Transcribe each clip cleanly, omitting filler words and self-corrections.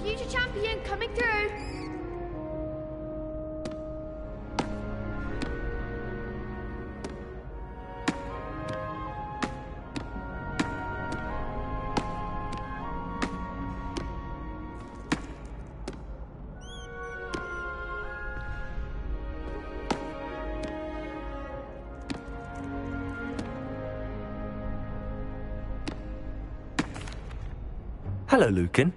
Future champion coming through. Hello, Lucan.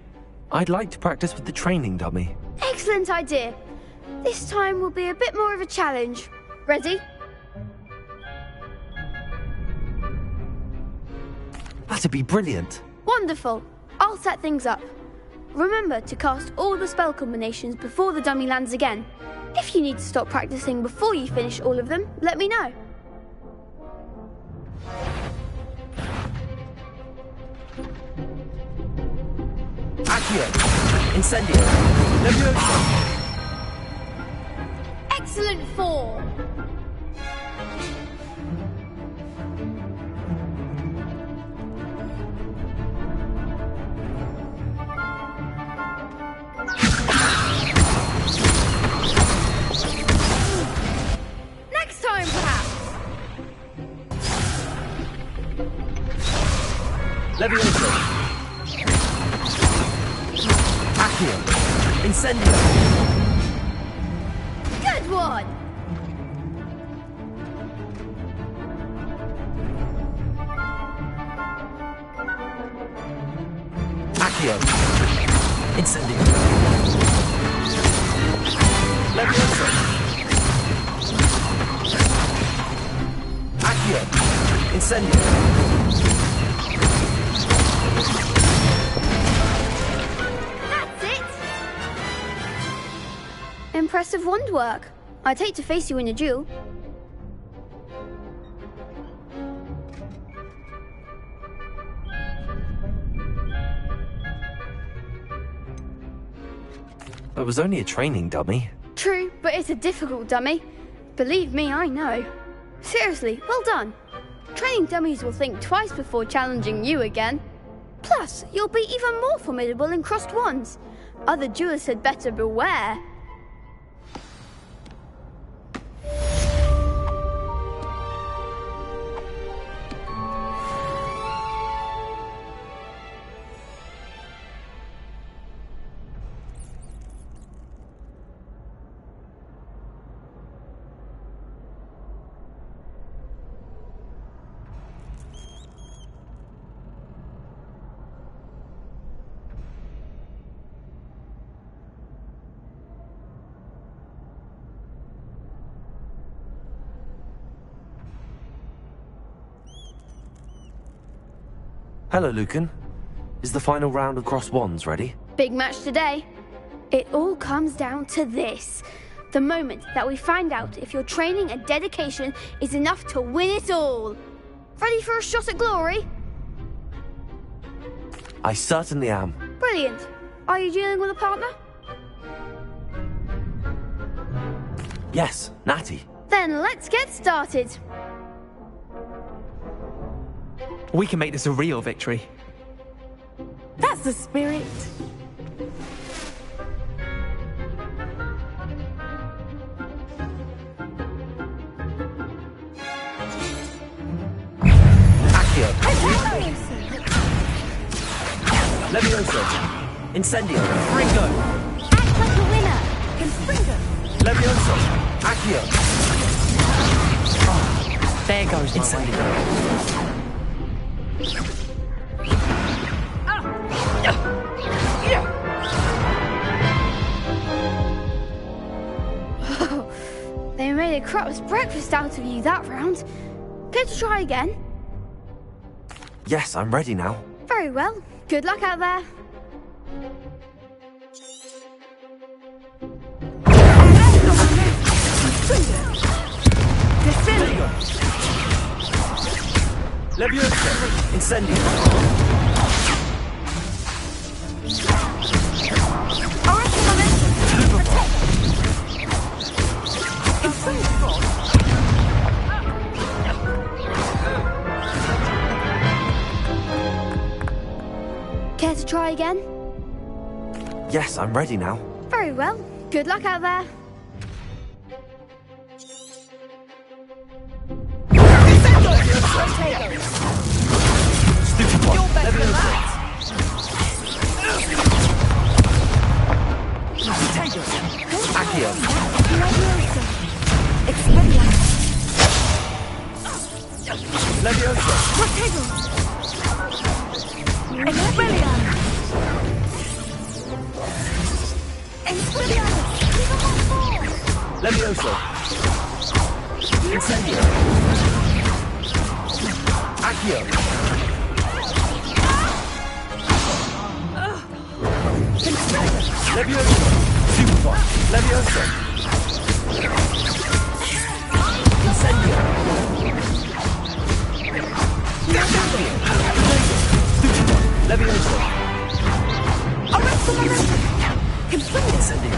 I'd like to practice with the training dummy. Excellent idea. This time will be a bit more of a challenge. Ready? That'd be brilliant. Wonderful. I'll set things up. Remember to cast all the spell combinations before the dummy lands again. If you need to stop practicing before you finish all of them, let me know. Accio! Incendio! Leviosa! Excellent form! Next time, perhaps! Leviosa! Accio! Incendio! Good one! Accio! Incendio! Leviosa! Accio! Incendio! Impressive wand work. I'd hate to face you in a duel. It was only a training dummy. True, but it's a difficult dummy. Believe me, I know. Seriously, well done. Training dummies will think twice before challenging you again. Plus, you'll be even more formidable in crossed wands. Other duelists had better beware. Hello, Lucan. Is the final round of cross wands ready? Big match today. It all comes down to this. The moment that we find out if your training and dedication is enough to win it all. Ready for a shot at glory? I certainly am. Brilliant. Are you dealing with a partner? Yes, Natty. Then let's get started. We can make this a real victory. That's the spirit. Accio. Levioso. Incendio. Fringo. Act like a winner. Confringo. Levioso. Accio. There goes my Incendio. They made a crap's breakfast out of you that round. Care to try again? Yes, I'm ready now. Very well. Good luck out there. Levioso. Incendio. Care to try again? Yes, I'm ready now. Very well. Good luck out there. Stupid one. Levioso. Accio. Levioso. Levioso. Incendio. Accio. Levioso. Superbot. Levioso. Incendio. Superbot. Levioso. Incendio.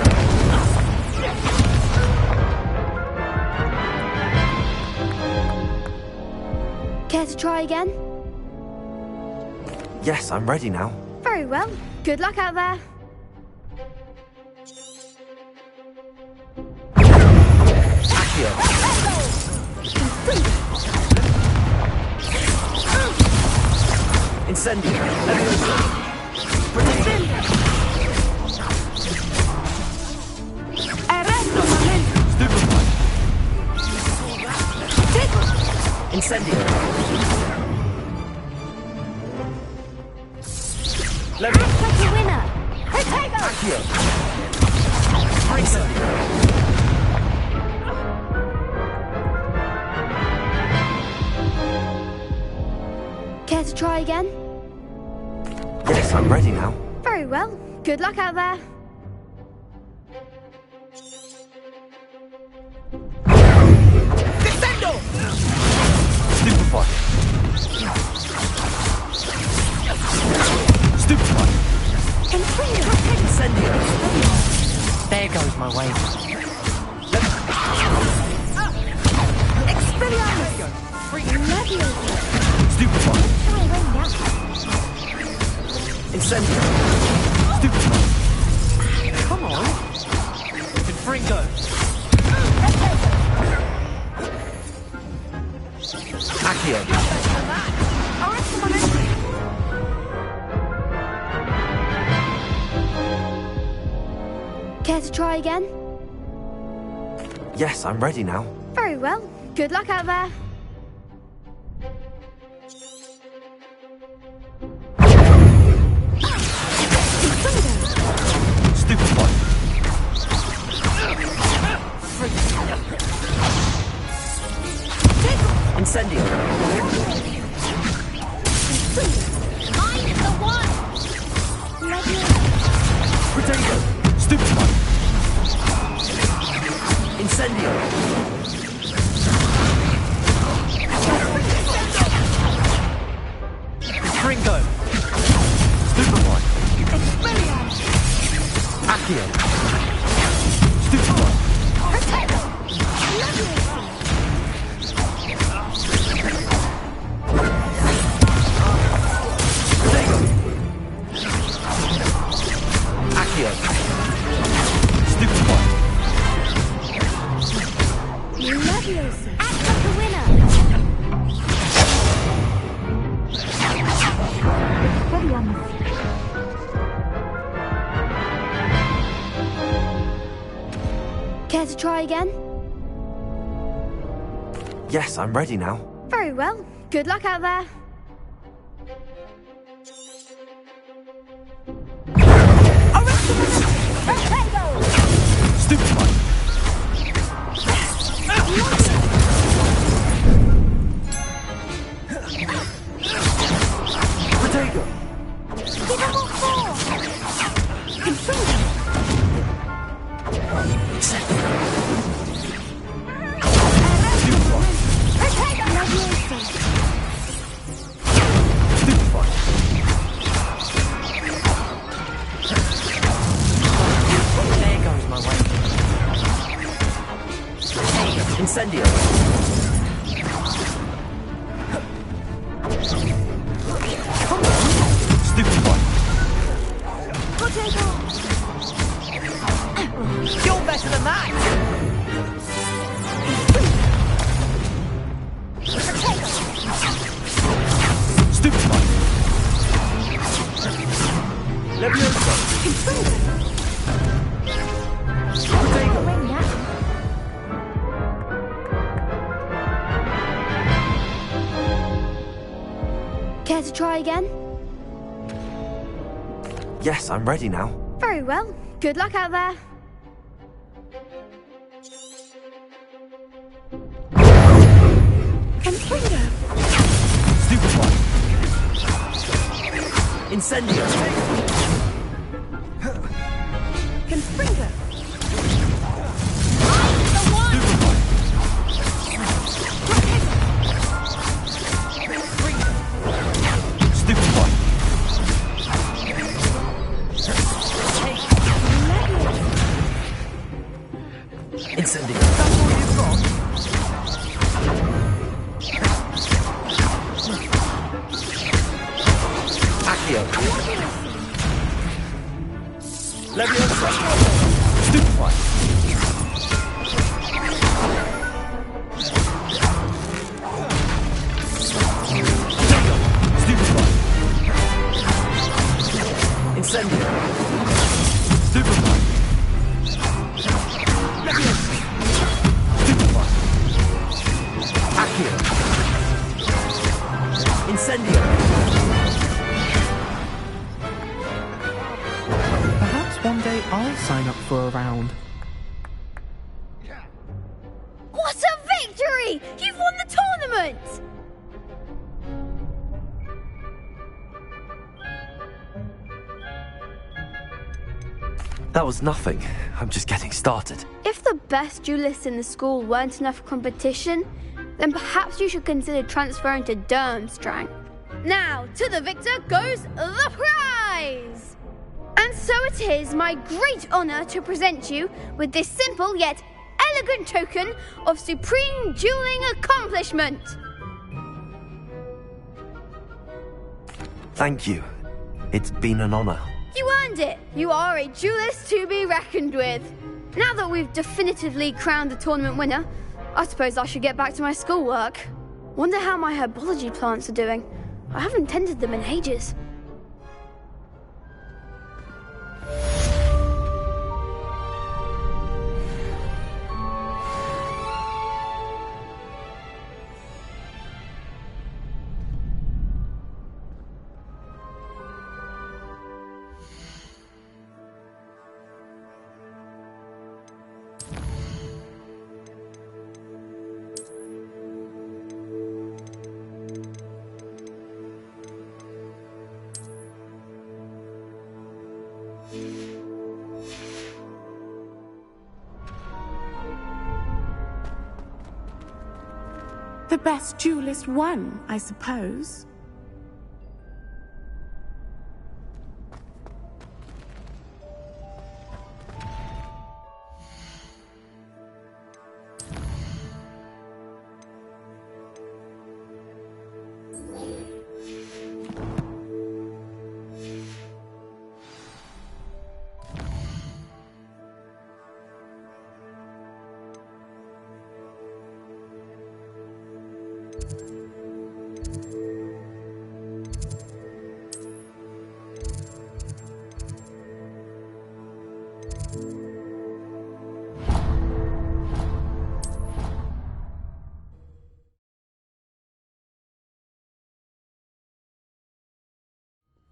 Care to try again? Yes, I'm ready now. Very well. Good luck out there. Accio. Incendio. Levioso. Stupefy. Incendio. Levioso. Like a winner. Accio. Incendio. Care to try again? Yes, I'm ready now. Very well. Good luck out there. Stupefy. Stupefy. Incendio. There goes my wave. Stupefy. Incendio. Stupefy. Come on. Fringo. Accio. Care to try again? Yes, I'm ready now. Very well. Good luck out there. Stupefy. Incendio. I'm the one. Potato. Stupefy. Incendio! Fringo! Stupefy! Accio! Stupefy! Accio! Stupefy! Leviosa. Act like a winner. Care to try again? Yes, I'm ready now. Very well. Good luck out there. Stupefy! Protego! There goes my way. Incendio! Stupefy! You're better than that! Stupefy! Leviosa! Protego! Care to try again? Yes, I'm ready now. Very well. Good luck out there. Stupefy! Incendio! Confringo. Stupefy! Incendio! Accio! Leviosa! Stupefy! Stupefy! Incendio! Stupefy! Leviosa! Stupefy! Accio! Incendio! Perhaps one day I'll sign up for a round. What a victory! You've won the tournament! That was nothing. I'm just getting started. If the best duelists in the school weren't enough for competition, then perhaps you should consider transferring to Durmstrang. Now, to the victor goes the prize! And so it is my great honour to present you with this simple yet elegant token of supreme dueling accomplishment. Thank you. It's been an honor. You earned it. You are a duelist to be reckoned with. Now that we've definitively crowned the tournament winner, I suppose I should get back to my schoolwork. Wonder how my herbology plants are doing. I haven't tended them in ages. The best duelist won, I suppose.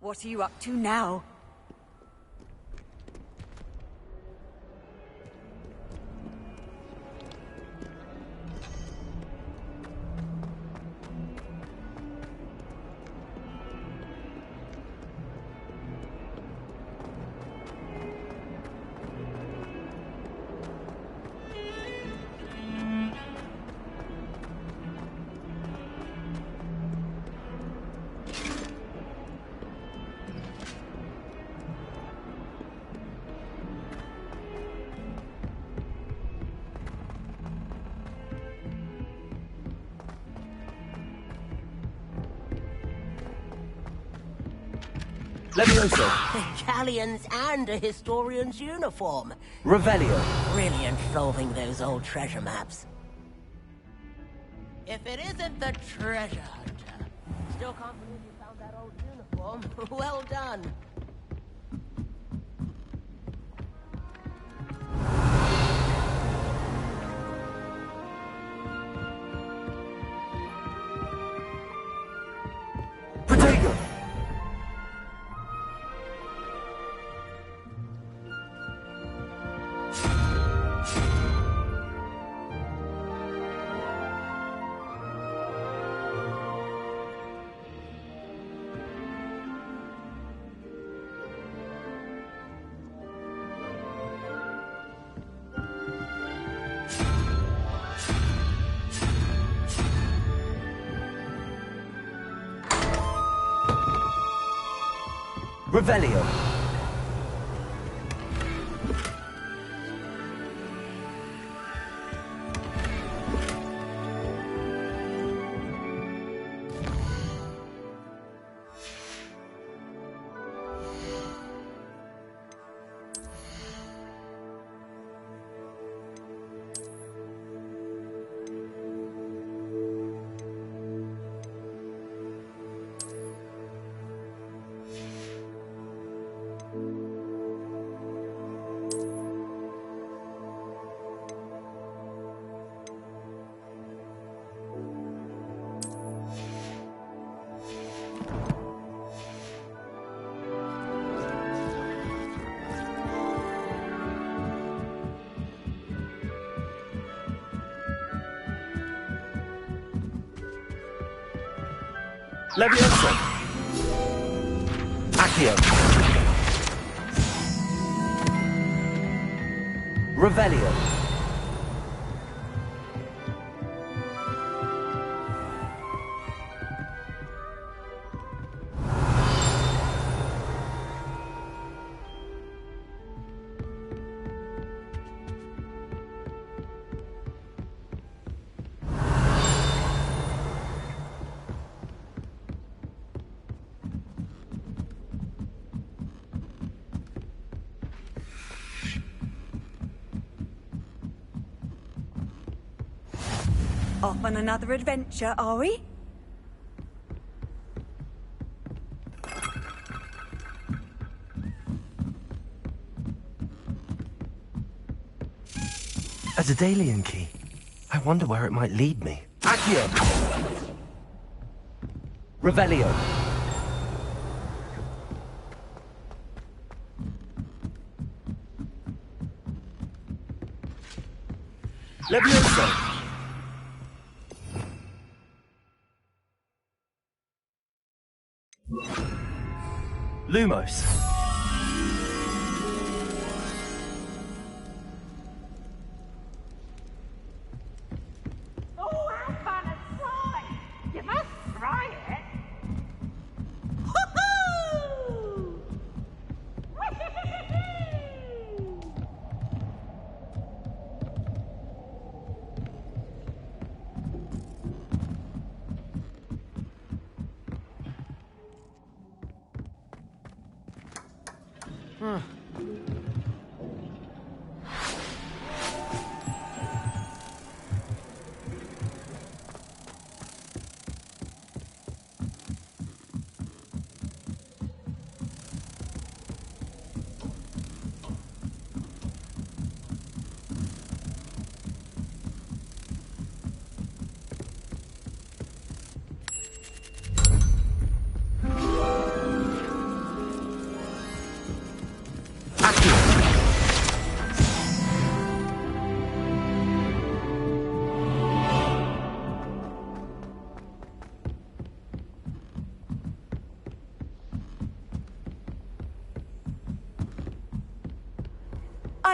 What are you up to now? Levioso. Galleons and a historian's uniform. Revelio. Brilliant solving those old treasure maps. If it isn't the treasure hunter. Still can't believe you found that old uniform. Well done. Protego. Revelio. Levioso. Accio. Revelio. Off on another adventure, are we? A Daedalian key. I wonder where it might lead me. Accio. Revelio. Levioso. Lumos. Oh, have fun and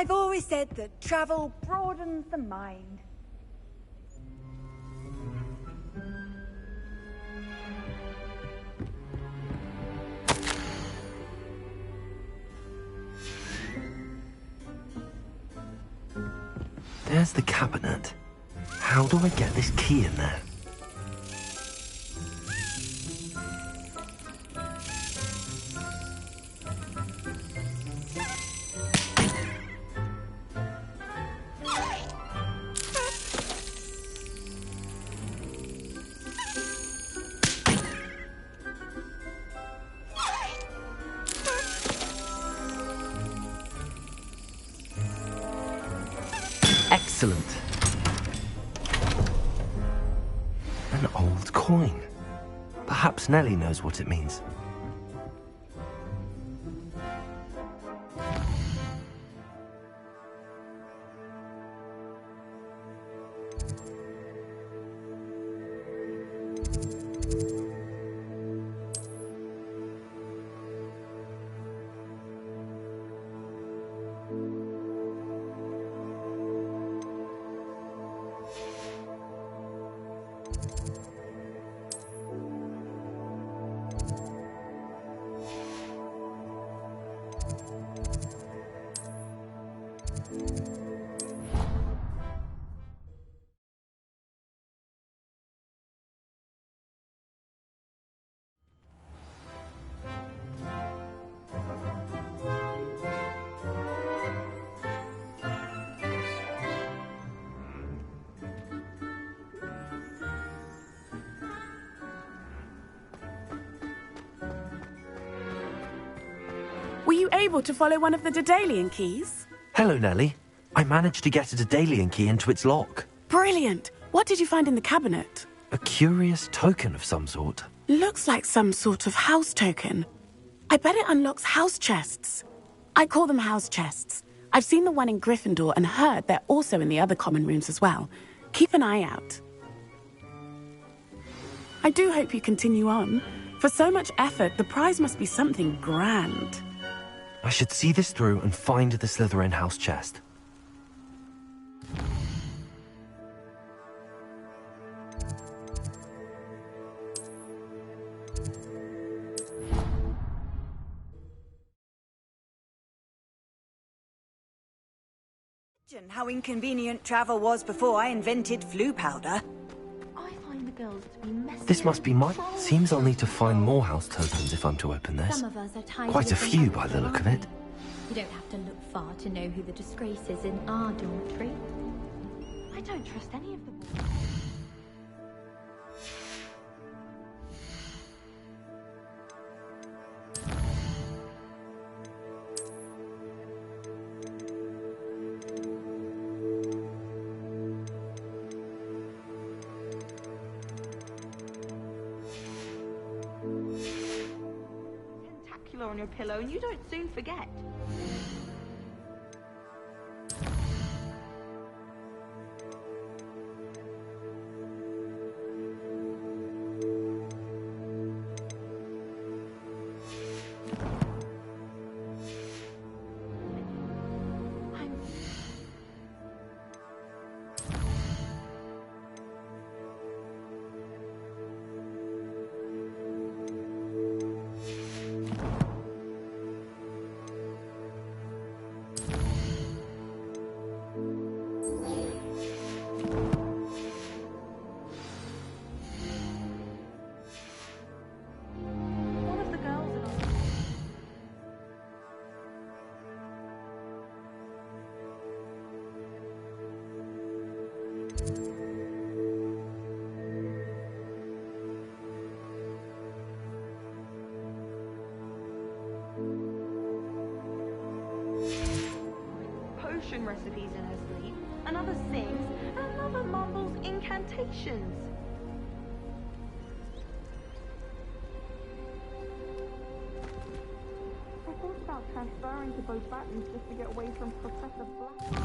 I've always said that travel broadens the mind. There's the cabinet. How do I get this key in there? Excellent. An old coin. Perhaps Nellie knows what it means. Were you able to follow one of the Daedalian keys? Hello, Nellie. I managed to get a Daedalian key into its lock. Brilliant! What did you find in the cabinet? A curious token of some sort. Looks like some sort of house token. I bet it unlocks house chests. I call them house chests. I've seen the one in Gryffindor and heard they're also in the other common rooms as well. Keep an eye out. I do hope you continue on. For so much effort, the prize must be something grand. I should see this through and find the Slytherin house chest. How inconvenient travel was before I invented flu powder. I find the girls to be messy. This must be mine. Seems I'll need to find more house tokens if I'm to open this. Some of us are tidy Quite a as the few night, by the look of aren't it. we? You don't have to look far to know who the disgrace is in our dormitory. I don't trust any of the boys. On your pillow and you don't soon forget. mushroom recipes in her sleep. Another sings, and another mumbles incantations. I thought about transferring to both buttons just to get away from Professor Black.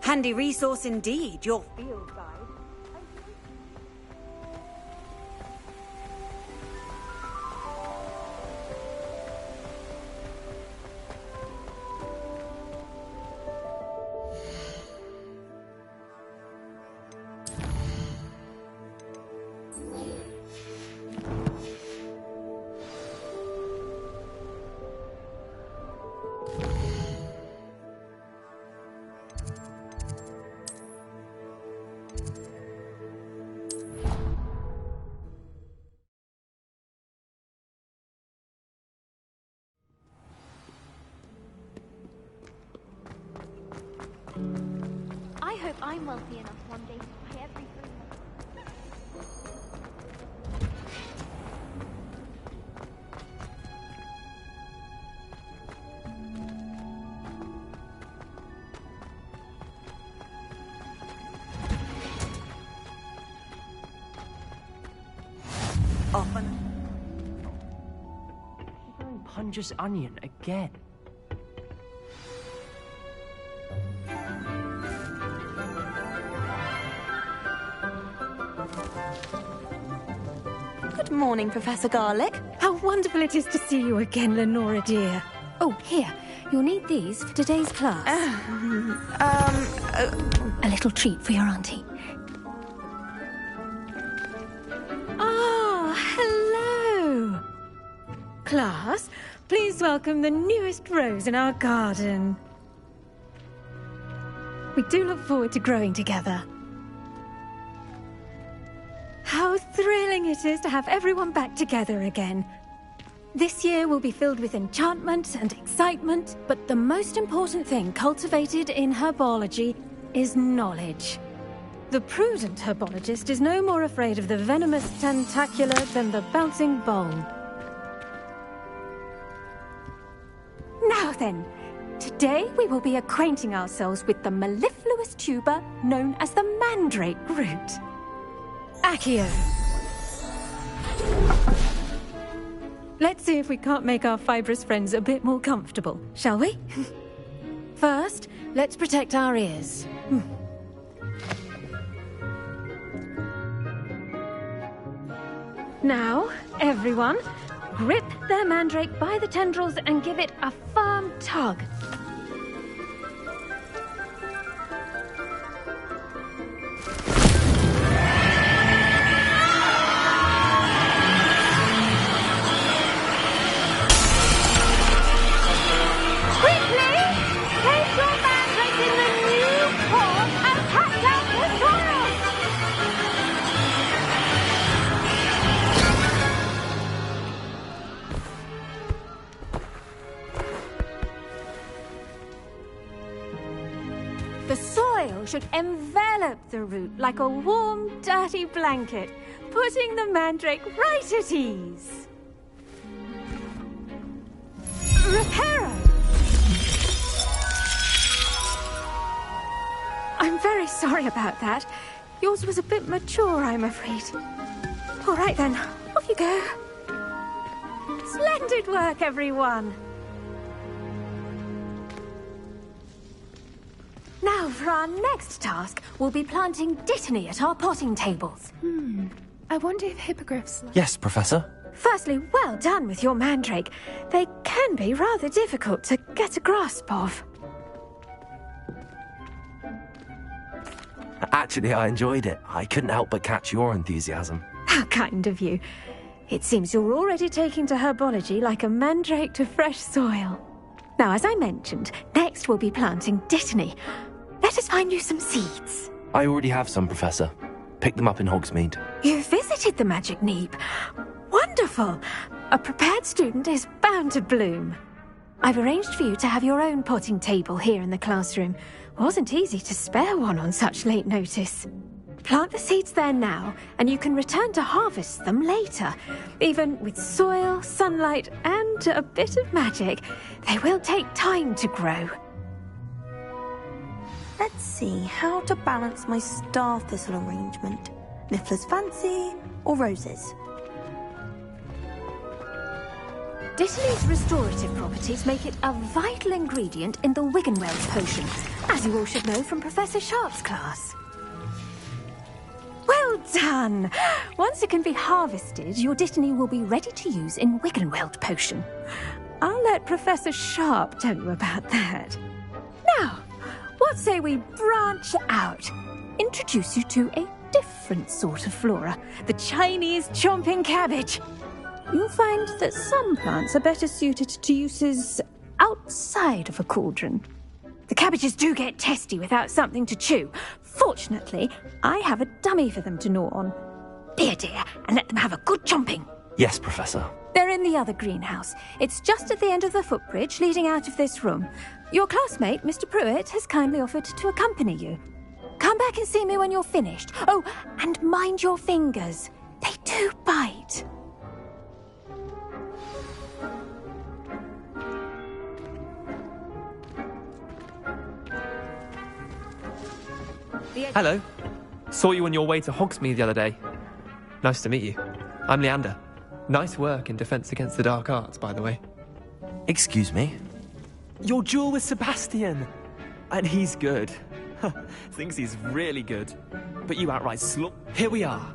Handy resource indeed, your field guide. I hope I'm wealthy enough one day to buy everything. Often. Punja's onion again. Good morning, Professor Garlic. How wonderful it is to see you again, Lenora dear. Oh, here. You'll need these for today's class. A little treat for your auntie. Ah, hello. Class, please welcome the newest rose in our garden. We do look forward to growing together. How thrilling it is to have everyone back together again. This year will be filled with enchantment and excitement, but the most important thing cultivated in herbology is knowledge. The prudent herbologist is no more afraid of the venomous tentacula than the bouncing bowl. Now then, today we will be acquainting ourselves with the mellifluous tuber known as the mandrake root. Accio. Let's see if we can't make our fibrous friends a bit more comfortable, shall we? First, let's protect our ears. Now, everyone, grip their mandrake by the tendrils and give it a firm tug. The soil should envelop the root like a warm, dirty blanket, putting the mandrake right at ease. Reparo! I'm very sorry about that. Yours was a bit mature, I'm afraid. All right then, off you go. Splendid work, everyone. Now, for our next task, we'll be planting Dittany at our potting tables. I wonder if hippogriffs... Yes, Professor. Firstly, well done with your mandrake. They can be rather difficult to get a grasp of. Actually, I enjoyed it. I couldn't help but catch your enthusiasm. How kind of you. It seems you're already taking to herbology like a mandrake to fresh soil. Now, as I mentioned, next we'll be planting Dittany. Let us find you some seeds. I already have some, Professor. Picked them up in Hogsmeade. You visited the Magic Neep. Wonderful! A prepared student is bound to bloom. I've arranged for you to have your own potting table here in the classroom. Wasn't easy to spare one on such late notice. Plant the seeds there now, and you can return to harvest them later. Even with soil, sunlight, and a bit of magic, they will take time to grow. Let's see how to balance my star thistle arrangement. Niffler's fancy or roses? Dittany's restorative properties make it a vital ingredient in the Wiggenweld potion, as you all should know from Professor Sharp's class. Well done! Once it can be harvested, your Dittany will be ready to use in Wiggenweld potion. I'll let Professor Sharp tell you about that. Now, what say we branch out? Introduce you to a different sort of flora, the Chinese chomping cabbage. You'll find that some plants are better suited to uses outside of a cauldron. The cabbages do get testy without something to chew. Fortunately, I have a dummy for them to gnaw on. Be a dear and let them have a good chomping. Yes, Professor. They're in the other greenhouse. It's just at the end of the footbridge leading out of this room. Your classmate, Mr. Pruitt, has kindly offered to accompany you. Come back and see me when you're finished. Oh, and mind your fingers. They do bite. Hello. Saw you on your way to Hogsmeade the other day. Nice to meet you. I'm Leander. Nice work in Defense Against the Dark Arts, by the way. Excuse me? Your duel with Sebastian! And he's good. Thinks he's really good. But you outright Here we are.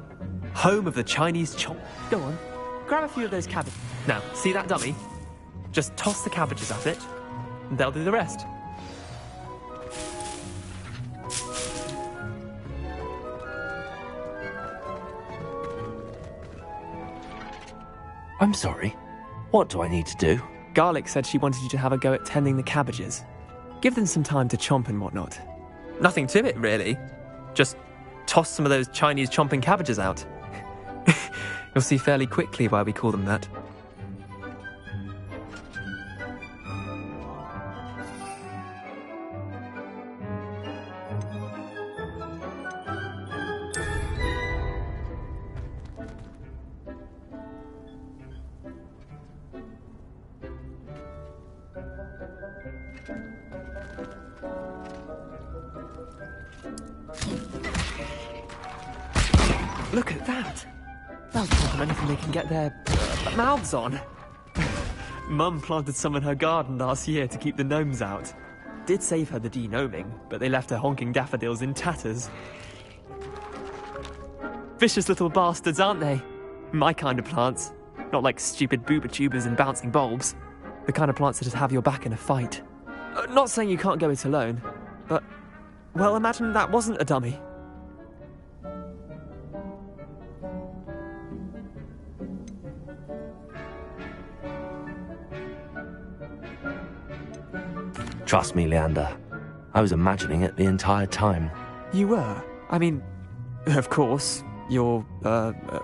Home of the Chinese chomp. Go on. Grab a few of those cabbages. Now, see that dummy? Just toss the cabbages at it, and they'll do the rest. I'm sorry. What do I need to do? Garlic said she wanted you to have a go at tending the cabbages. Give them some time to chomp and whatnot. Nothing to it, really. Just toss some of those Chinese chomping cabbages out. You'll see fairly quickly why we call them that. Look at that! They'll tell them anything they can get their mouths on. Mum planted some in her garden last year to keep the gnomes out. Did save her the de-gnoming, but they left her honking daffodils in tatters. Vicious little bastards, aren't they? My kind of plants. Not like stupid booba tubers and bouncing bulbs. The kind of plants that just have your back in a fight. Not saying you can't go it alone, but... well, imagine that wasn't a dummy. Trust me, Leander. I was imagining it the entire time. You were? I mean, of course, you're,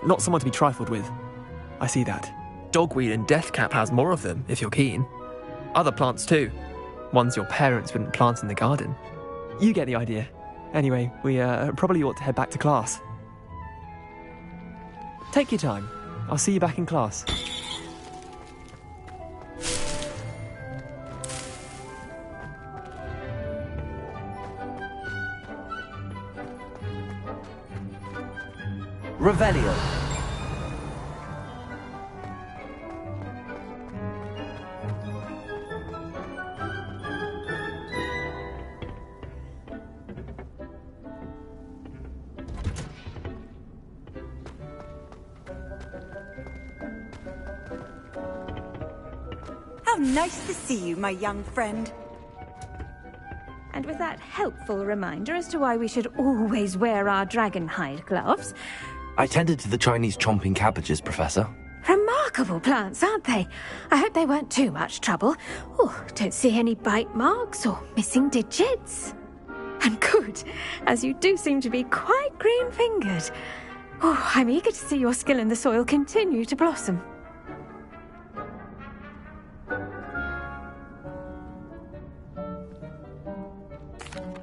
not someone to be trifled with. I see that. Dogweed and deathcap has more of them, if you're keen. Other plants too. Ones your parents wouldn't plant in the garden. You get the idea. Anyway, we, probably ought to head back to class. Take your time. I'll see you back in class. Revelio. How nice to see you, my young friend. And with that helpful reminder as to why we should always wear our dragon hide gloves. I tended to the Chinese chomping cabbages, Professor. Remarkable plants, aren't they? I hope they weren't too much trouble. Oh, don't see any bite marks or missing digits. And good, as you do seem to be quite green-fingered. Oh, I'm eager to see your skill in the soil continue to blossom.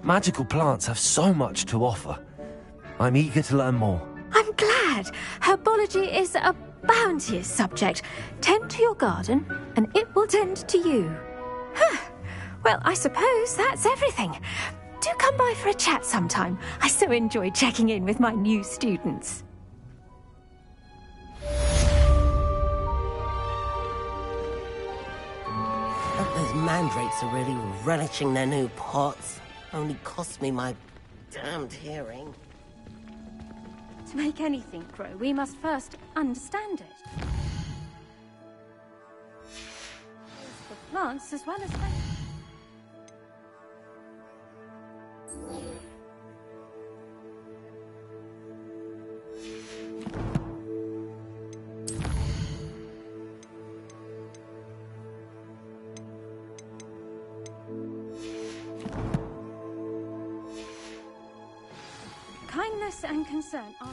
Magical plants have so much to offer. I'm eager to learn more. I'm glad. Herbology is a bounteous subject. Tend to your garden, and it will tend to you. Huh. Well, I suppose that's everything. Do come by for a chat sometime. I so enjoy checking in with my new students. Those mandrakes are really relishing their new pots. Only cost me my damned hearing. To make anything grow, we must first understand it. For plants as well as kindness and concern are...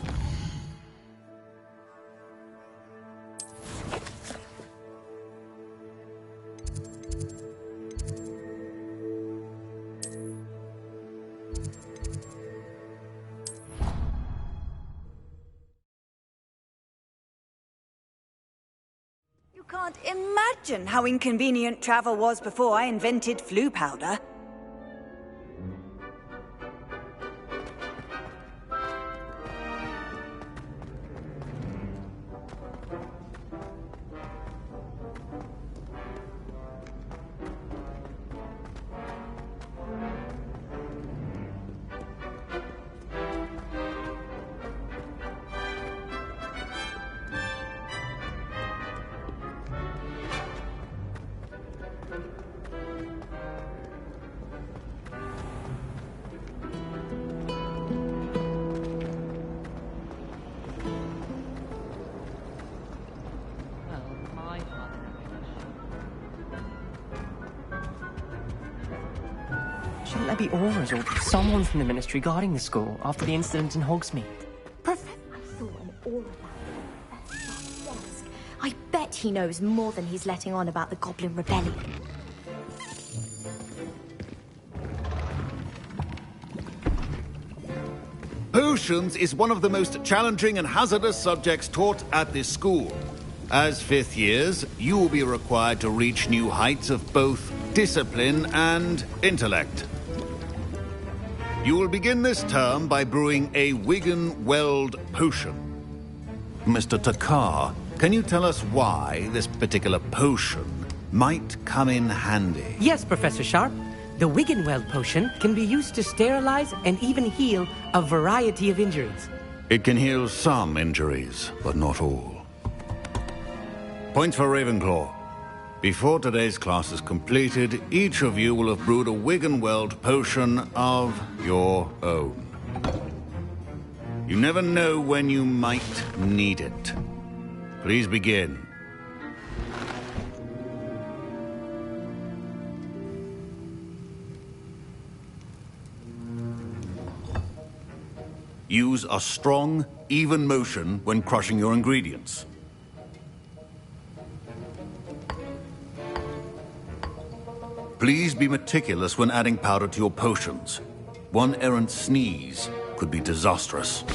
You can't imagine how inconvenient travel was before I invented flu powder. Shouldn't there be auras or someone from the Ministry guarding the school after the incident in Hogsmeade? Professor, I saw an aura at Professor's desk. I bet he knows more than he's letting on about the Goblin Rebellion. Potions is one of the most challenging and hazardous subjects taught at this school. As fifth years, you will be required to reach new heights of both discipline and intellect. You will begin this term by brewing a Wigan-Weld potion. Mr. Takar, can you tell us why this particular potion might come in handy? Yes, Professor Sharp. The Wigan-Weld potion can be used to sterilize and even heal a variety of injuries. It can heal some injuries, but not all. Points for Ravenclaw. Before today's class is completed, each of you will have brewed a Wigan-Weld potion of your own. You never know when you might need it. Please begin. Use a strong, even motion when crushing your ingredients. Please be meticulous when adding powder to your potions. One errant sneeze could be disastrous.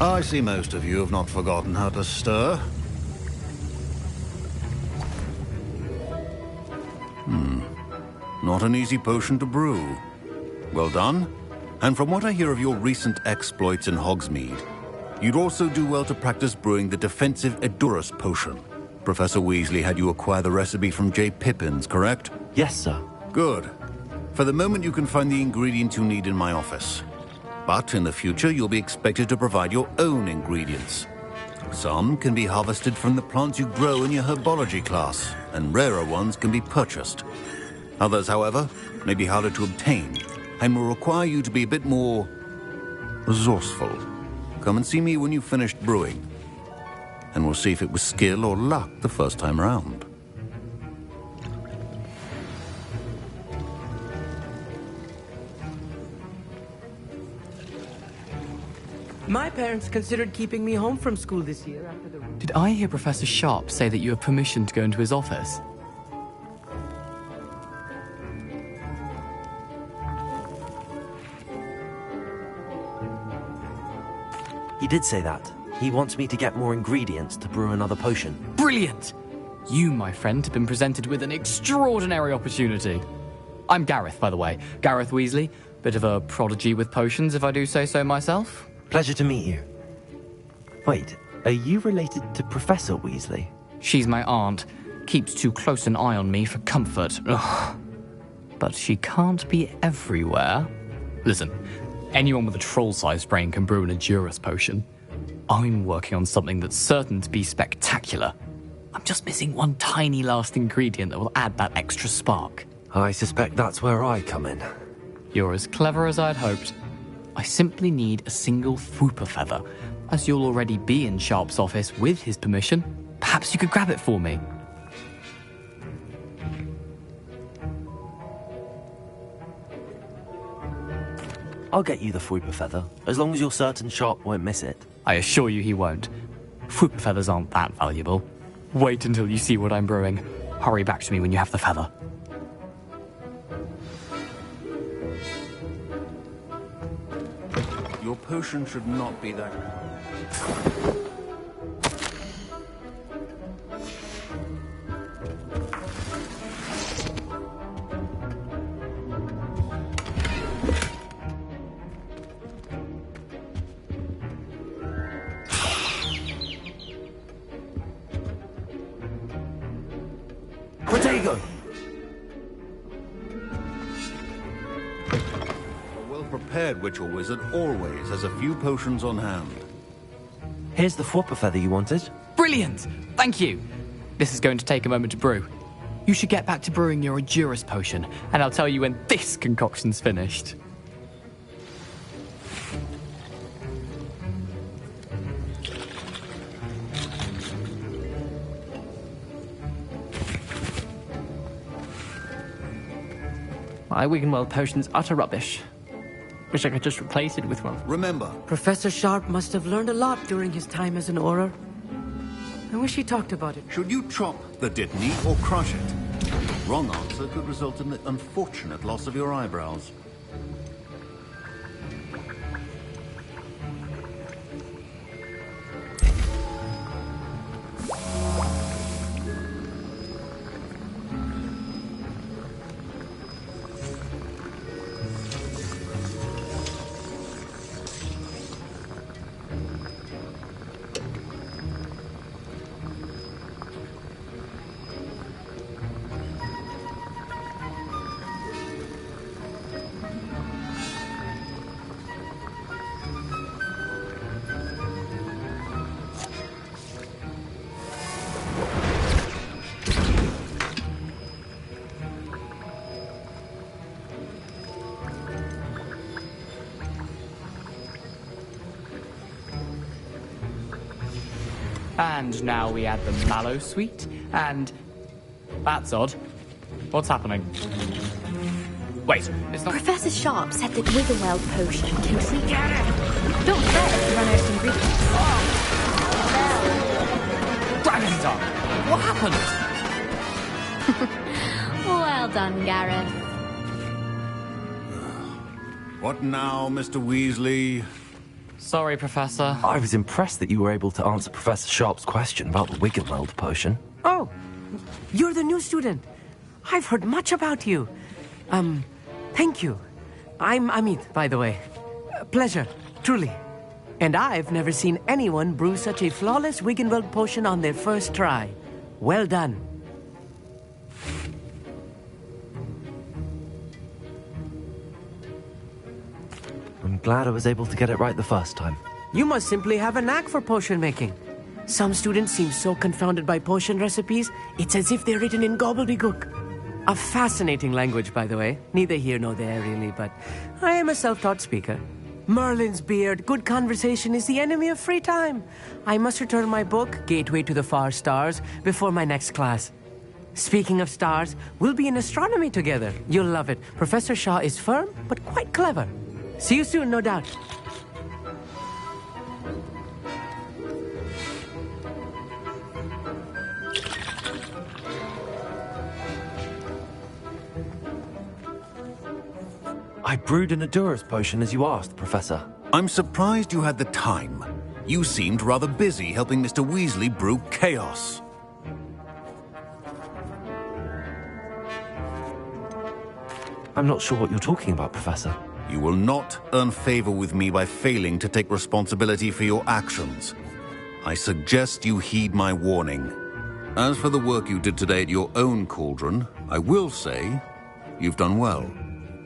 I see most of you have not forgotten how to stir. Not an easy potion to brew. Well done. And from what I hear of your recent exploits in Hogsmeade, you'd also do well to practice brewing the defensive Edurus potion. Professor Weasley had you acquire the recipe from J. Pippins, correct? Yes, sir. Good. For the moment, you can find the ingredients you need in my office. But in the future, you'll be expected to provide your own ingredients. Some can be harvested from the plants you grow in your herbology class, and rarer ones can be purchased. Others, however, may be harder to obtain, and will require you to be a bit more resourceful. Come and see me when you've finished brewing, and we'll see if it was skill or luck the first time around. My parents considered keeping me home from school this year after the... Did I hear Professor Sharp say that you have permission to go into his office? He did say that. He wants me to get more ingredients to brew another potion. Brilliant! You, my friend, have been presented with an extraordinary opportunity. I'm Gareth, by the way. Gareth Weasley. Bit of a prodigy with potions, if I do say so myself. Pleasure to meet you. Wait, are you related to Professor Weasley? She's my aunt. Keeps too close an eye on me for comfort. Ugh. But she can't be everywhere. Listen, anyone with a troll-sized brain can brew an Edurus potion. I'm working on something that's certain to be spectacular. I'm just missing one tiny last ingredient that will add that extra spark. I suspect that's where I come in. You're as clever as I'd hoped. I simply need a single Fwooper feather. As you'll already be in Sharp's office with his permission, perhaps you could grab it for me. I'll get you the Fwooper feather, as long as you're certain Sharp won't miss it. I assure you he won't. Fwooper feathers aren't that valuable. Wait until you see what I'm brewing. Hurry back to me when you have the feather. Your potion should not be that... Protego! A well-prepared witch or wizard always has a few potions on hand. Here's the Fwooper feather you wanted. Brilliant! Thank you! This is going to take a moment to brew. You should get back to brewing your Edurus potion, and I'll tell you when this concoction's finished. My Wiggenweld potion's utter rubbish. Wish I could just replace it with one. Remember, Professor Sharp must have learned a lot during his time as an Auror. I wish he talked about it. should you chop the Dittany or crush it? Wrong answer could result in the unfortunate loss of your eyebrows. And now we add the mallow sweet, and... That's odd. What's happening? Wait, it's not... Professor Sharp said that Wiggenweld potion can treat... Don't fret if you run out of ingredients. Dragon Tongue! What happened? Well done, Gareth. What now, Mr. Weasley? Sorry, Professor. I was impressed that you were able to answer Professor Sharp's question about the Wiggenweld potion. Oh, you're the new student. I've heard much about you. Thank you. I'm Amit, by the way. Pleasure, truly. And I've never seen anyone brew such a flawless Wiggenweld potion on their first try. Well done. I'm glad I was able to get it right the first time. You must simply have a knack for potion making. Some students seem so confounded by potion recipes, it's as if they're written in gobbledygook. A fascinating language, by the way. Neither here nor there, really, but I am a self-taught speaker. Merlin's beard, good conversation is the enemy of free time. I must return my book, Gateway to the Far Stars, before my next class. Speaking of stars, we'll be in astronomy together. You'll love it. Professor Shaw is firm, but quite clever. See you soon, no doubt. I brewed an Adura's potion as you asked, Professor. I'm surprised you had the time. You seemed rather busy helping Mr. Weasley brew chaos. I'm not sure what you're talking about, Professor. You will not earn favor with me by failing to take responsibility for your actions. I suggest you heed my warning. As for the work you did today at your own cauldron, I will say you've done well.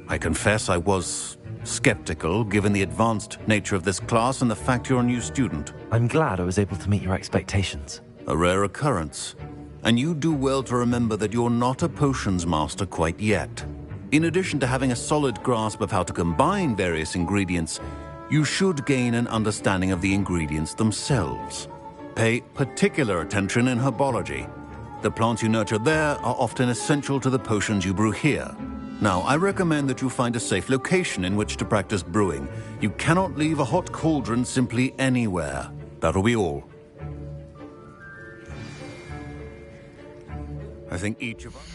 I confess I was skeptical, given the advanced nature of this class and the fact you're a new student. I'm glad I was able to meet your expectations. A rare occurrence. And you do well to remember that you're not a potions master quite yet. In addition to having a solid grasp of how to combine various ingredients, you should gain an understanding of the ingredients themselves. Pay particular attention in herbology. The plants you nurture there are often essential to the potions you brew here. Now, I recommend that you find a safe location in which to practice brewing. You cannot leave a hot cauldron simply anywhere. That'll be all. I think each of us...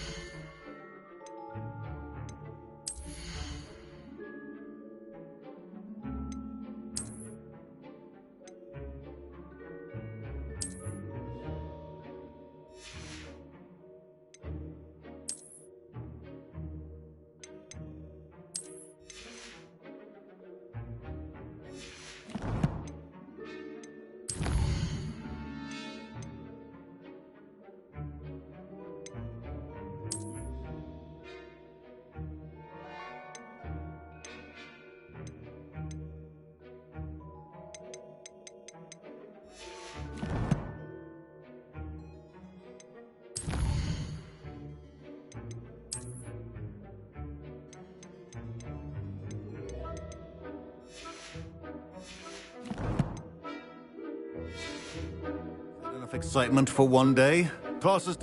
Enough excitement for one day. Classes...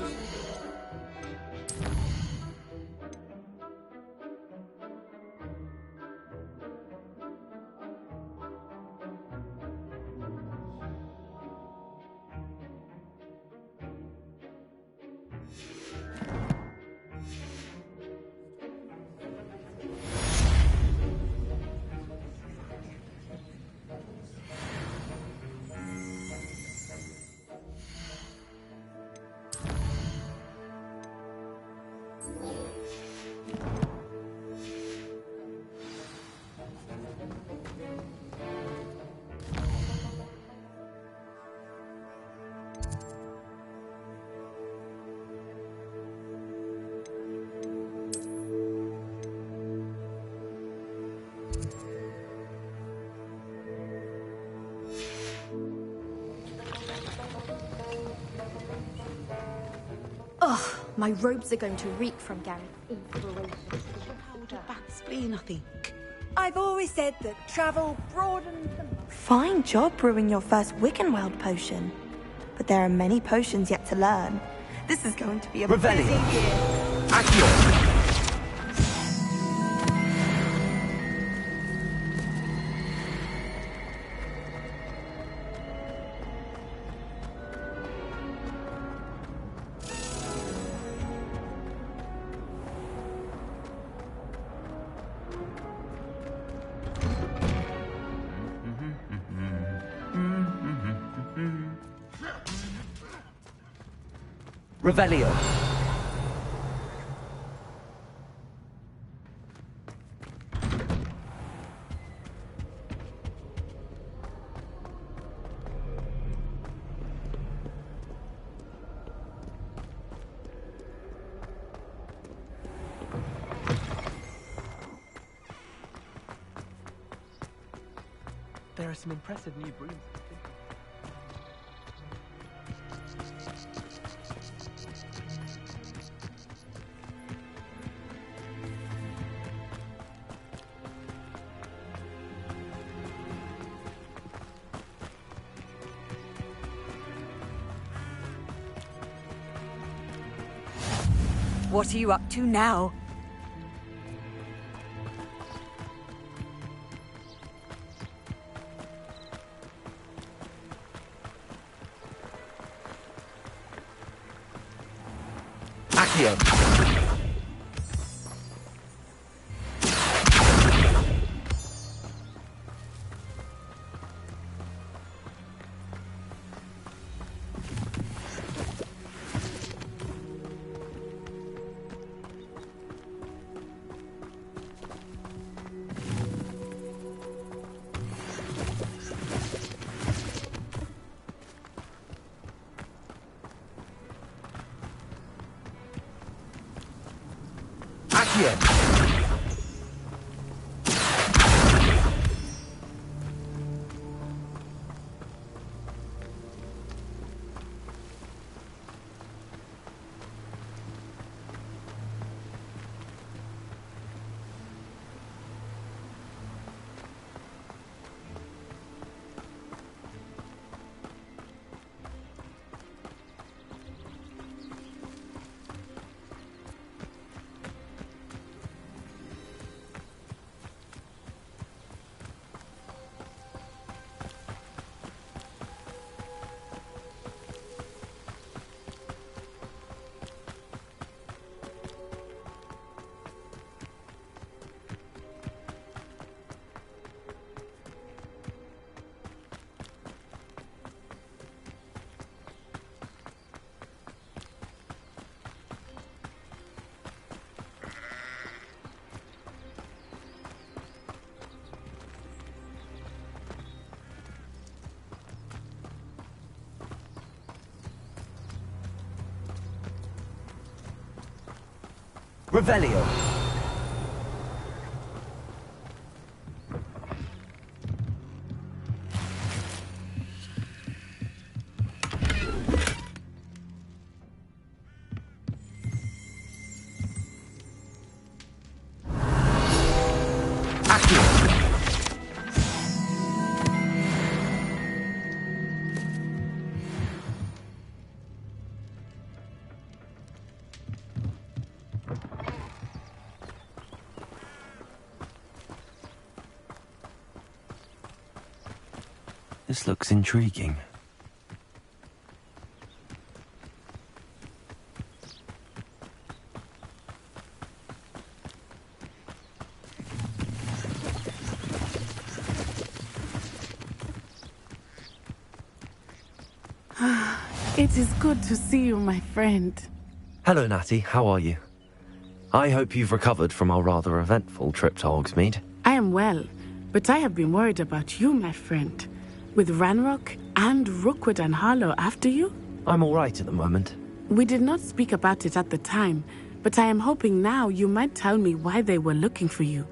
Ugh, my robes are going to reek from Gary's inspiration. Hold your back spleen, I think. I've always said that travel broadens the mind. Fine job brewing your first Wiggenweld potion. But there are many potions yet to learn. This is going to be a busy year. Accio! Revelio. There are some impressive new brooms. What are you up to now? Accio. Revelio. This looks intriguing. It is good to see you, my friend. Hello, Natty. How are you? I hope you've recovered from our rather eventful trip to Hogsmeade. I am well, but I have been worried about you, my friend. With Ranrock and Rookwood and Harlow after you? I'm all right at the moment. We did not speak about it at the time, but I am hoping now you might tell me why they were looking for you.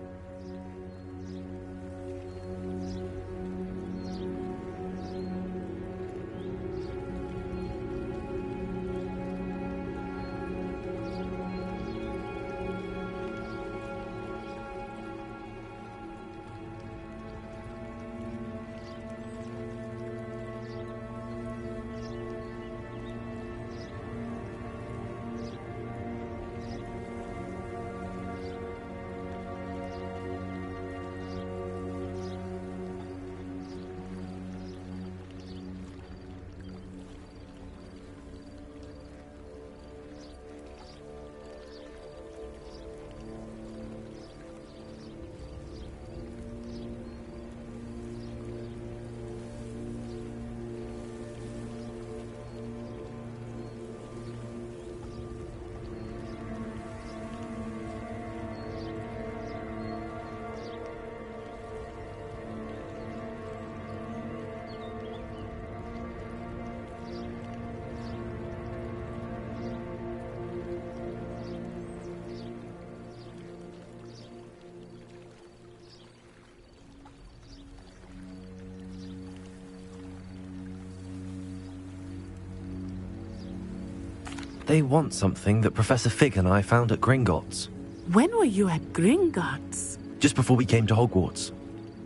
They want something that Professor Fig and I found at Gringotts. When were you at Gringotts? Just before we came to Hogwarts.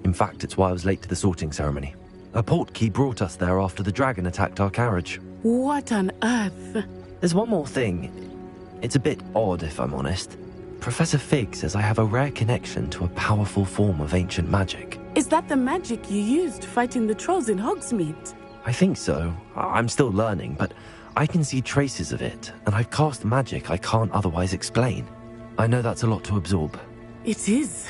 In fact, it's why I was late to the sorting ceremony. A portkey brought us there after the dragon attacked our carriage. What on earth? There's one more thing. It's a bit odd, if I'm honest. Professor Fig says I have a rare connection to a powerful form of ancient magic. Is that the magic you used fighting the trolls in Hogsmeade? I think so. I'm still learning, but I can see traces of it, and I've cast magic I can't otherwise explain. I know that's a lot to absorb. It is.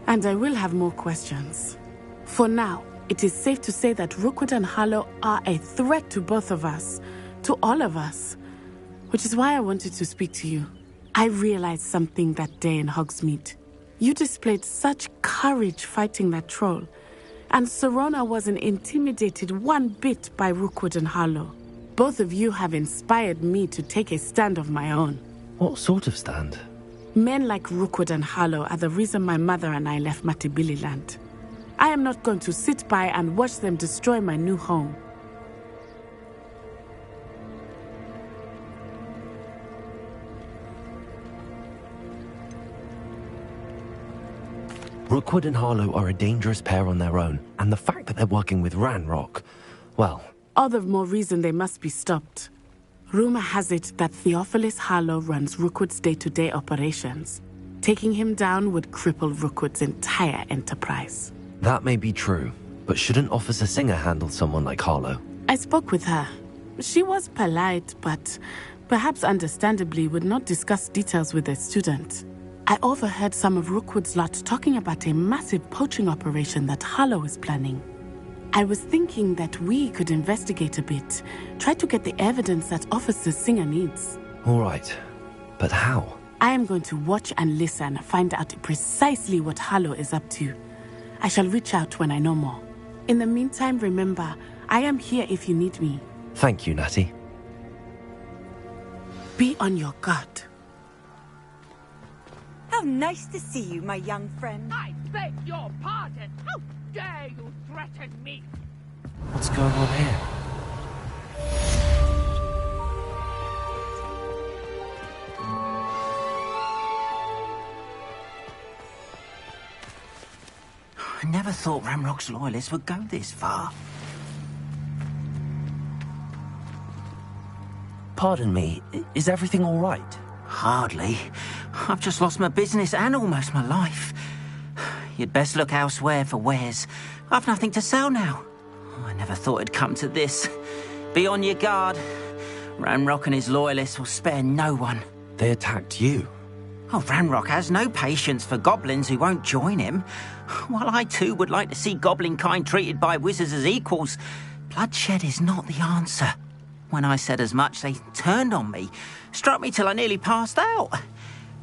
And I will have more questions. For now, it is safe to say that Rookwood and Harlow are a threat to both of us, to all of us, which is why I wanted to speak to you. I realized something that day in Hogsmeade. You displayed such courage fighting that troll, and Serona wasn't intimidated one bit by Rookwood and Harlow. Both of you have inspired me to take a stand of my own. What sort of stand? Men like Rookwood and Harlow are the reason my mother and I left Matibili land. I am not going to sit by and watch them destroy my new home. Rookwood and Harlow are a dangerous pair on their own, and the fact that they're working with Ranrock, well... All the more reason they must be stopped. Rumor has it that Theophilus Harlow runs Rookwood's day-to-day operations. Taking him down would cripple Rookwood's entire enterprise. That may be true, but shouldn't Officer Singer handle someone like Harlow? I spoke with her. She was polite, but perhaps understandably would not discuss details with a student. I overheard some of Rookwood's lot talking about a massive poaching operation that Harlow is planning. I was thinking that we could investigate a bit, try to get the evidence that Officer Singer needs. All right, but how? I am going to watch and listen, find out precisely what Harlow is up to. I shall reach out when I know more. In the meantime, remember, I am here if you need me. Thank you, Natty. Be on your guard. How nice to see you, my young friend. I beg your pardon. How dare you threaten me? What's going on here? I never thought Ranrock's loyalists would go this far. Pardon me, is everything all right? Hardly. I've just lost my business and almost my life. You'd best look elsewhere for wares. I've nothing to sell now. I never thought it'd come to this. Be on your guard. Ranrock and his loyalists will spare no one. They attacked you? Oh, Ranrock has no patience for goblins who won't join him. While I too would like to see goblin kind treated by wizards as equals, bloodshed is not the answer. When I said as much, they turned on me, struck me till I nearly passed out.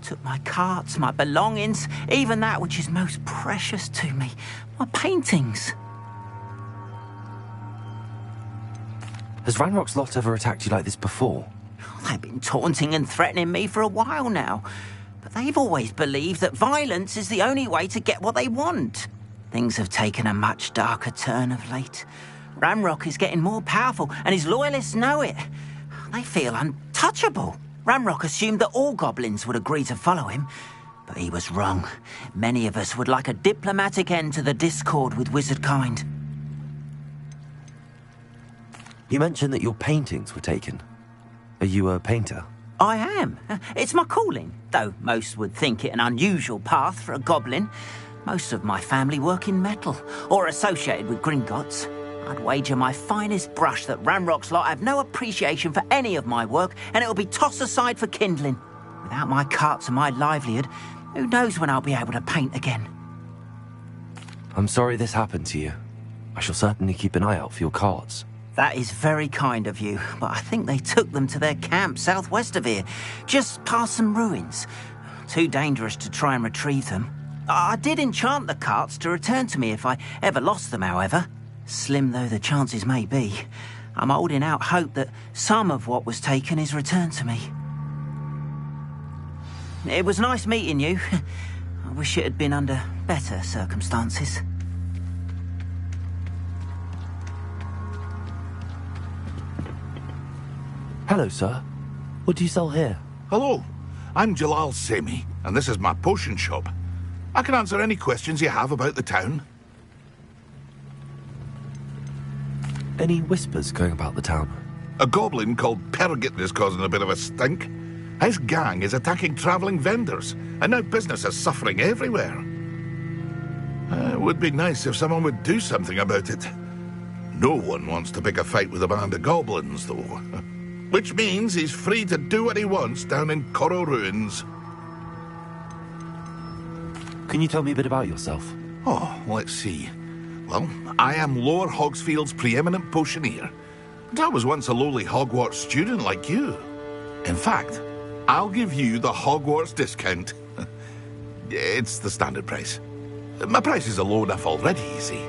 Took my carts, my belongings, even that which is most precious to me, my paintings. Has Ranrock's lot ever attacked you like this before? They've been taunting and threatening me for a while now. But they've always believed that violence is the only way to get what they want. Things have taken a much darker turn of late. Ranrock is getting more powerful, and his loyalists know it. They feel untouchable. Ranrock assumed that all goblins would agree to follow him, but he was wrong. Many of us would like a diplomatic end to the discord with wizard kind. You mentioned that your paintings were taken. Are you a painter? I am. It's my calling, though most would think it an unusual path for a goblin. Most of my family work in metal, or associated with Gringotts. I'd wager my finest brush that Ranrock's lot have no appreciation for any of my work, and it'll be tossed aside for kindling. Without my carts and my livelihood, who knows when I'll be able to paint again. I'm sorry this happened to you. I shall certainly keep an eye out for your carts. That is very kind of you, but I think they took them to their camp southwest of here, just past some ruins. Too dangerous to try and retrieve them. I did enchant the carts to return to me if I ever lost them, however. Slim though the chances may be, I'm holding out hope that some of what was taken is returned to me. It was nice meeting you. I wish it had been under better circumstances. Hello, sir. What do you sell here? Hello, I'm Jalal Semi, and this is my potion shop. I can answer any questions you have about the town. Any whispers going about the town? A goblin called Pergit is causing a bit of a stink. His gang is attacking travelling vendors, and now business is suffering everywhere. It would be nice if someone would do something about it. No one wants to pick a fight with a band of goblins, though. Which means he's free to do what he wants down in Coral Ruins. Can you tell me a bit about yourself? Oh, let's see. Well, I am Lower Hogsfield's preeminent potioneer. And I was once a lowly Hogwarts student like you. In fact, I'll give you the Hogwarts discount. It's the standard price. My prices are low enough already, you see.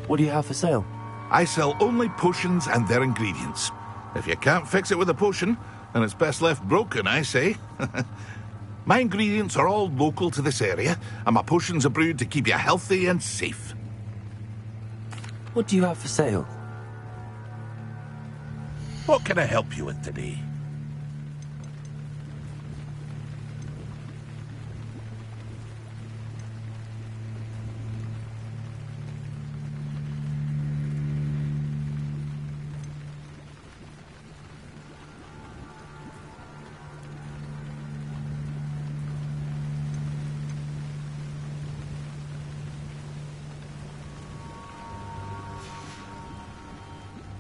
What do you have for sale? I sell only potions and their ingredients. If you can't fix it with a potion, then it's best left broken, I say. My ingredients are all local to this area, and my potions are brewed to keep you healthy and safe. What do you have for sale? What can I help you with today?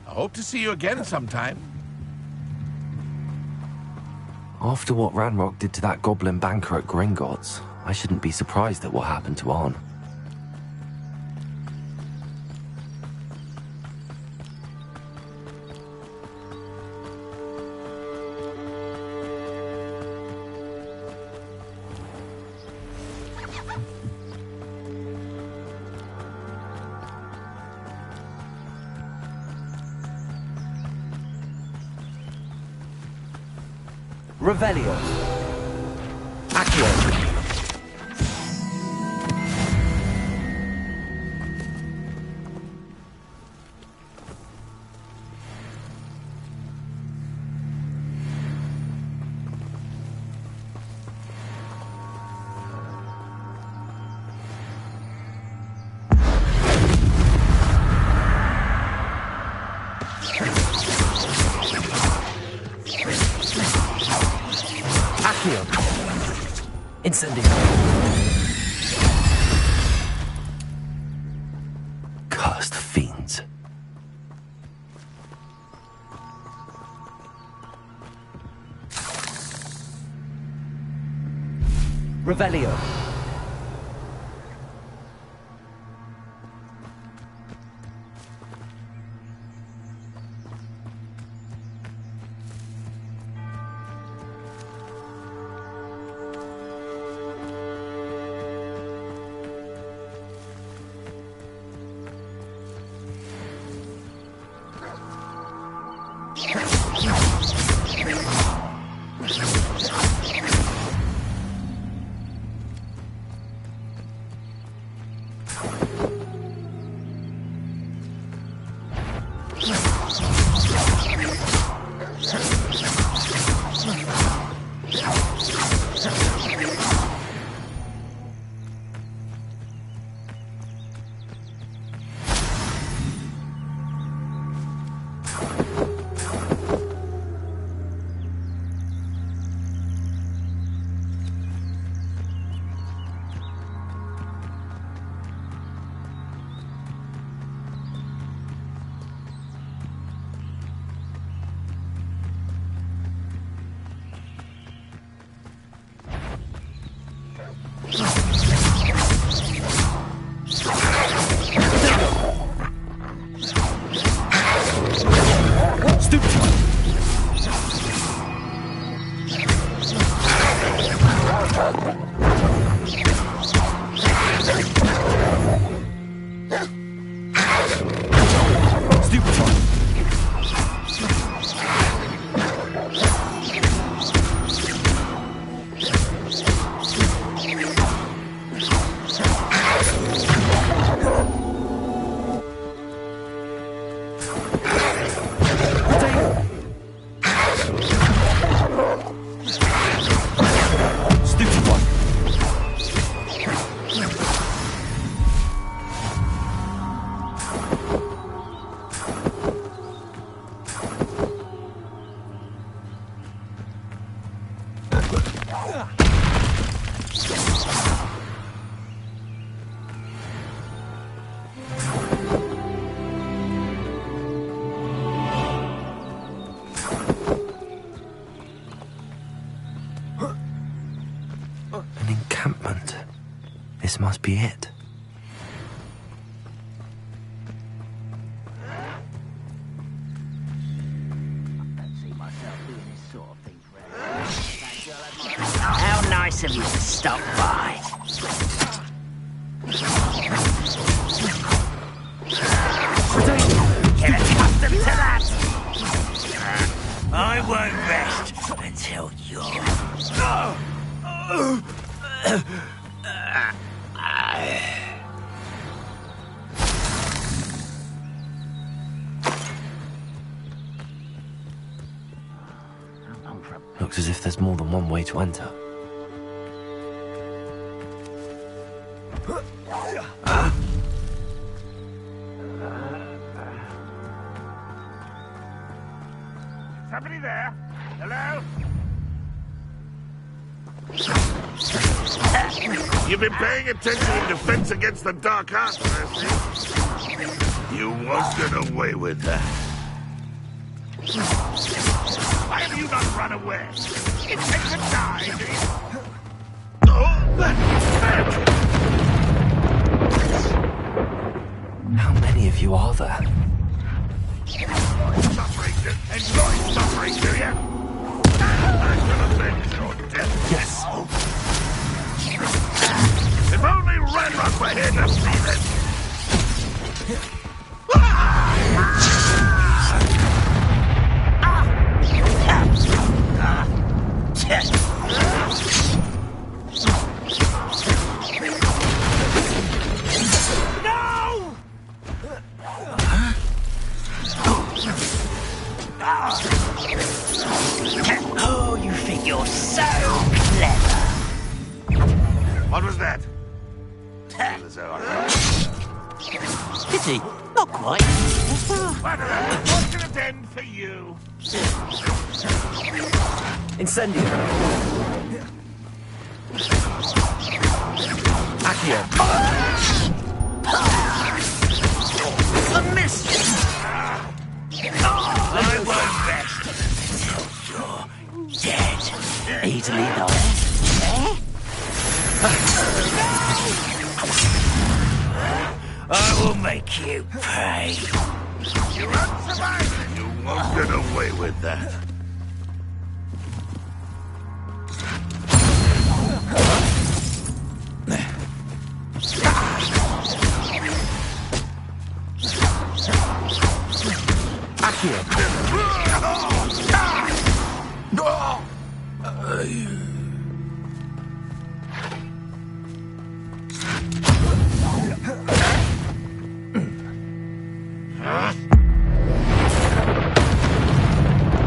I hope to see you again sometime. After what Ranrock did to that goblin banker at Gringotts, I shouldn't be surprised at what happened to Arn. Revelio. Accio. Incendio. Cursed fiends. Revelio. This must be it. How nice of you to stop by. Get accustomed to that. I won't rest until you're... Looks as if there's more than one way to enter. Somebody there? Hello? You've been paying attention in defense against the dark arts, Percy. You won't get away with that. Why have you not run away? It takes a die. How many of you are there? Suffering, enjoy suffering, do you? I'm gonna avenge your death. Yes. If only Red Rock were here to see this. Oh, you think you're so clever. What was that? Pity, not quite. What can it end for you? Incendio. Accio. A miss! I won't rest until you're dead. Easily enough. I will make you pay. You won't survive and you won't get away with that.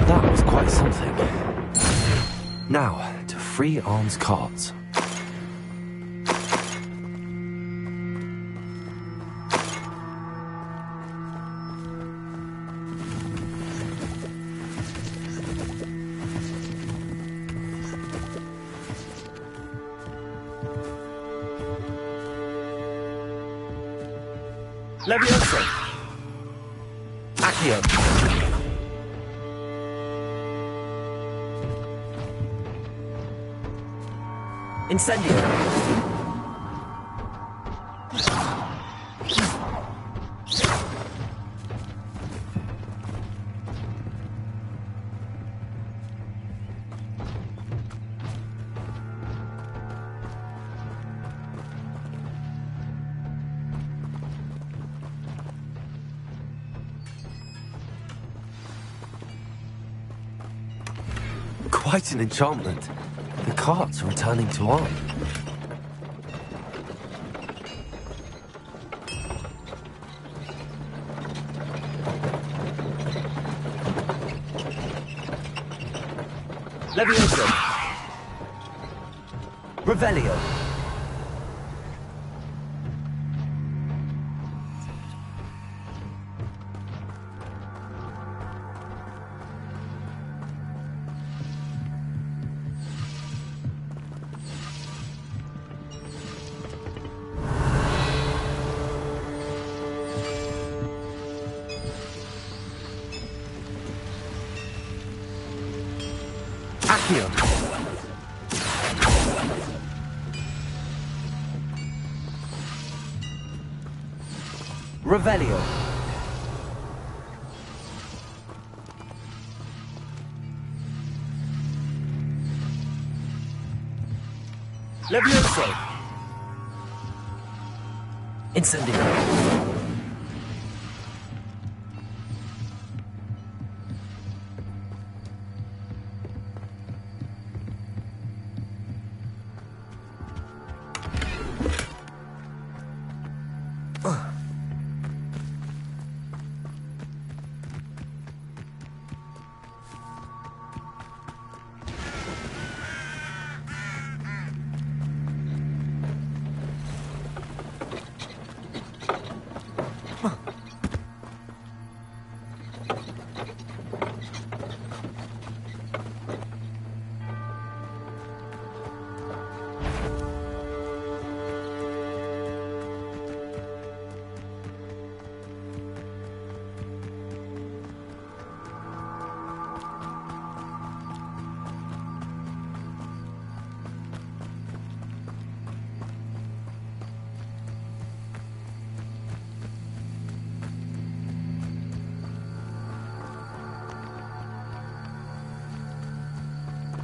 That was quite something. Now, to free Arn's cards. Levioso. Accio. Incendio. Quite an enchantment. The carts are returning to Arn. Levioso. Revelio. Accio. Revelio. Levioso. Incendio.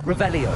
Revelio.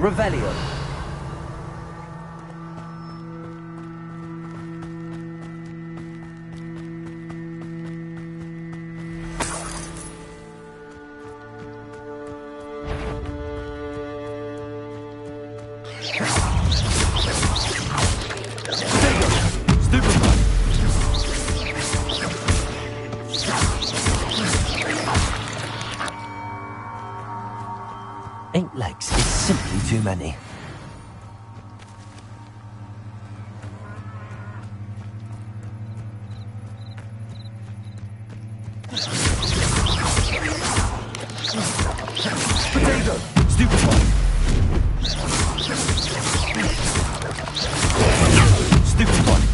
Revelio. Eight legs is simply too many. Potato! Stupid one! Stupid one!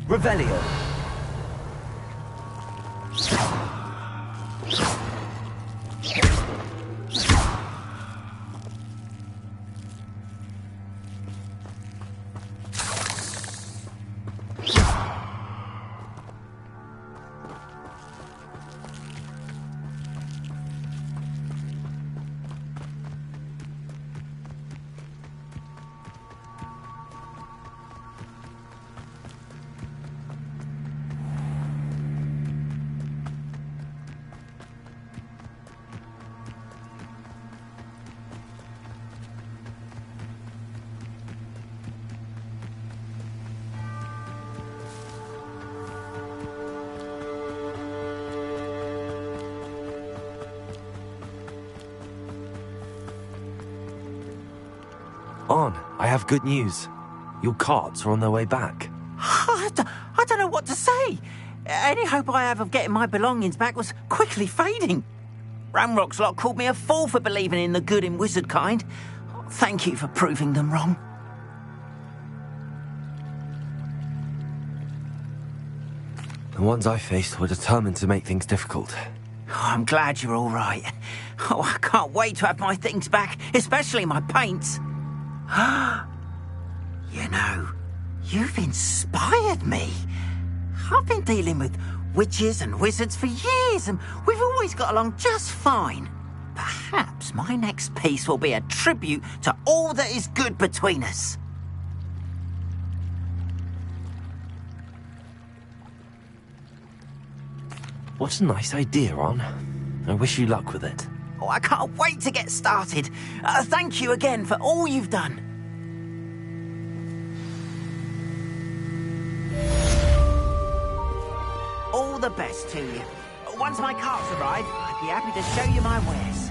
Revelio. Ron, I have good news. Your carts are on their way back. I don't know what to say. Any hope I have of getting my belongings back was quickly fading. Ramrock's lot called me a fool for believing in the good in wizard kind. Thank you for proving them wrong. The ones I faced were determined to make things difficult. Oh, I'm glad you're all right. Oh, I can't wait to have my things back, especially my paints. You know, you've inspired me. I've been dealing with witches and wizards for years, and we've always got along just fine. Perhaps my next piece will be a tribute to all that is good between us. What a nice idea, Ron. I wish you luck with it. Oh, I can't wait to get started. Thank you again for all you've done. All the best to you. Once my carts arrive, I'd be happy to show you my wares.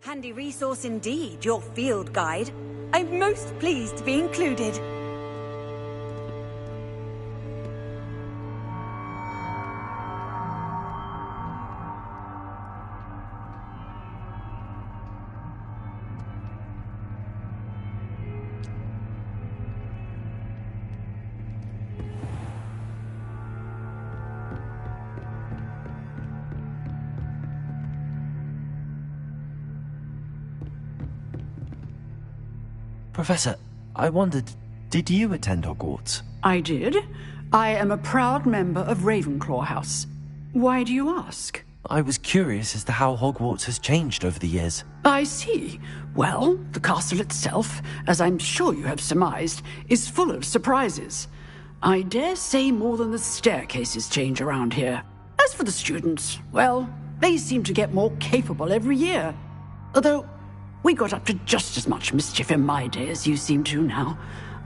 Handy resource indeed, your field guide. I'm most pleased to be included. Professor, I wondered, did you attend Hogwarts? I did. I am a proud member of Ravenclaw House. Why do you ask? I was curious as to how Hogwarts has changed over the years. I see. Well, the castle itself, as I'm sure you have surmised, is full of surprises. I dare say more than the staircases change around here. As for the students, well, they seem to get more capable every year. Although, we got up to just as much mischief in my day as you seem to now.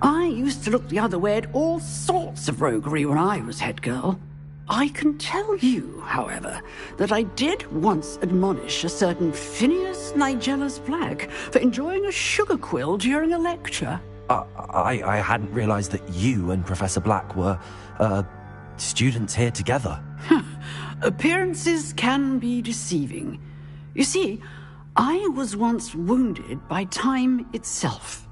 I used to look the other way at all sorts of roguery when I was head girl. I can tell you, however, that I did once admonish a certain Phineas Nigellus Black for enjoying a sugar quill during a lecture. I hadn't realized that you and Professor Black were, students here together. Appearances can be deceiving. You see, I was once wounded by time itself.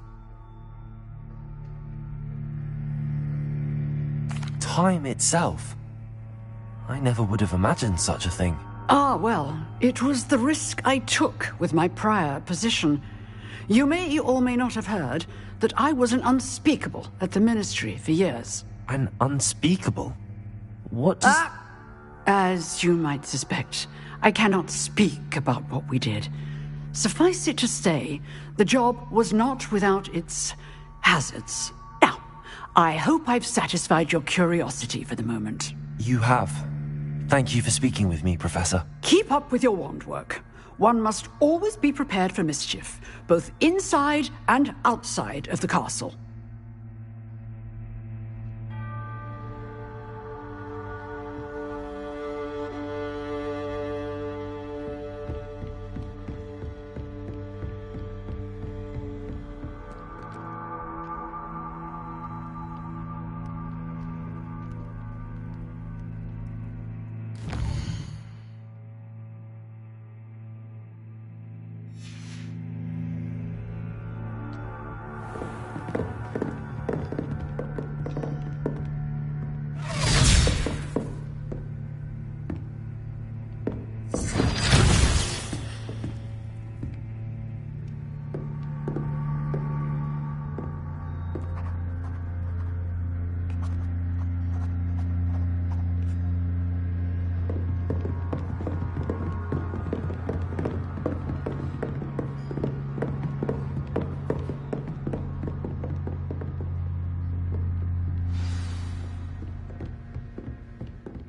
Time itself? I never would have imagined such a thing. Ah, well, it was the risk I took with my prior position. You may or may not have heard that I was an unspeakable at the Ministry for years. An unspeakable? What does... As you might suspect, I cannot speak about what we did. Suffice it to say, the job was not without its hazards. Now, I hope I've satisfied your curiosity for the moment. You have. Thank you for speaking with me, Professor. Keep up with your wand work. One must always be prepared for mischief, both inside and outside of the castle.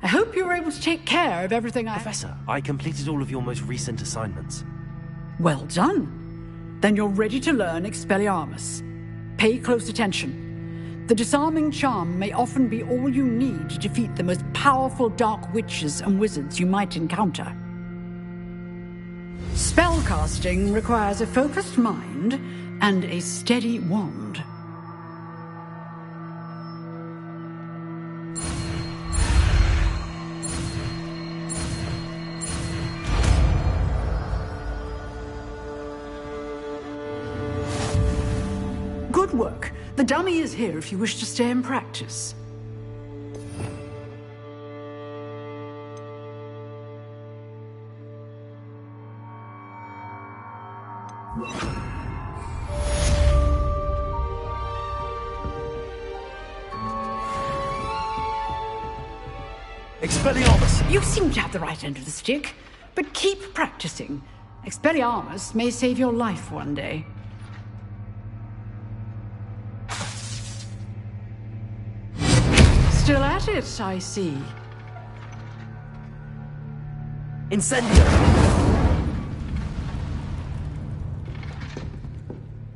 I hope you were able to take care of everything Professor, I completed all of your most recent assignments. Well done. Then you're ready to learn Expelliarmus. Pay close attention. The disarming charm may often be all you need to defeat the most powerful dark witches and wizards you might encounter. Spellcasting requires a focused mind and a steady wand. Good work. The dummy is here if you wish to stay and practice. Expelliarmus! You seem to have the right end of the stick, but keep practicing. Expelliarmus may save your life one day. Still at it, I see. Incendio!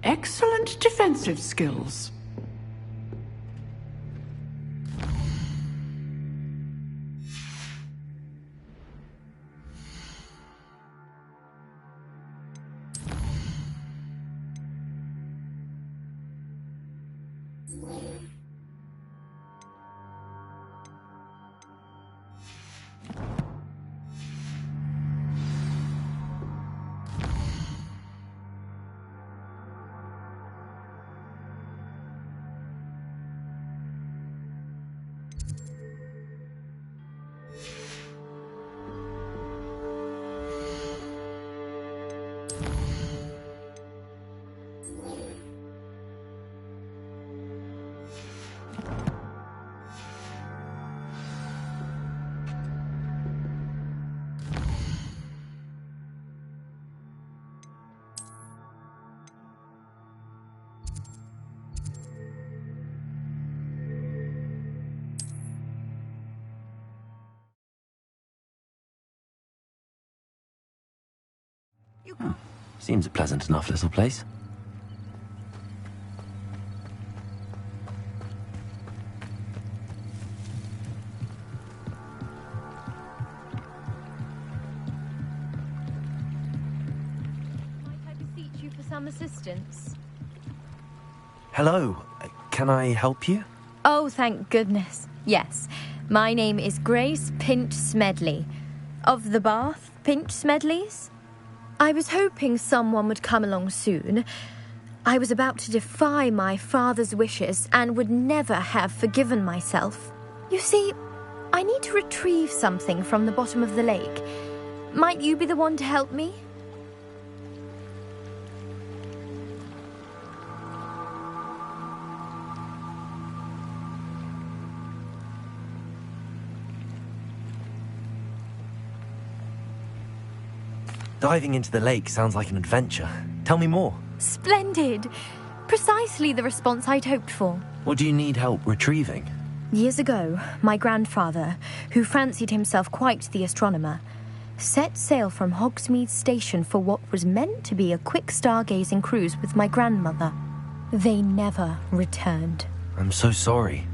Excellent defensive skills. Seems a pleasant enough little place. Might I beseech you for some assistance? Hello. Can I help you? Oh, thank goodness. Yes. My name is Grace Pinch Smedley. Of the Bath Pinch Smedleys? I was hoping someone would come along soon. I was about to defy my father's wishes and would never have forgiven myself. You see, I need to retrieve something from the bottom of the lake. Might you be the one to help me? Diving into the lake sounds like an adventure. Tell me more. Splendid! Precisely the response I'd hoped for. What do you need help retrieving? Years ago, my grandfather, who fancied himself quite the astronomer, set sail from Hogsmeade Station for what was meant to be a quick stargazing cruise with my grandmother. They never returned. I'm so sorry.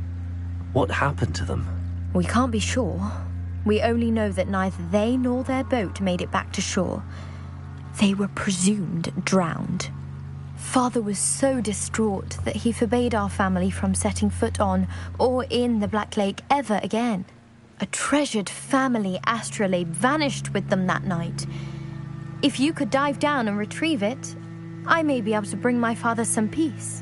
What happened to them? We can't be sure. We only know that neither they nor their boat made it back to shore. They were presumed drowned. Father was so distraught that he forbade our family from setting foot on or in the Black Lake ever again. A treasured family astrolabe vanished with them that night. If you could dive down and retrieve it, I may be able to bring my father some peace.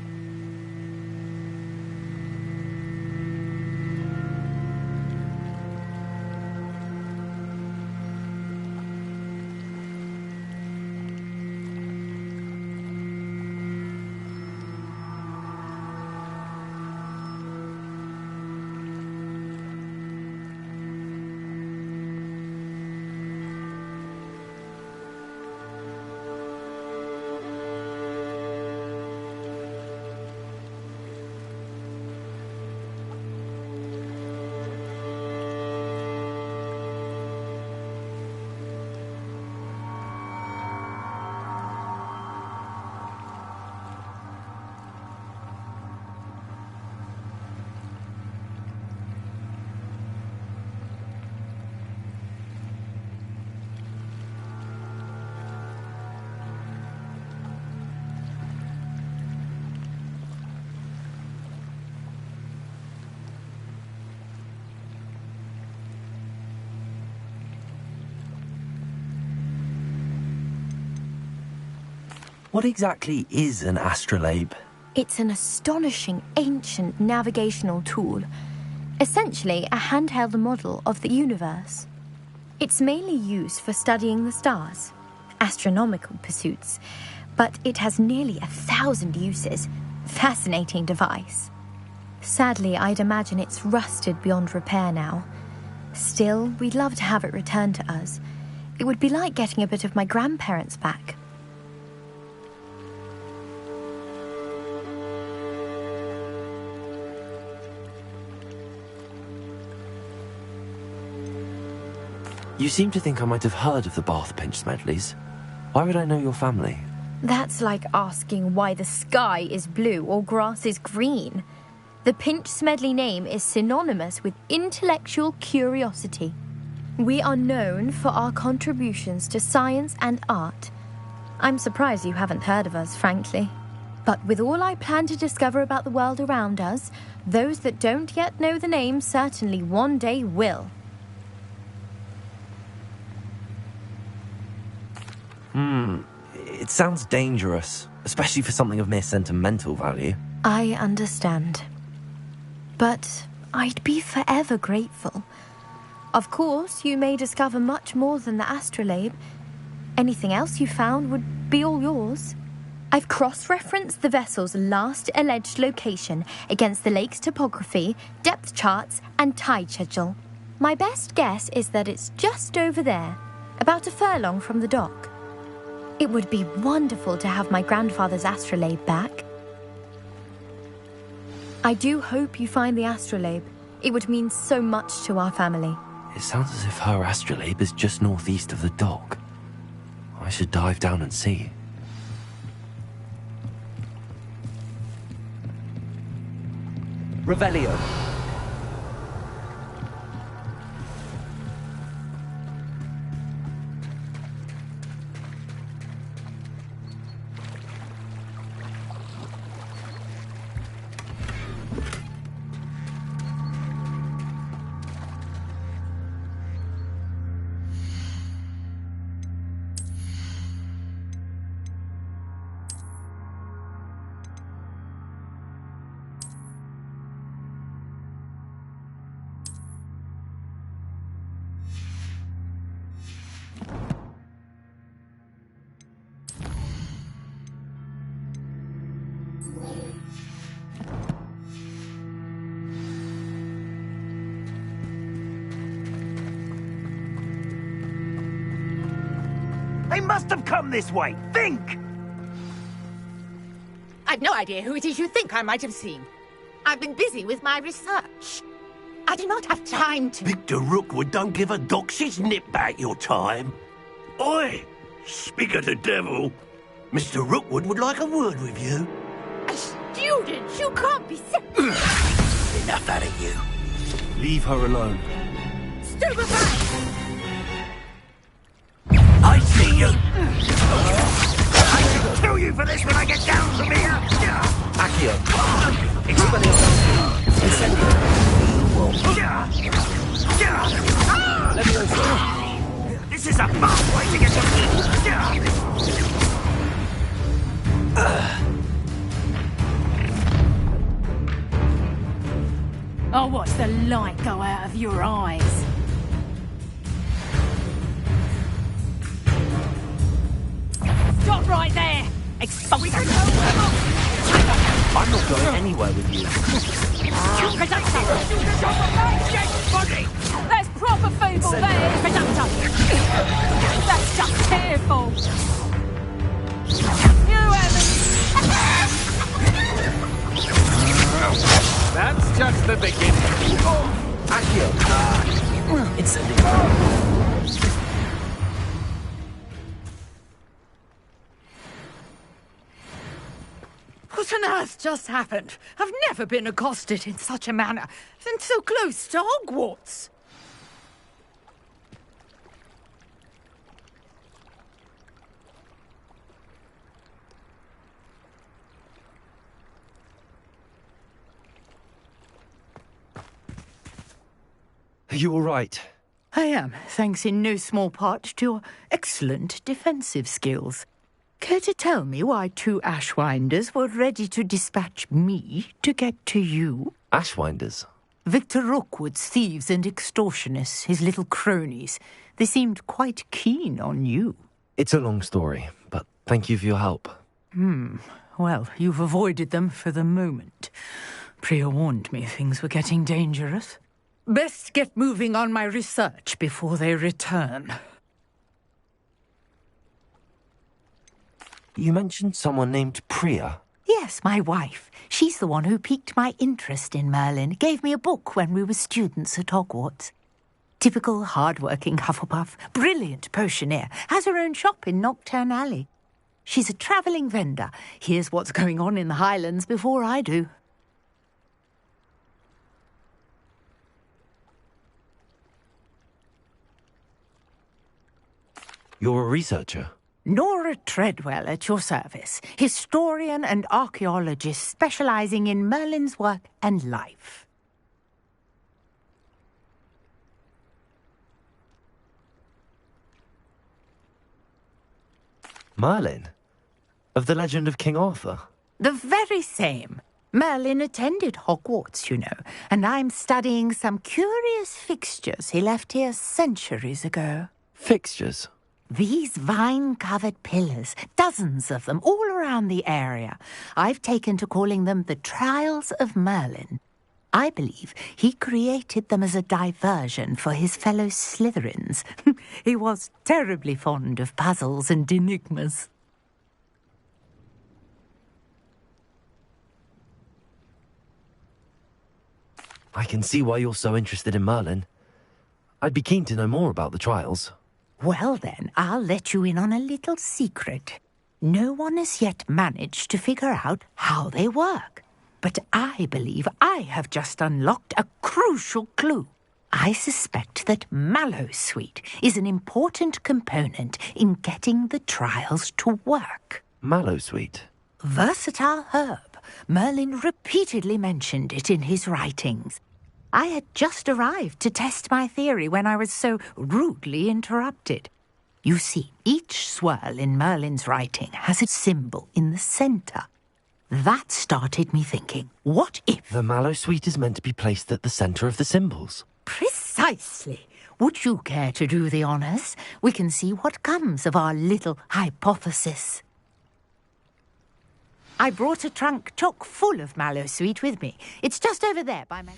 What exactly is an astrolabe? It's an astonishing ancient navigational tool, essentially a handheld model of the universe. It's mainly used for studying the stars, astronomical pursuits, but it has nearly 1,000 uses. Fascinating device. Sadly, I'd imagine it's rusted beyond repair now. Still, we'd love to have it returned to us. It would be like getting a bit of my grandparents back. You seem to think I might have heard of the Bath Pinch Smedleys. Why would I know your family? That's like asking why the sky is blue or grass is green. The Pinch Smedley name is synonymous with intellectual curiosity. We are known for our contributions to science and art. I'm surprised you haven't heard of us, frankly. But with all I plan to discover about the world around us, those that don't yet know the name certainly one day will. It sounds dangerous, especially for something of mere sentimental value. I understand. But I'd be forever grateful. Of course, you may discover much more than the astrolabe. Anything else you found would be all yours. I've cross-referenced the vessel's last alleged location against the lake's topography, depth charts, and tide schedule. My best guess is that it's just over there, about a furlong from the dock. It would be wonderful to have my grandfather's astrolabe back. I do hope you find the astrolabe. It would mean so much to our family. It sounds as if her astrolabe is just northeast of the dock. I should dive down and see. Revelio. They must have come this way. Think! I've no idea who it is you think I might have seen. I've been busy with my research. I do not have time to... Victor Rookwood don't give a doxy's nip back your time. Oi! Speak of the devil. Mr. Rookwood would like a word with you. A student? You can't be sick. Enough out of you. Leave her alone. Stupefy! I see you! I shall kill you for this when I get down from here! Accio! Expelliarmus! Leviosa! This is a fast way to get to... Oh, watch the light go out of your eyes. Stop right there! Expulsion! I'm not going anywhere with you. That's proper feeble there, Conductor! That's just tearful! You haven't... That's just the beginning. Accio! Incendiary! What on earth just happened? I've never been accosted in such a manner, and so close to Hogwarts. Are you all right? I am, thanks in no small part to your excellent defensive skills. Care to tell me why two Ashwinders were ready to dispatch me to get to you? Ashwinders? Victor Rookwood's thieves and extortionists, his little cronies. They seemed quite keen on you. It's a long story, but thank you for your help. Well, you've avoided them for the moment. Priya warned me things were getting dangerous. Best get moving on my research before they return. You mentioned someone named Priya. Yes, my wife. She's the one who piqued my interest in Merlin. Gave me a book when we were students at Hogwarts. Typical hard-working Hufflepuff. Brilliant potioneer. Has her own shop in Knockturn Alley. She's a travelling vendor. Hears what's going on in the Highlands before I do. You're a researcher? Nora Treadwell at your service, historian and archaeologist specializing in Merlin's work and life. Merlin? Of the legend of King Arthur? The very same. Merlin attended Hogwarts, you know, and I'm studying some curious fixtures he left here centuries ago. Fixtures? These vine-covered pillars, dozens of them, all around the area. I've taken to calling them the Trials of Merlin. I believe he created them as a diversion for his fellow Slytherins. He was terribly fond of puzzles and enigmas. I can see why you're so interested in Merlin. I'd be keen to know more about the trials. Well then, I'll let you in on a little secret. No one has yet managed to figure out how they work. But I believe I have just unlocked a crucial clue. I suspect that mallowsweet is an important component in getting the trials to work. Mallowsweet? Versatile herb. Merlin repeatedly mentioned it in his writings. I had just arrived to test my theory when I was so rudely interrupted. You see, each swirl in Merlin's writing has a symbol in the centre. That started me thinking, what if... The mallowsweet is meant to be placed at the centre of the symbols. Precisely. Would you care to do the honours? We can see what comes of our little hypothesis. I brought a trunk chock full of mallowsweet with me. It's just over there by my...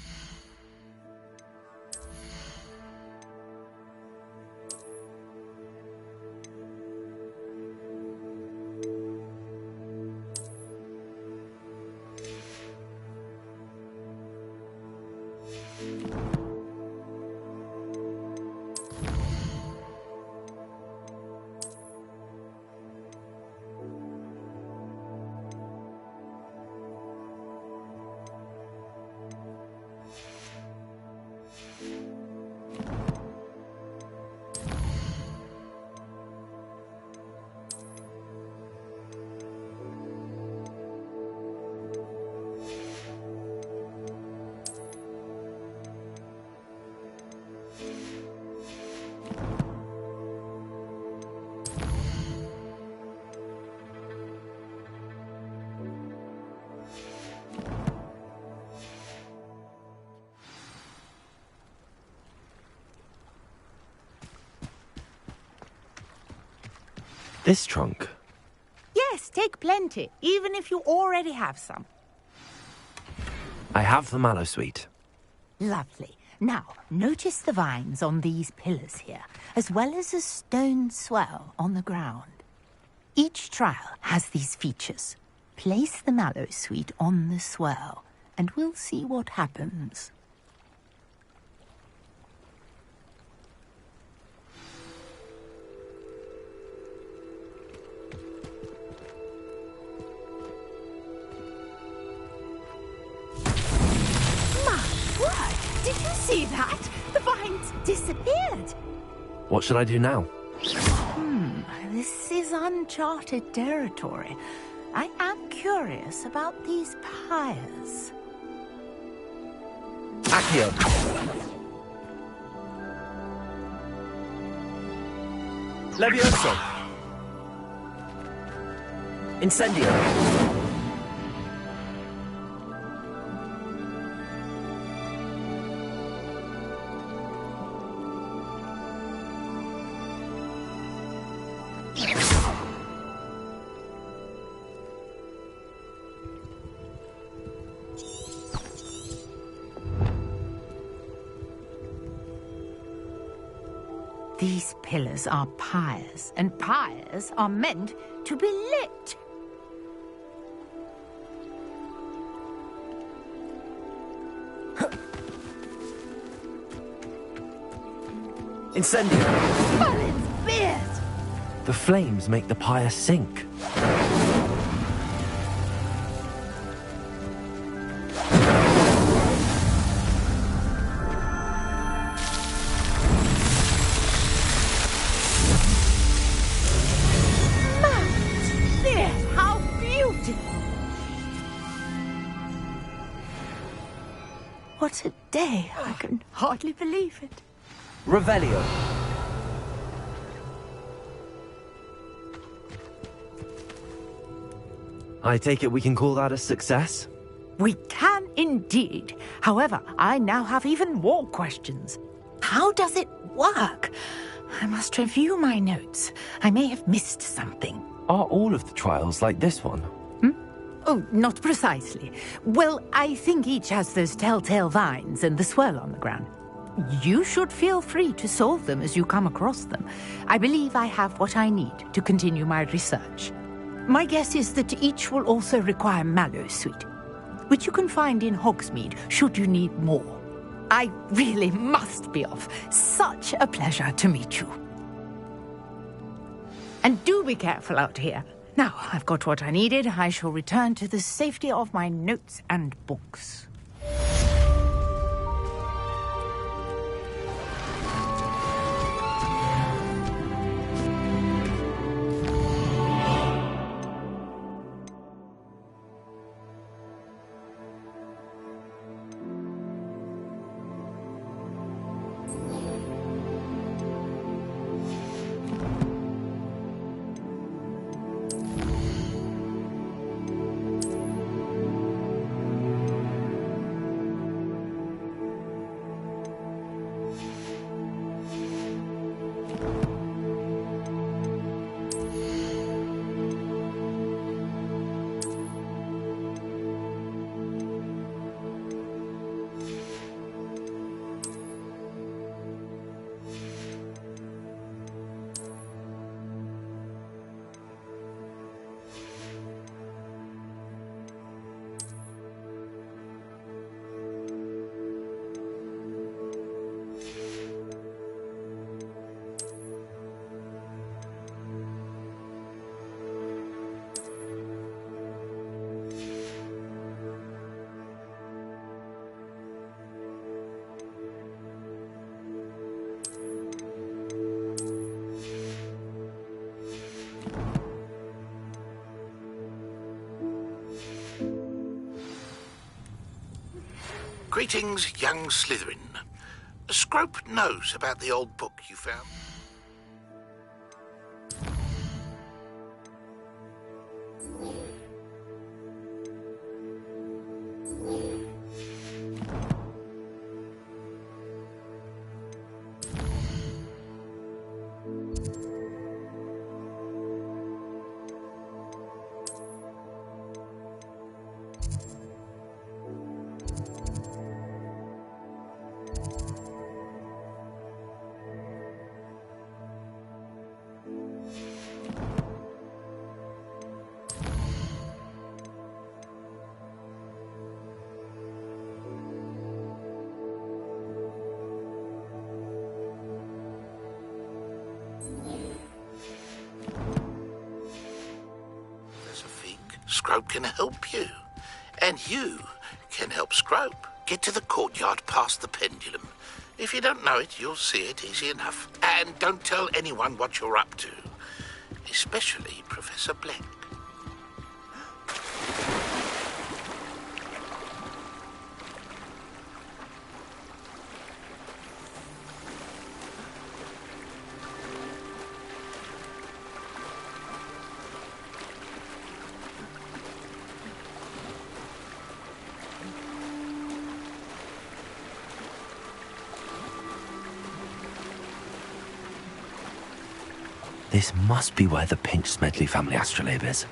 This trunk? Yes, take plenty, even if you already have some. I have the mallowsweet. Lovely. Now, notice the vines on these pillars here, as well as a stone swell on the ground. Each trial has these features. Place the mallowsweet on the swell, and we'll see what happens. Did you see that? The vines disappeared. What should I do now? This is uncharted territory. I am curious about these pyres. Accio! Levioso! Incendio! These pillars are pyres, and pyres are meant to be lit. Incendio! Merlin's beard! The flames make the pyre sink. day. I can hardly believe it. Revelio. I take it we can call that a success? We can indeed. However, I now have even more questions. How does it work? I must review my notes. I may have missed something. Are all of the trials like this one? Oh, not precisely. Well, I think each has those telltale vines and the swirl on the ground. You should feel free to solve them as you come across them. I believe I have what I need to continue my research. My guess is that each will also require mallow sweet, which you can find in Hogsmeade should you need more. I really must be off. Such a pleasure to meet you. And do be careful out here. Now, I've got what I needed. I shall return to the safety of my notes and books. Greetings, young Slytherin. Scrope knows about the old book you found. Scrope can help you. And you can help Scrope. Get to the courtyard past the pendulum. If you don't know it, you'll see it easy enough. And don't tell anyone what you're up to. Especially Professor Blank. This must be where the Pinch-Smedley family astrolabe is.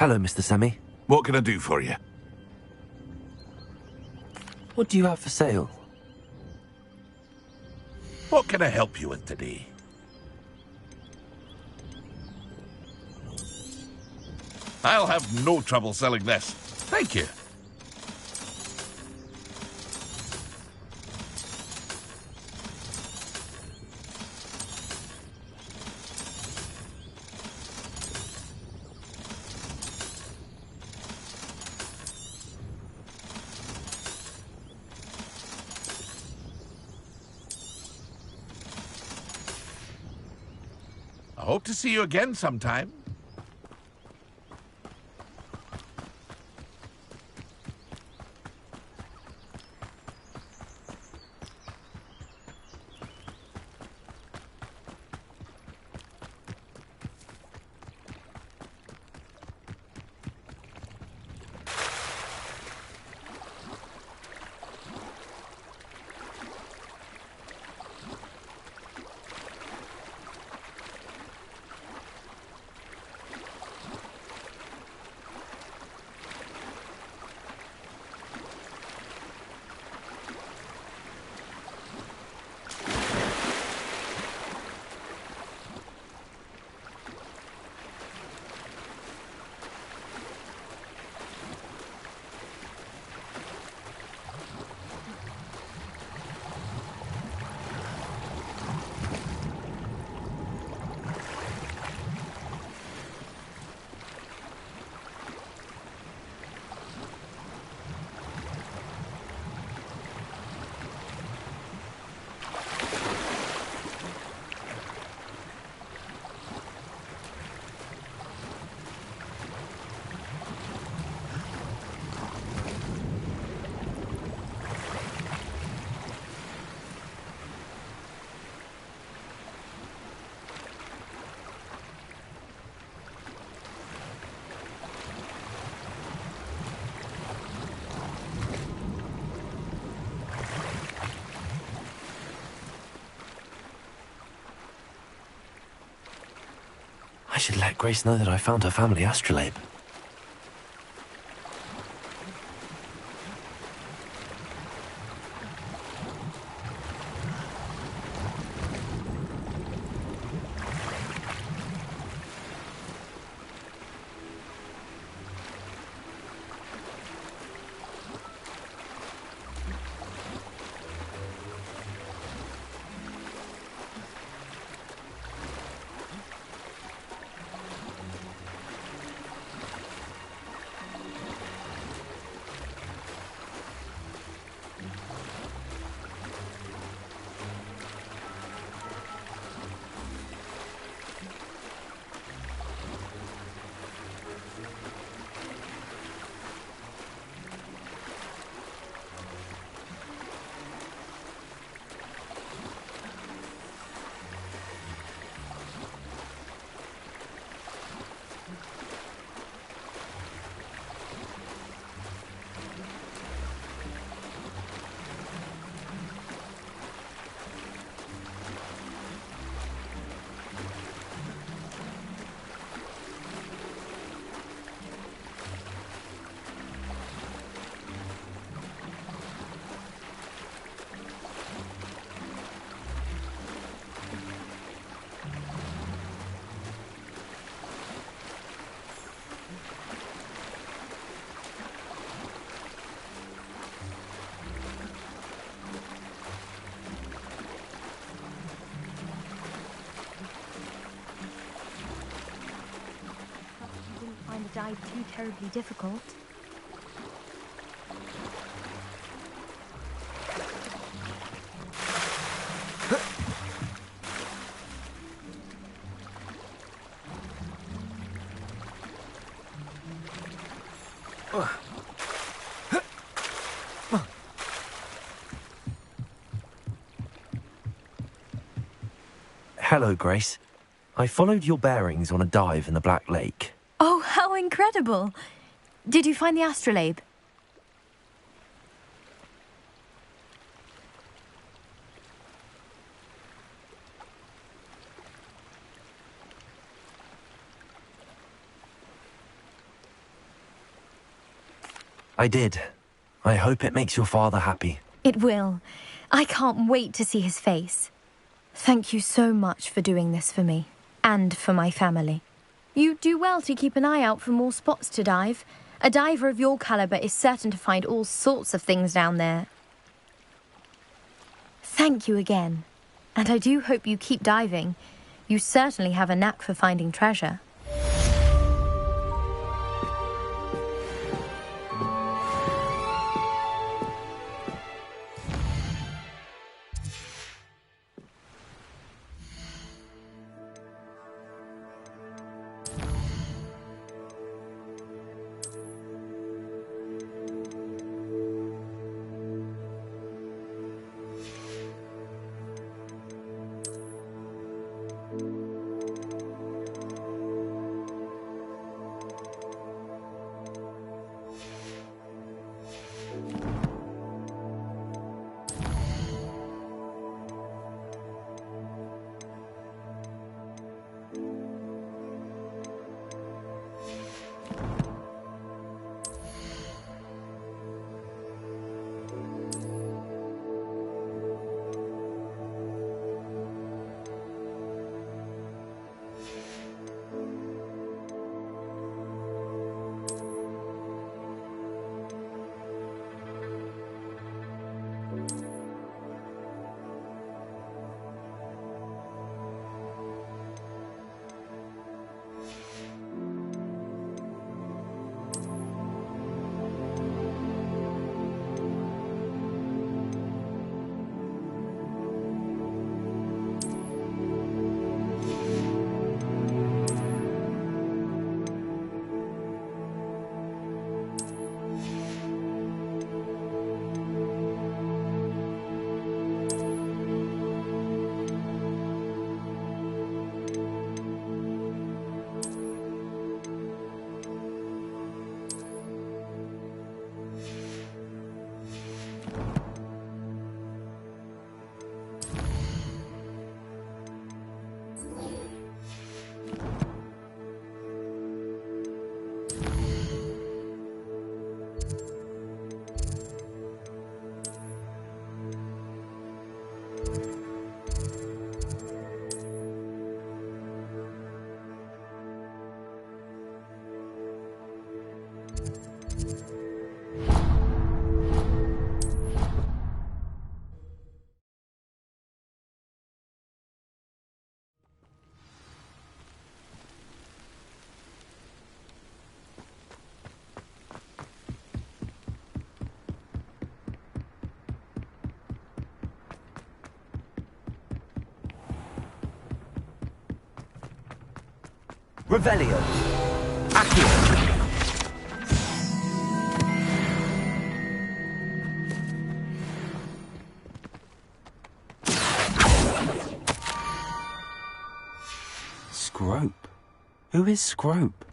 Hello, Mr. Semi. What can I do for you? What do you have for sale? What can I help you with today? I'll have no trouble selling this. Thank you. I hope to see you again sometime. I should let Grace know that I found her family astrolabe. Find the dive too terribly difficult. Hello, Grace. I followed your bearings on a dive in the Black Lake. Oh, how incredible! Did you find the astrolabe? I did. I hope it makes your father happy. It will. I can't wait to see his face. Thank you so much for doing this for me, and for my family. You do well to keep an eye out for more spots to dive. A diver of your caliber is certain to find all sorts of things down there. Thank you again. And I do hope you keep diving. You certainly have a knack for finding treasure. Revelio. Accio. Scrope? Who is Scrope?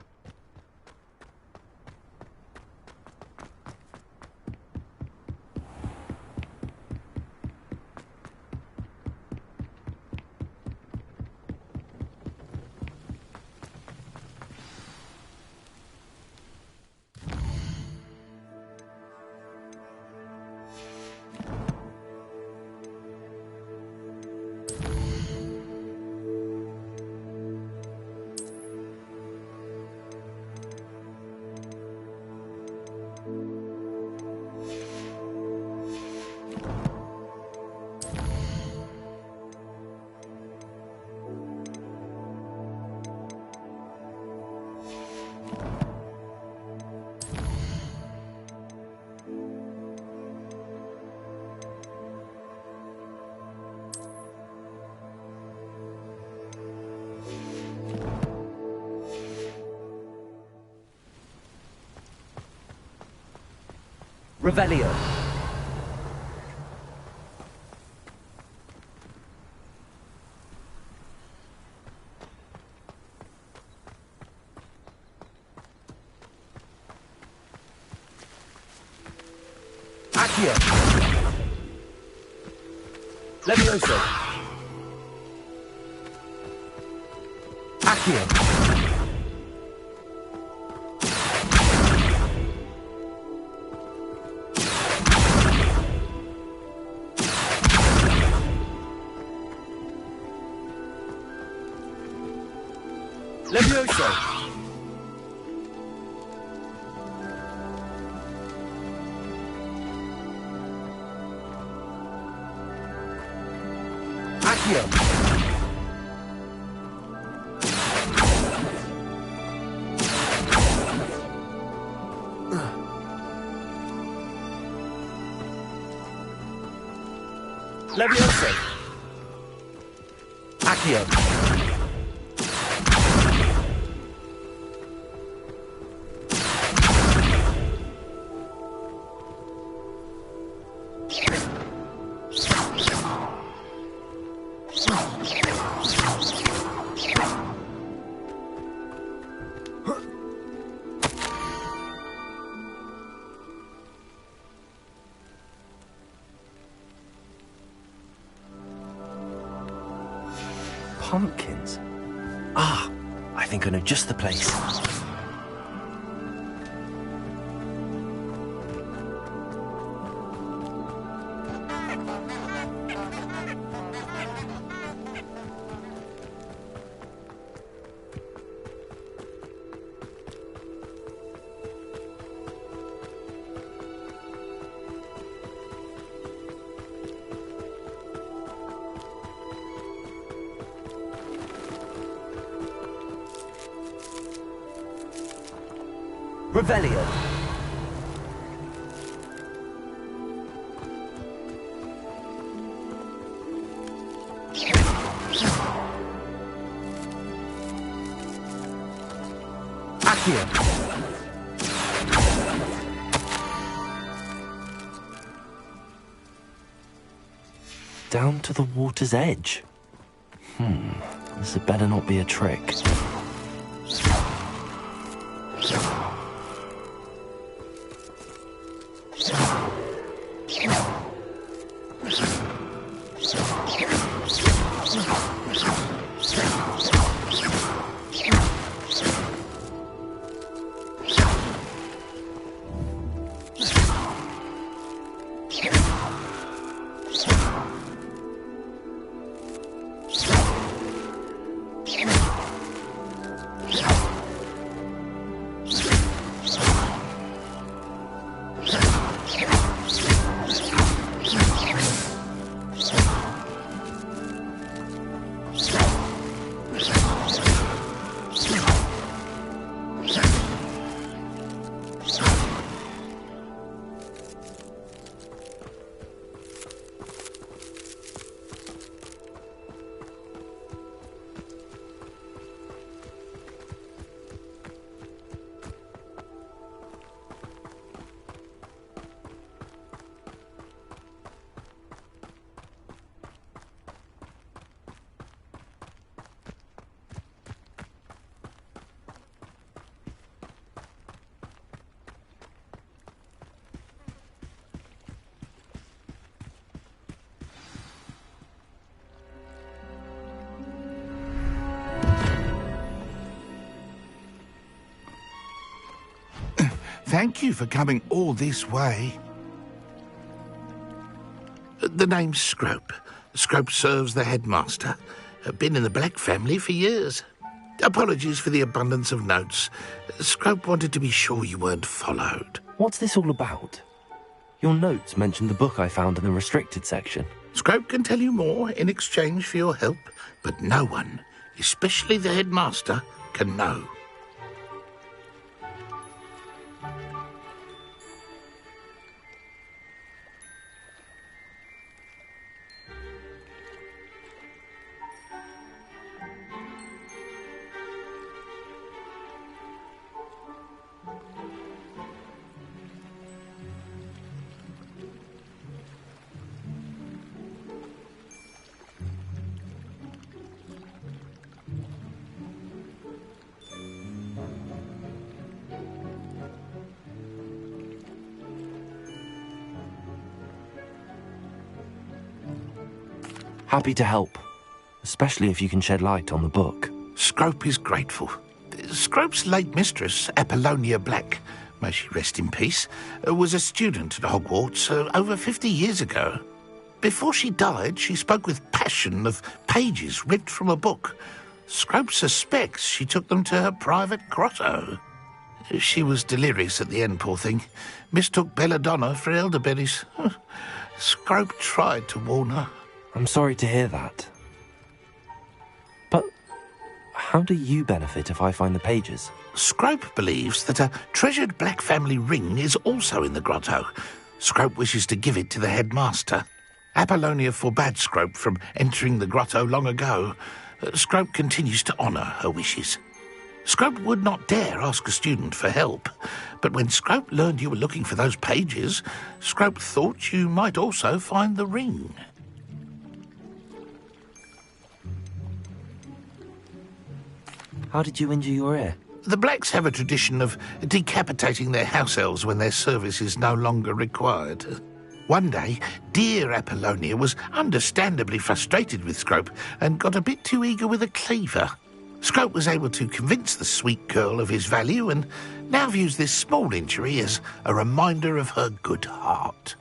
Revelio. Accio. Levioso. Accio. Levioso! Accio! Levioso! Accio! Pumpkins? Ah, I think I know just the place. Revelio. Accio. Down to the water's edge. This had better not be a trick. Thank you for coming all this way. The name's Scrope. Scrope serves the headmaster. Been in the Black family for years. Apologies for the abundance of notes. Scrope wanted to be sure you weren't followed. What's this all about? Your notes mentioned the book I found in the restricted section. Scrope can tell you more in exchange for your help, but no one, especially the headmaster, can know. Happy to help, especially if you can shed light on the book. Scrope is grateful. Scrope's late mistress, Apollonia Black, may she rest in peace, was a student at Hogwarts over 50 years ago. Before she died, she spoke with passion of pages ripped from a book. Scrope suspects she took them to her private grotto. She was delirious at the end, poor thing. Mistook belladonna for elderberries. Scrope tried to warn her. I'm sorry to hear that. But how do you benefit if I find the pages? Scrope believes that a treasured black family ring is also in the grotto. Scrope wishes to give it to the headmaster. Apollonia forbade Scrope from entering the grotto long ago. Scrope continues to honour her wishes. Scrope would not dare ask a student for help, but when Scrope learned you were looking for those pages, Scrope thought you might also find the ring. How did you injure your ear? The Blacks have a tradition of decapitating their house elves when their service is no longer required. One day, dear Apollonia was understandably frustrated with Scrope and got a bit too eager with a cleaver. Scrope was able to convince the sweet girl of his value and now views this small injury as a reminder of her good heart.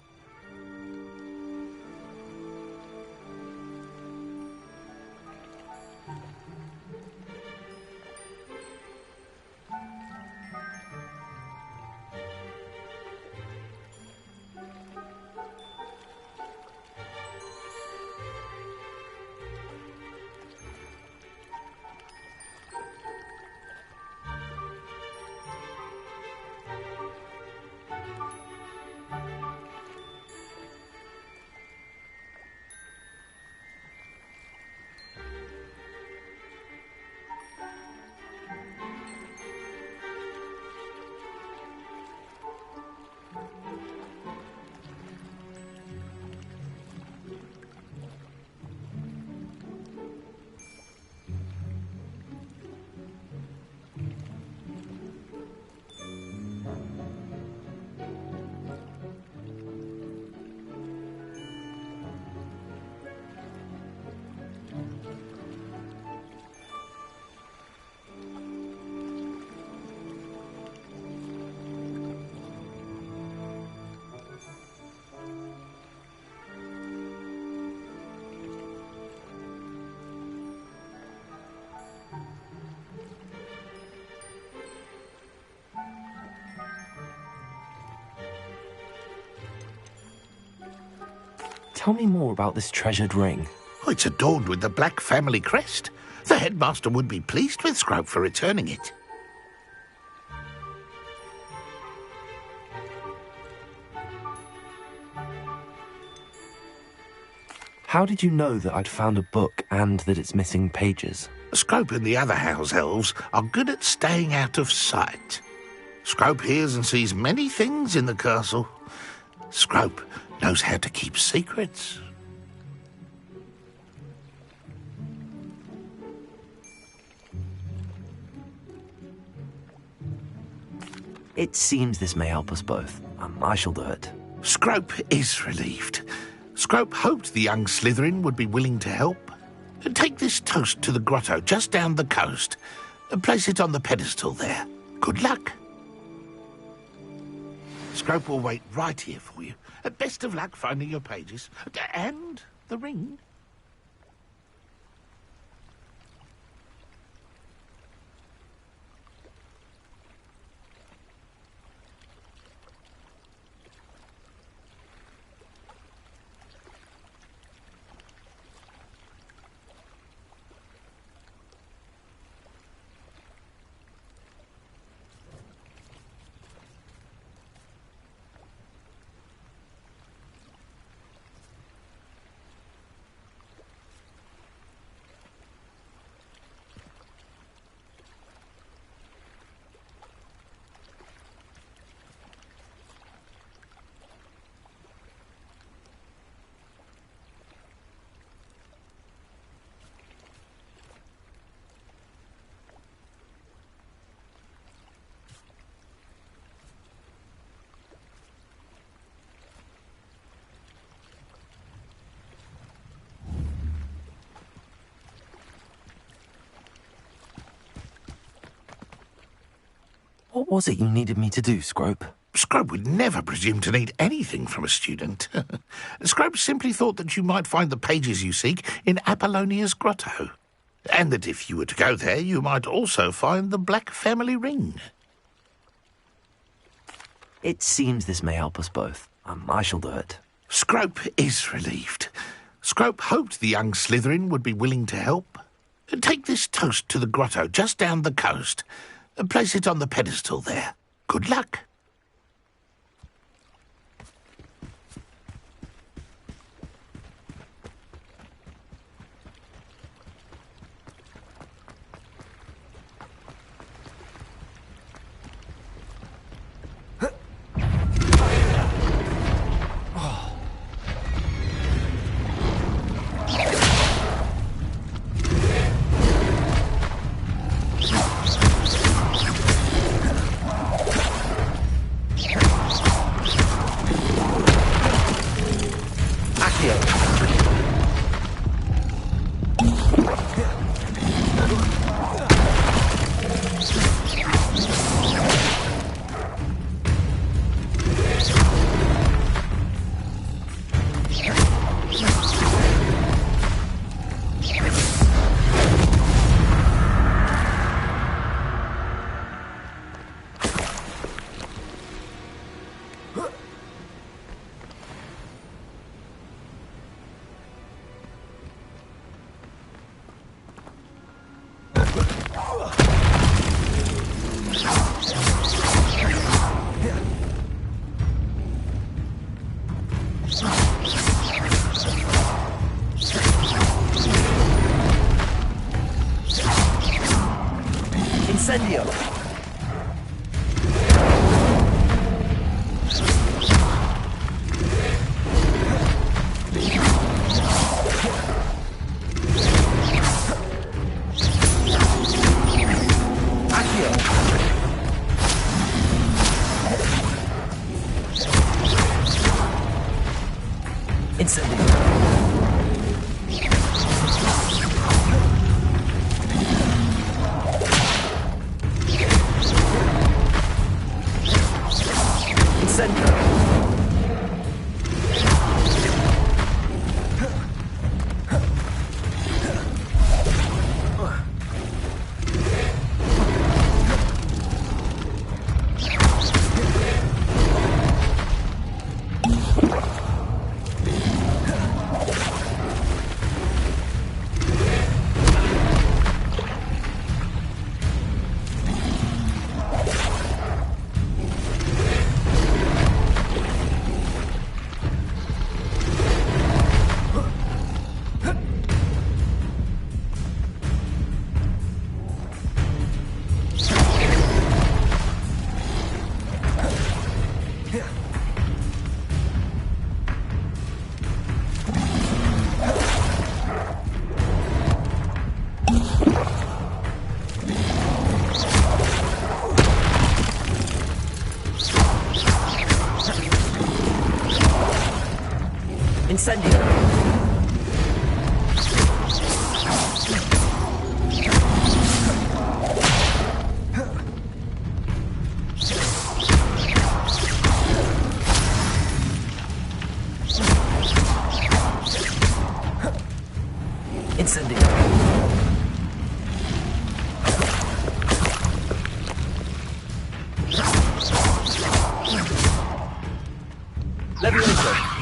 Tell me more about this treasured ring. Oh, it's adorned with the Black family crest. The headmaster would be pleased with Scrope for returning it. How did you know that I'd found a book and that it's missing pages? Scrope and the other house elves are good at staying out of sight. Scrope hears and sees many things in the castle. Scrope knows how to keep secrets. It seems this may help us both. I shall do it. Scrope is relieved. Scrope hoped the young Slytherin would be willing to help. Take this toast to the grotto just down the coast. Place it on the pedestal there. Good luck. Scrope will wait right here for you. Best of luck finding your pages. And the ring. What was it you needed me to do, Scrope? Scrope would never presume to need anything from a student. Scrope simply thought that you might find the pages you seek in Apollonia's grotto. And that if you were to go there, you might also find the Black family ring. It seems this may help us both. I shall do it. Scrope is relieved. Scrope hoped the young Slytherin would be willing to help. Take this toast to the grotto just down the coast and place it on the pedestal there. Good luck. Incendio! Incendio! Incendio! Levioso!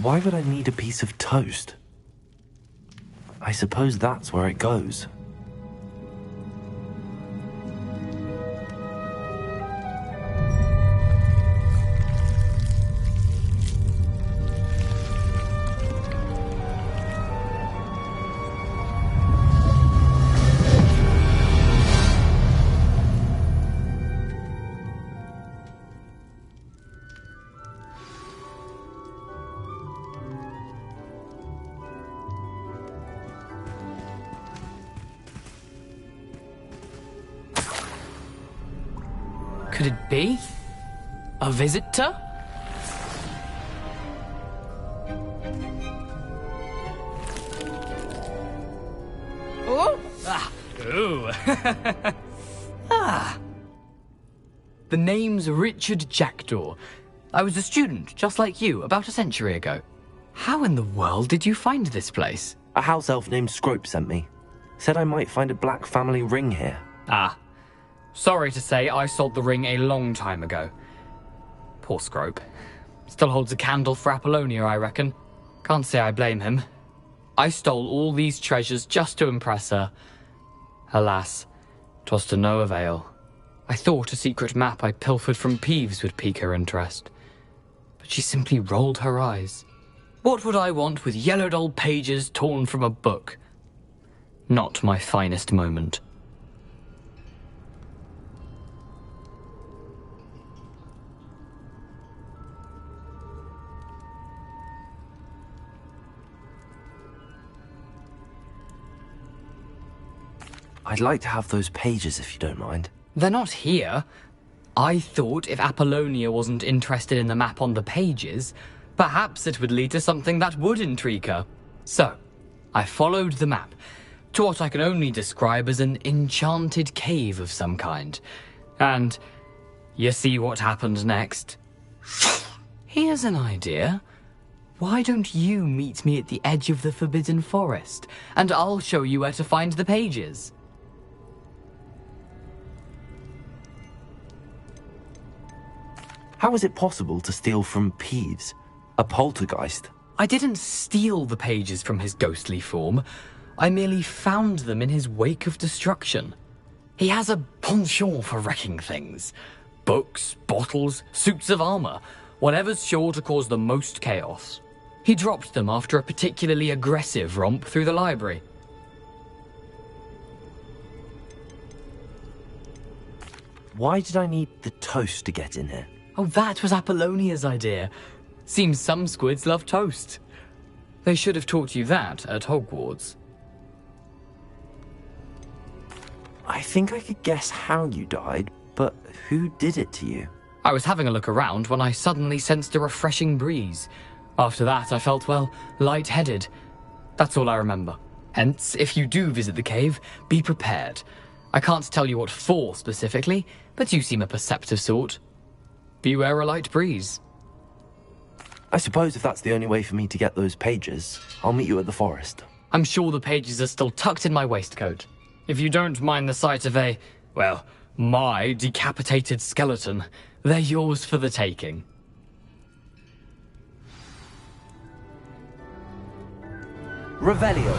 Why would I need a piece of toast? I suppose that's where it goes. Could it be? A visitor? Oh! Ah! Ooh! Ah! The name's Richard Jackdaw. I was a student, just like you, about a century ago. How in the world did you find this place? A house elf named Scrope sent me. Said I might find a black family ring here. Ah. Sorry to say, I sold the ring a long time ago. Poor Scrope. Still holds a candle for Apollonia, I reckon. Can't say I blame him. I stole all these treasures just to impress her. Alas, 'twas to no avail. I thought a secret map I pilfered from Peeves would pique her interest. But she simply rolled her eyes. What would I want with yellowed old pages torn from a book? Not my finest moment. I'd like to have those pages if you don't mind. They're not here. I thought if Apollonia wasn't interested in the map on the pages, perhaps it would lead to something that would intrigue her. So, I followed the map to what I can only describe as an enchanted cave of some kind. And you see what happened next? Here's an idea. Why don't you meet me at the edge of the Forbidden Forest, and I'll show you where to find the pages. How is it possible to steal from Peeves? A poltergeist? I didn't steal the pages from his ghostly form. I merely found them in his wake of destruction. He has a penchant for wrecking things. Books, bottles, suits of armor, whatever's sure to cause the most chaos. He dropped them after a particularly aggressive romp through the library. Why did I need the toast to get in here? Oh, that was Apollonia's idea. Seems some squids love toast. They should have taught you that at Hogwarts. I think I could guess how you died, but who did it to you? I was having a look around when I suddenly sensed a refreshing breeze. After that, I felt, well, lightheaded. That's all I remember. Hence, if you do visit the cave, be prepared. I can't tell you what for specifically, but you seem a perceptive sort. Beware a light breeze. I suppose if that's the only way for me to get those pages, I'll meet you at the forest. I'm sure the pages are still tucked in my waistcoat. If you don't mind the sight of my decapitated skeleton, they're yours for the taking. Revelio.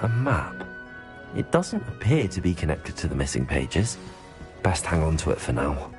A map. It doesn't appear to be connected to the missing pages. Best hang on to it for now.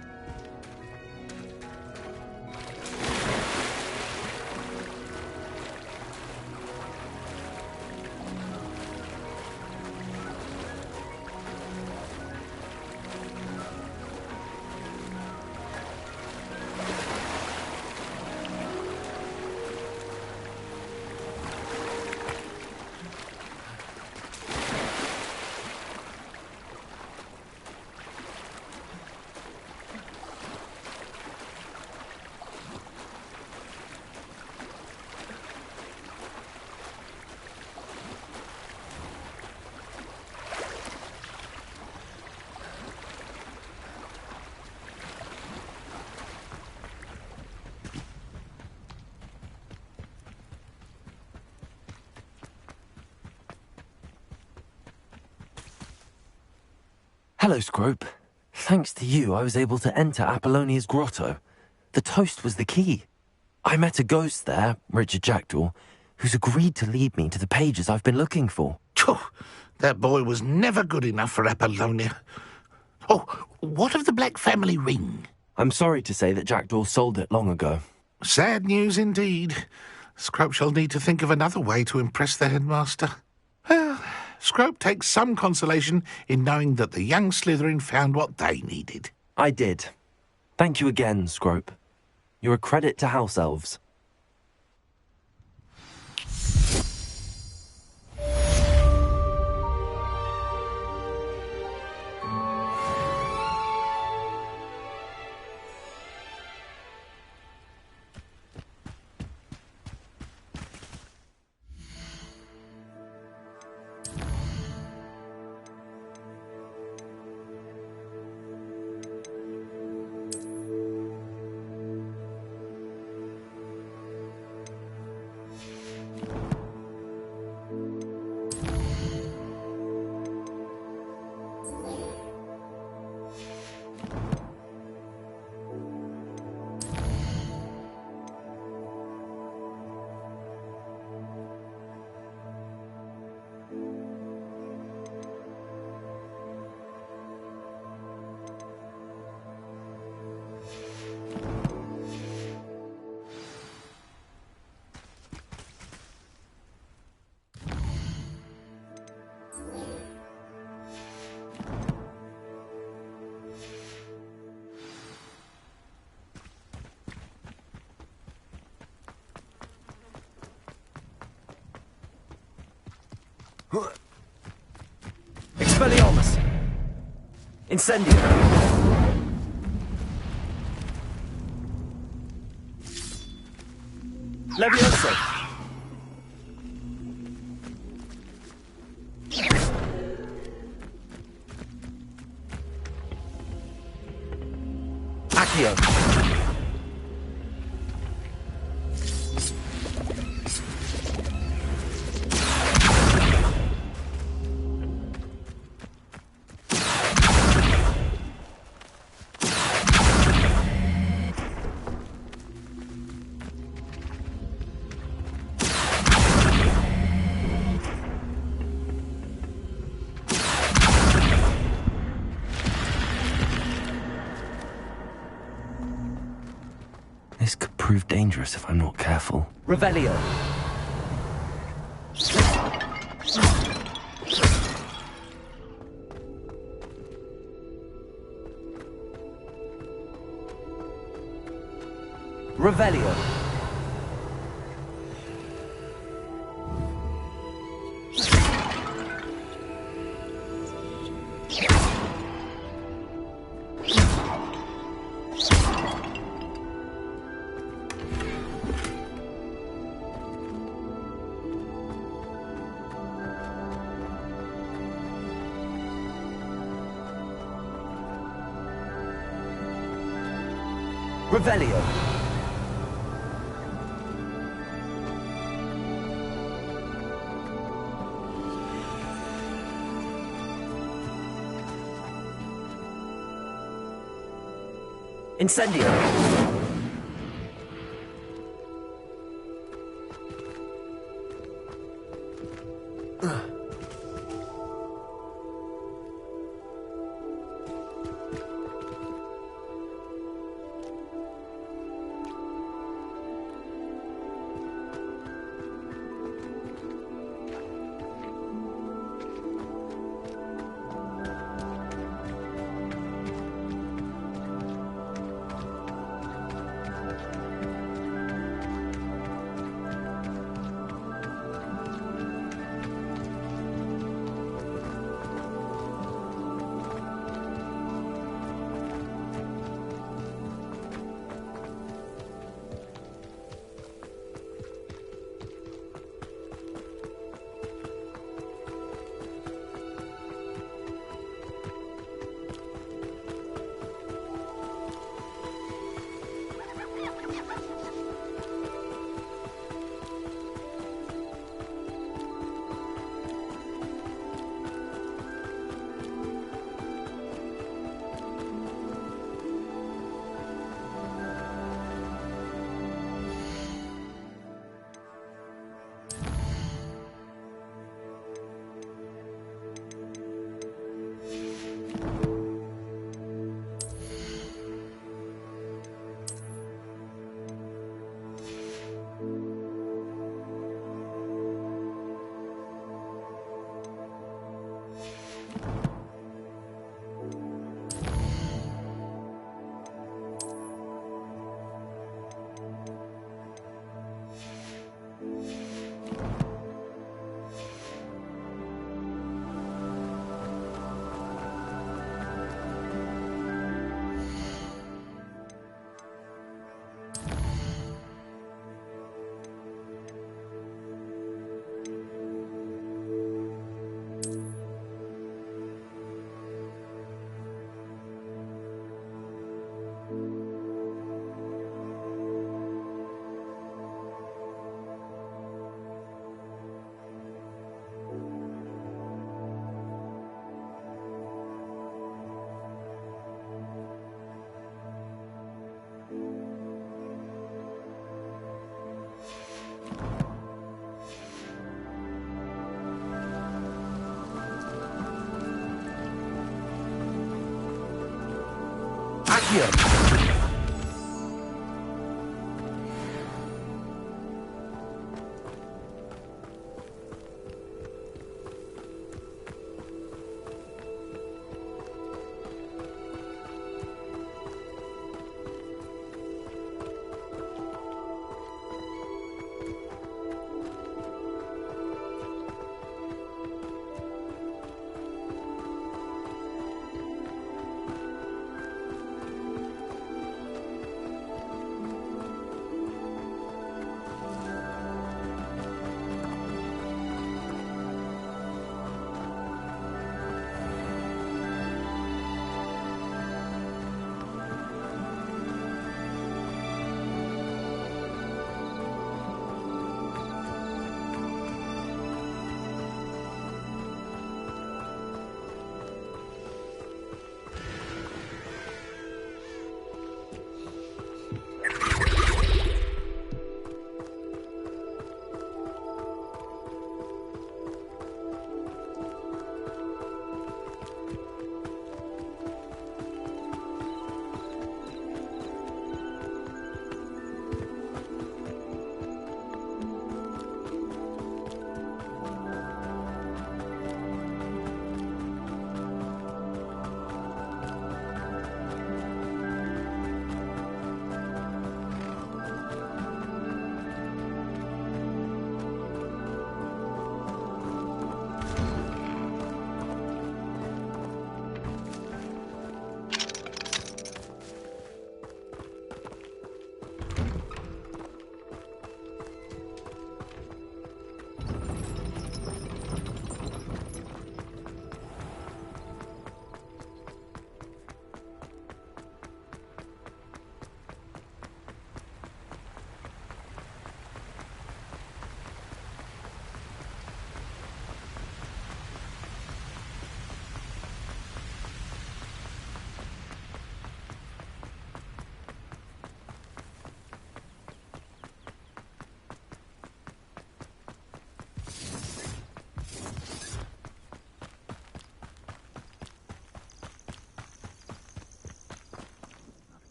Hello, Scrope. Thanks to you, I was able to enter Apollonia's grotto. The toast was the key. I met a ghost there, Richard Jackdaw, who's agreed to lead me to the pages I've been looking for. Phew, that boy was never good enough for Apollonia. Oh, what of the Black family ring? I'm sorry to say that Jackdaw sold it long ago. Sad news indeed. Scrope shall need to think of another way to impress the headmaster. Well, Scrope takes some consolation in knowing that the young Slytherin found what they needed. I did. Thank you again, Scrope. You're a credit to House Elves. Expelliarmus! Incendio! Levioso! Accio! This could prove dangerous if I'm not careful. Revelio! Revelio! Revelio! Incendio! Accio!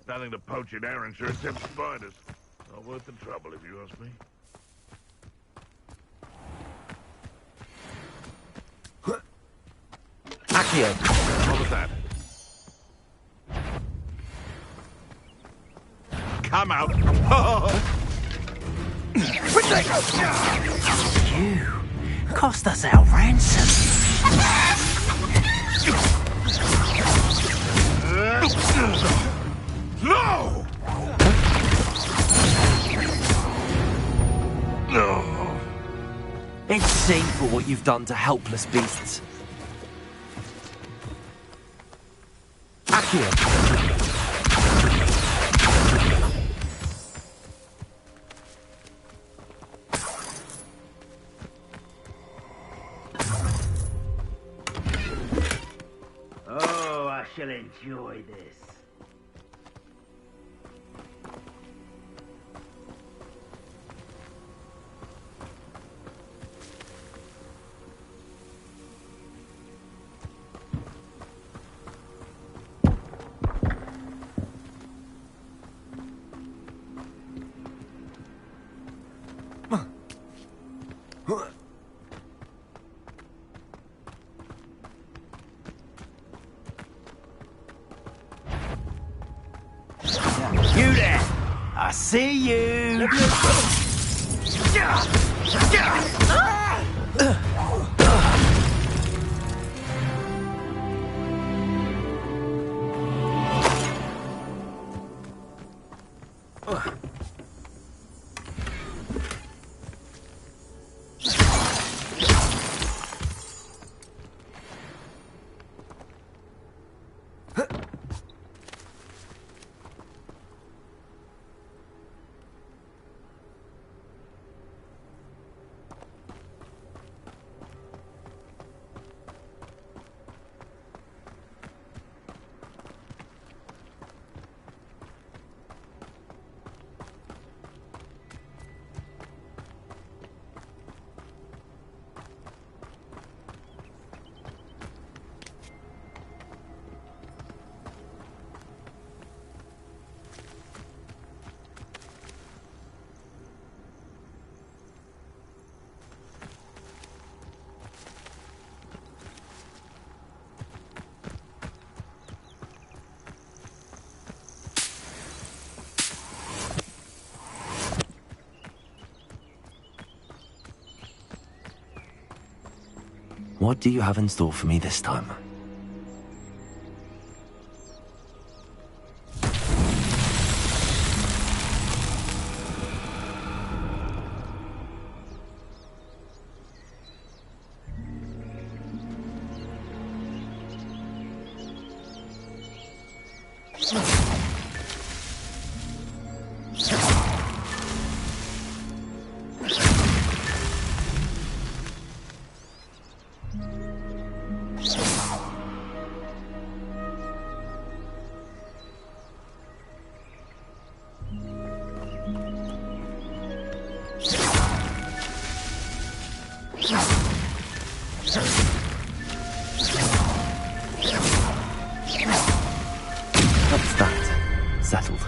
Nothing to poach in Arrowshire except spiders. Not worth the trouble, if you ask me. Accio! What was that? Come out! You cost us our ransom. No! No. It's shameful what you've done to helpless beasts. Accio! Oh, I shall enjoy this. You there! I see you! What do you have in store for me this time? That's that. Settled.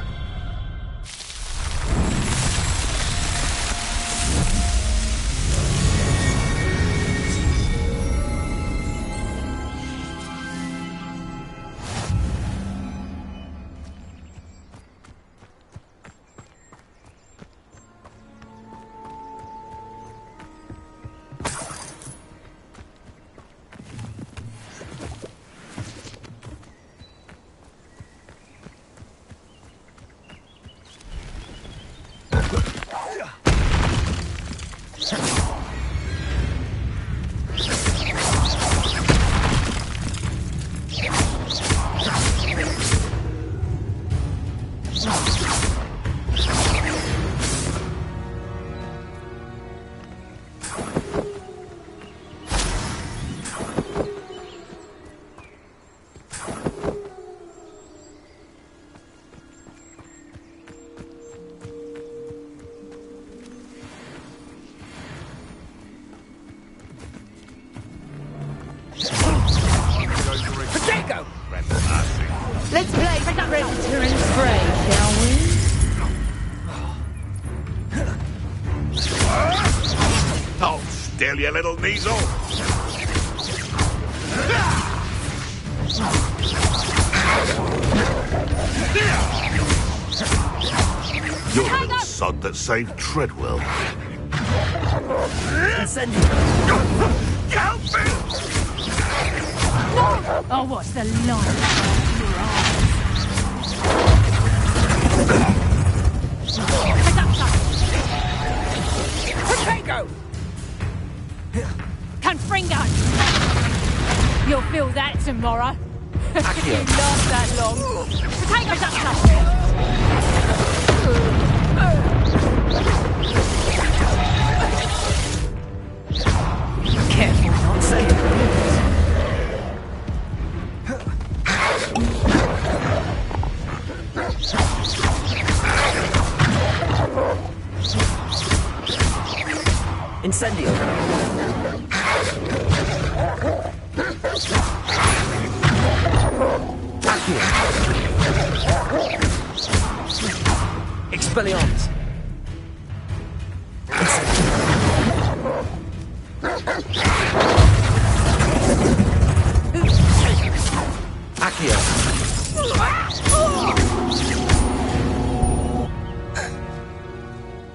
Let's play Predator and Prey, shall we? Oh, still, you little measle. You're the little sod that saved Treadwell. Help me! Oh, what's the line? Potato! Confringo! You'll feel that tomorrow. If you last that long. Potatoes up top! Careful not to get Incendio. Accio. Expelliarmus. Accio.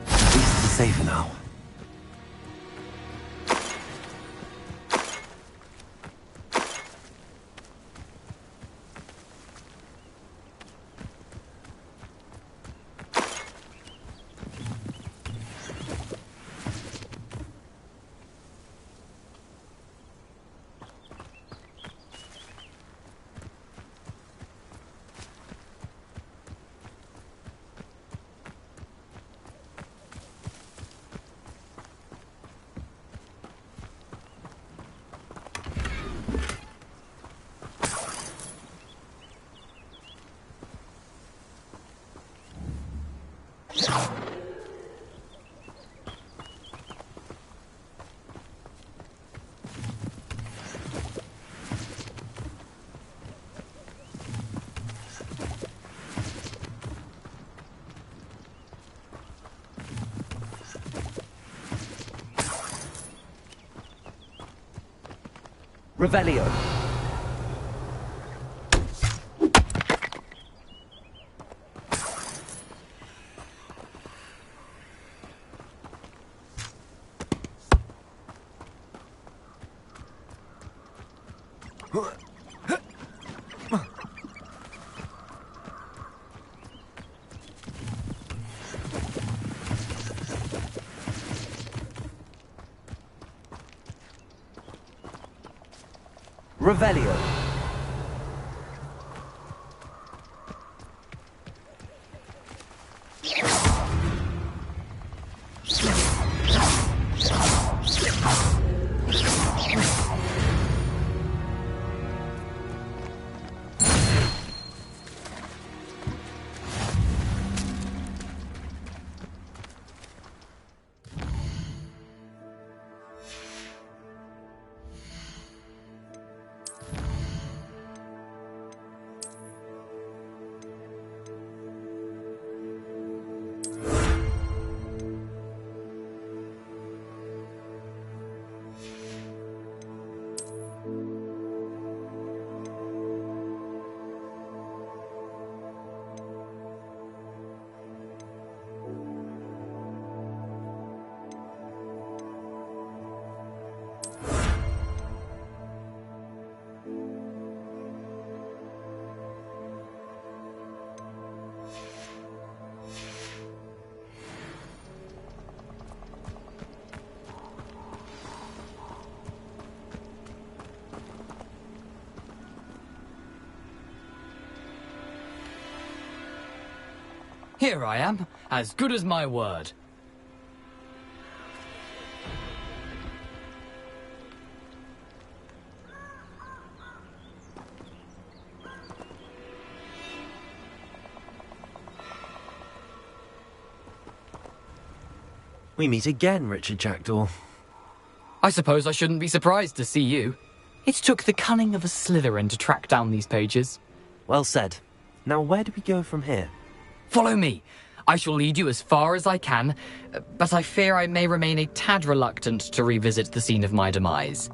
At least it's safer now. Revelio. Revelio. Here I am, as good as my word. We meet again, Richard Jackdaw. I suppose I shouldn't be surprised to see you. It took the cunning of a Slytherin to track down these pages. Well said. Now where do we go from here? Follow me. I shall lead you as far as I can, but I fear I may remain a tad reluctant to revisit the scene of my demise.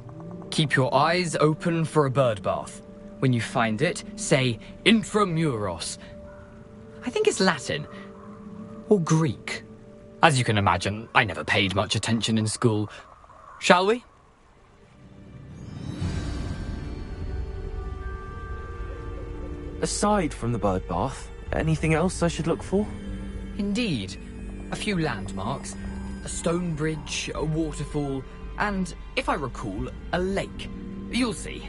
Keep your eyes open for a bird bath. When you find it, say intramuros. I think it's Latin. Or Greek. As you can imagine, I never paid much attention in school. Shall we? Aside from the bird bath, anything else I should look for? Indeed. A few landmarks, a stone bridge, a waterfall, and, if I recall, a lake. You'll see.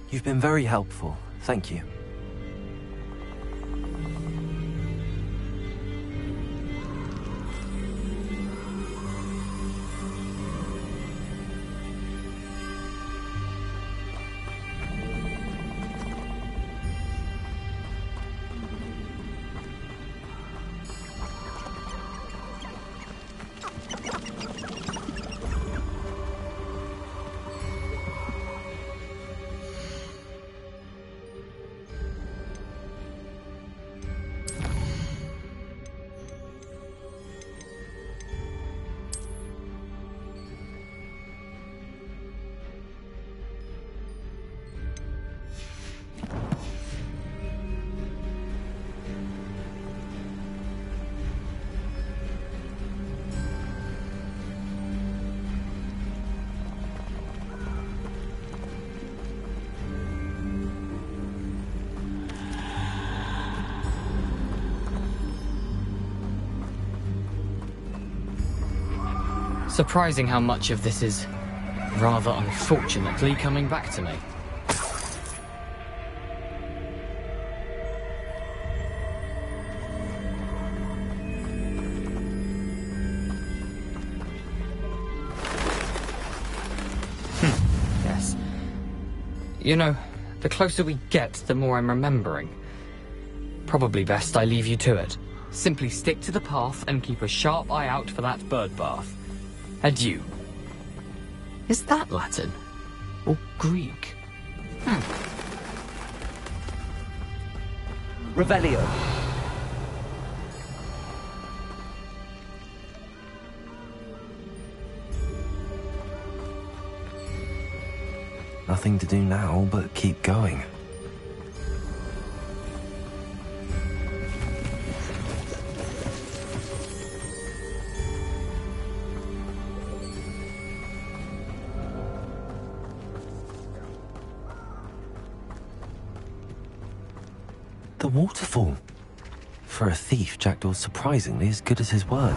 You've been very helpful. Thank you. Surprising how much of this is, rather unfortunately, coming back to me. Yes. You know, the closer we get, the more I'm remembering. Probably best I leave you to it. Simply stick to the path and keep a sharp eye out for that bird bath. Adieu. Is that Latin? Or Greek? Revelio. Nothing to do now but keep going. The waterfall. For a thief, Jackdaw's surprisingly as good as his word.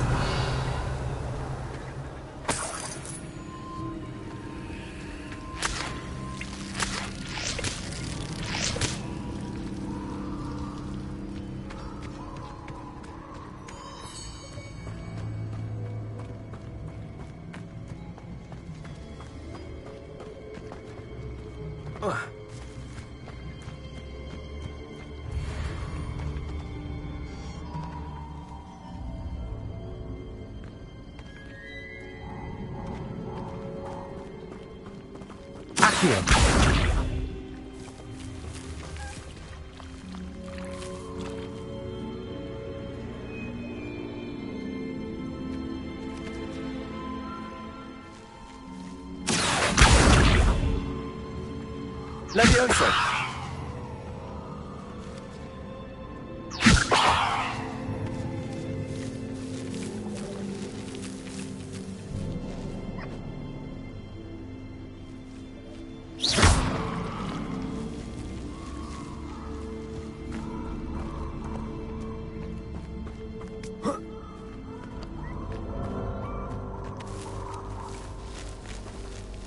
Levioso!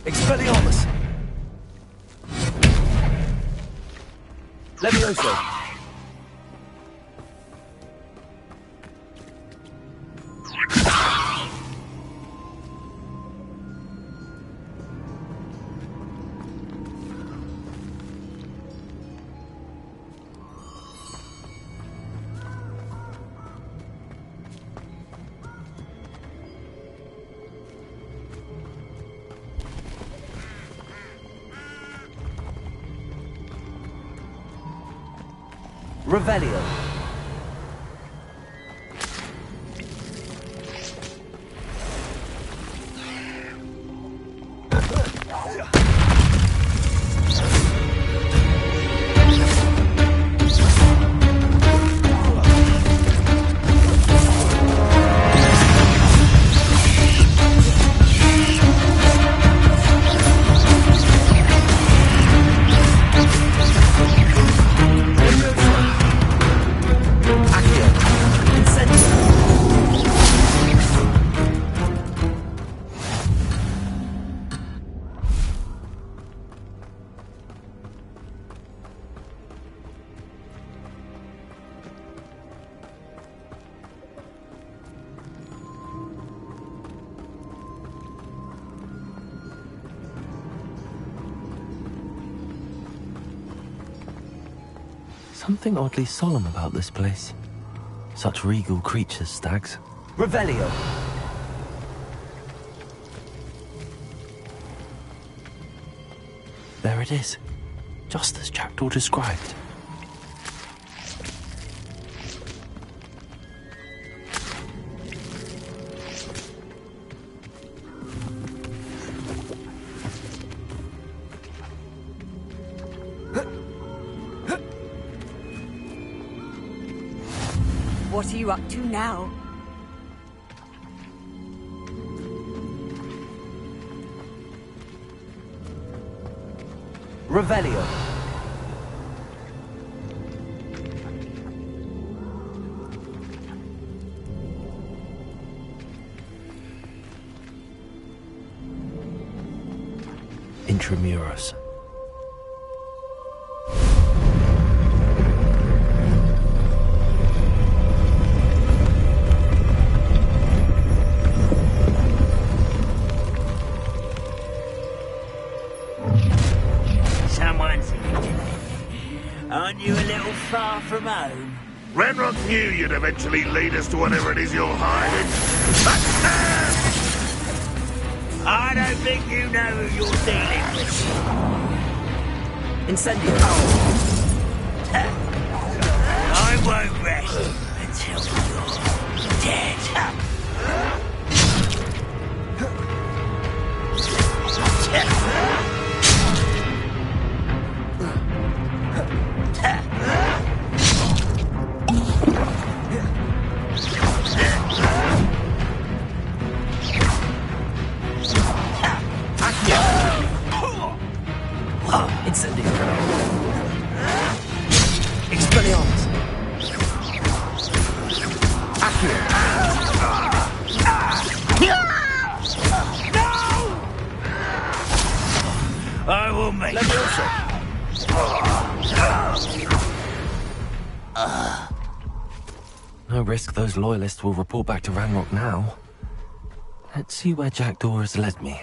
Expelliarmus! Levioso! Revelio. Something oddly solemn about this place. Such regal creatures, stags. Revelio! There it is. Just as Jackdaw described. What are you up to now? Revelio. Intramuros. Aren't you a little far from home? Renrock knew you'd eventually lead us to whatever it is you're hiding. I don't think you know who you're dealing with. Incendio. I won't rest until you're dead. Incendio. Expelliarmus. closer! No risk those loyalists will report back to Ranrock now. Let's see where Jackdaw has led me.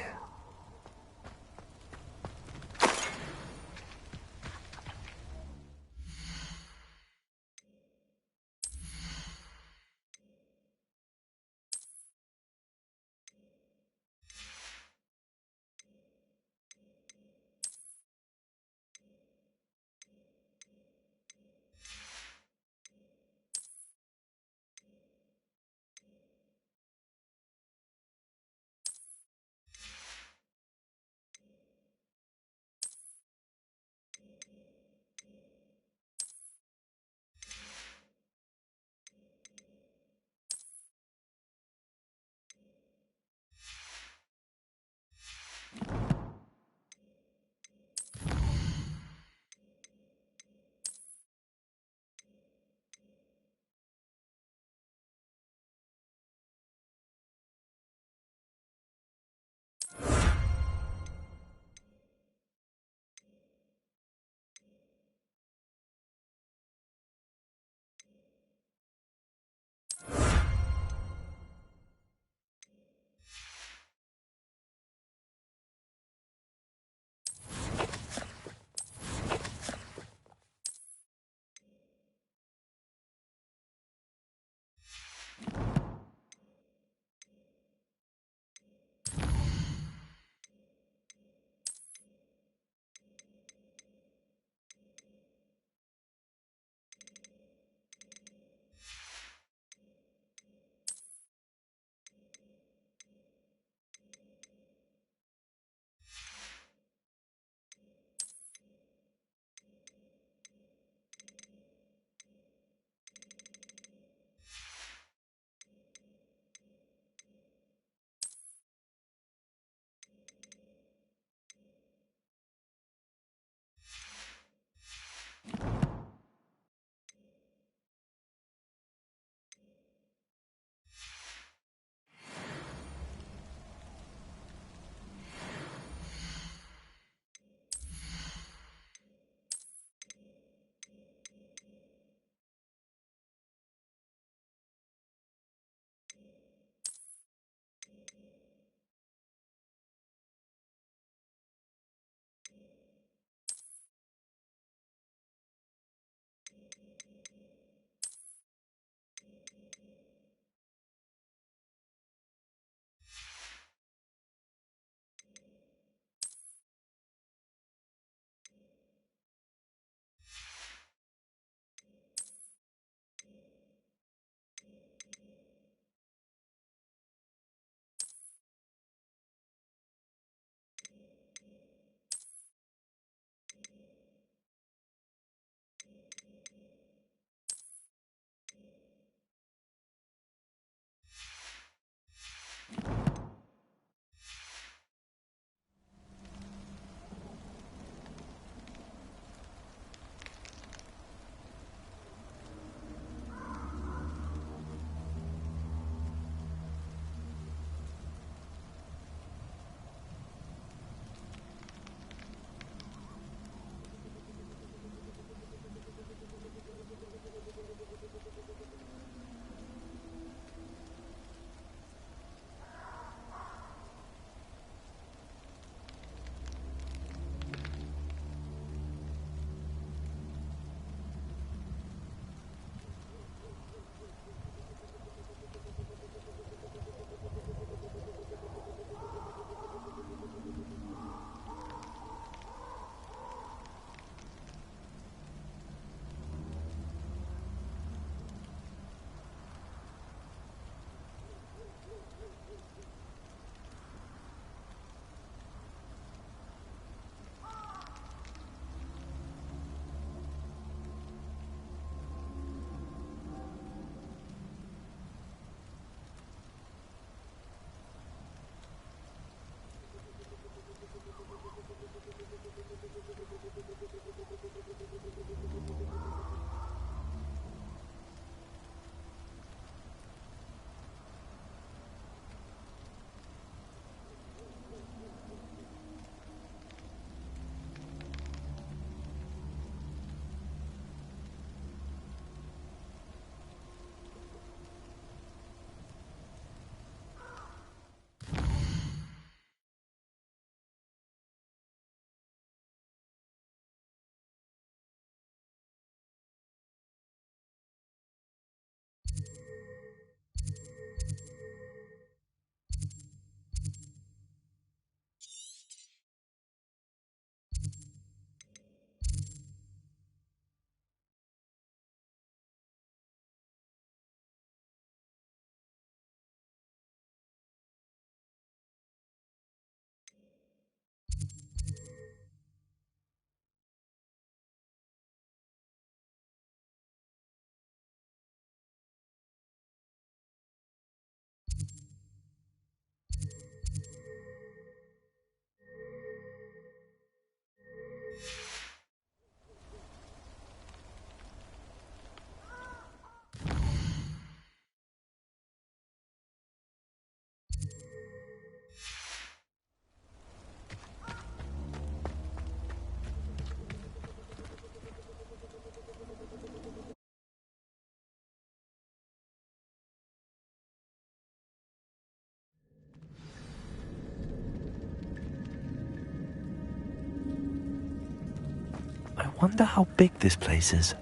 Wonder how big this place is.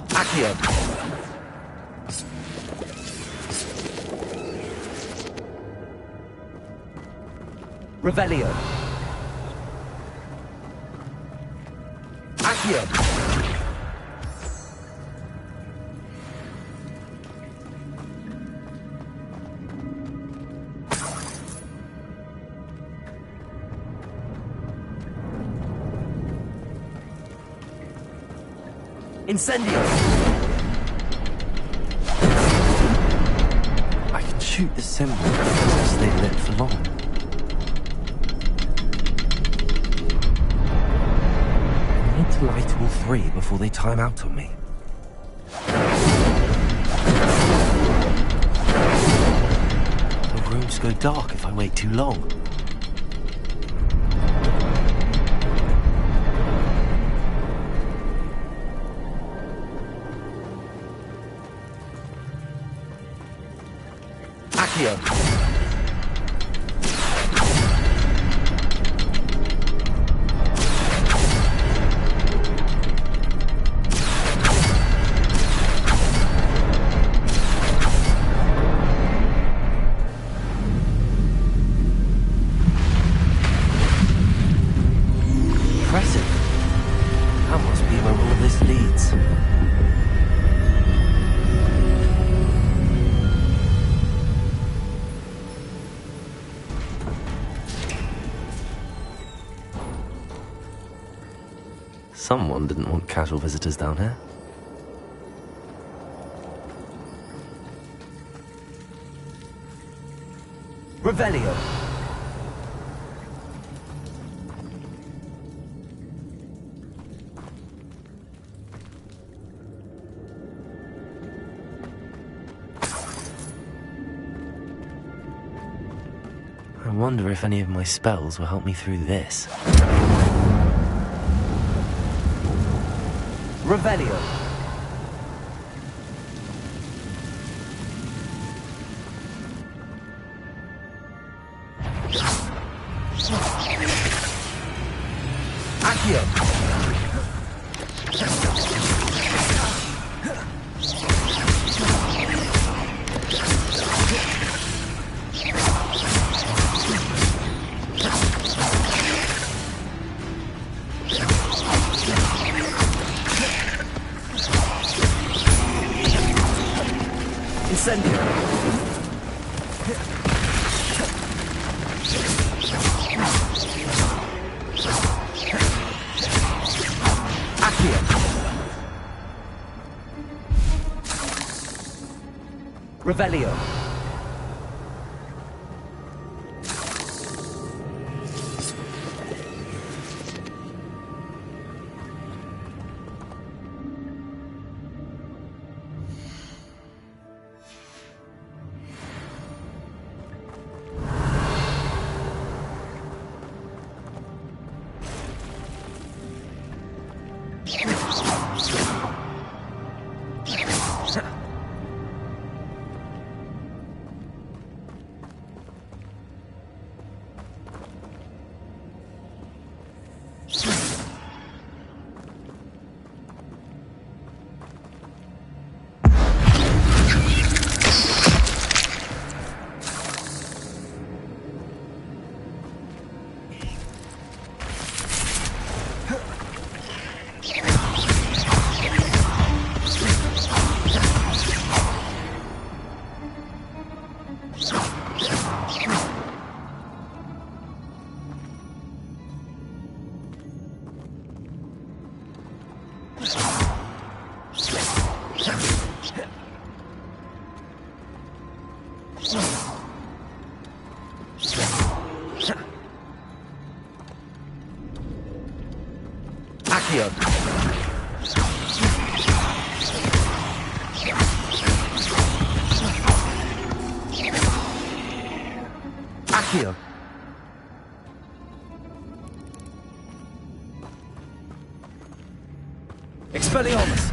Accio. Revelio. Accio. Incendio. I can shoot the symbol if they stay lit for long. I need to light all three before they time out on me. The rooms go dark if I wait too long. Accio. Impressive. That must be where all this leads. Someone didn't want casual visitors down here. Revelio. I wonder if any of my spells will help me through this. Revelio. Accio. Incendio. Accio. Revelio. Accio. Accio. Expelliarmus.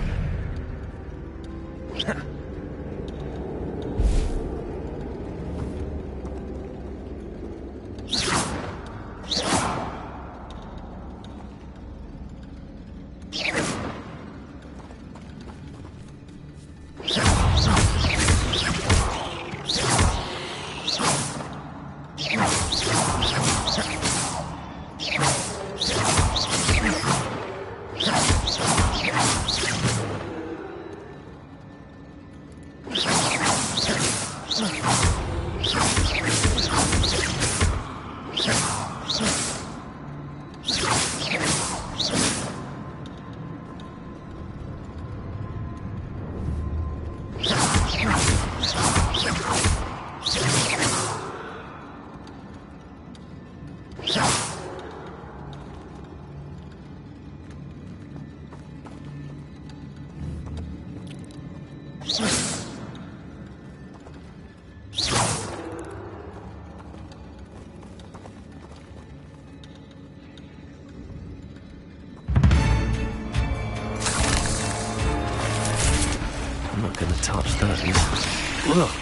I'm not going to touch those. Ugh.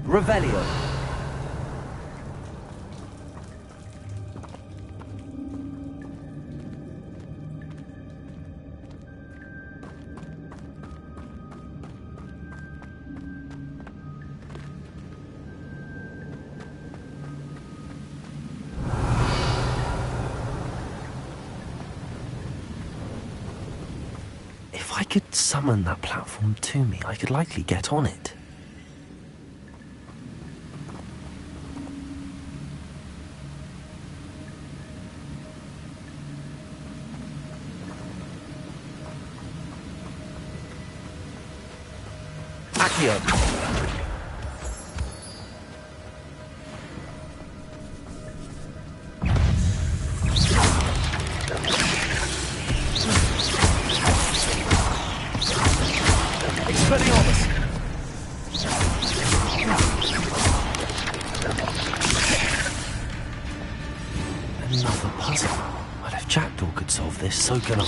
Revelio. If I could summon that platform to me, I could likely get on it. Accio. Expelliarmus. Another puzzle. Well, if Jackdaw could solve this, so can I.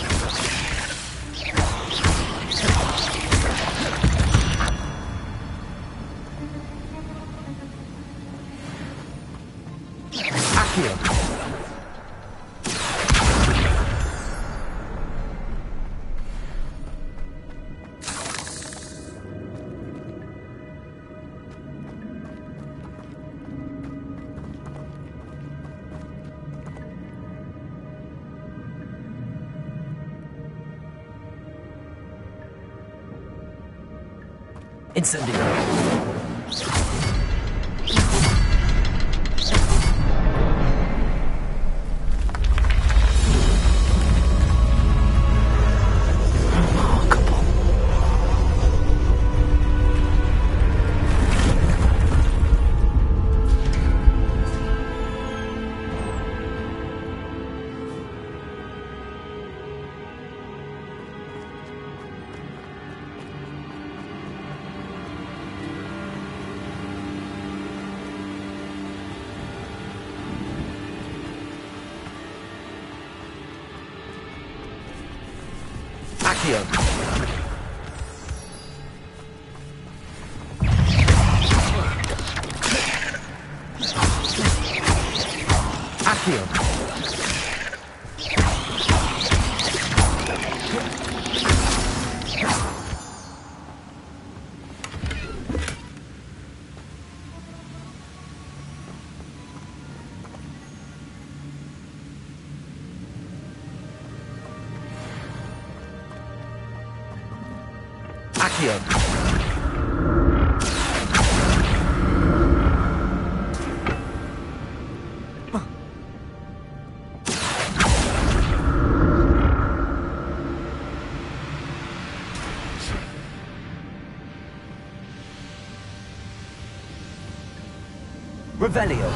Incendio. Remarkable. Accio. Accio. Accio. Revelio.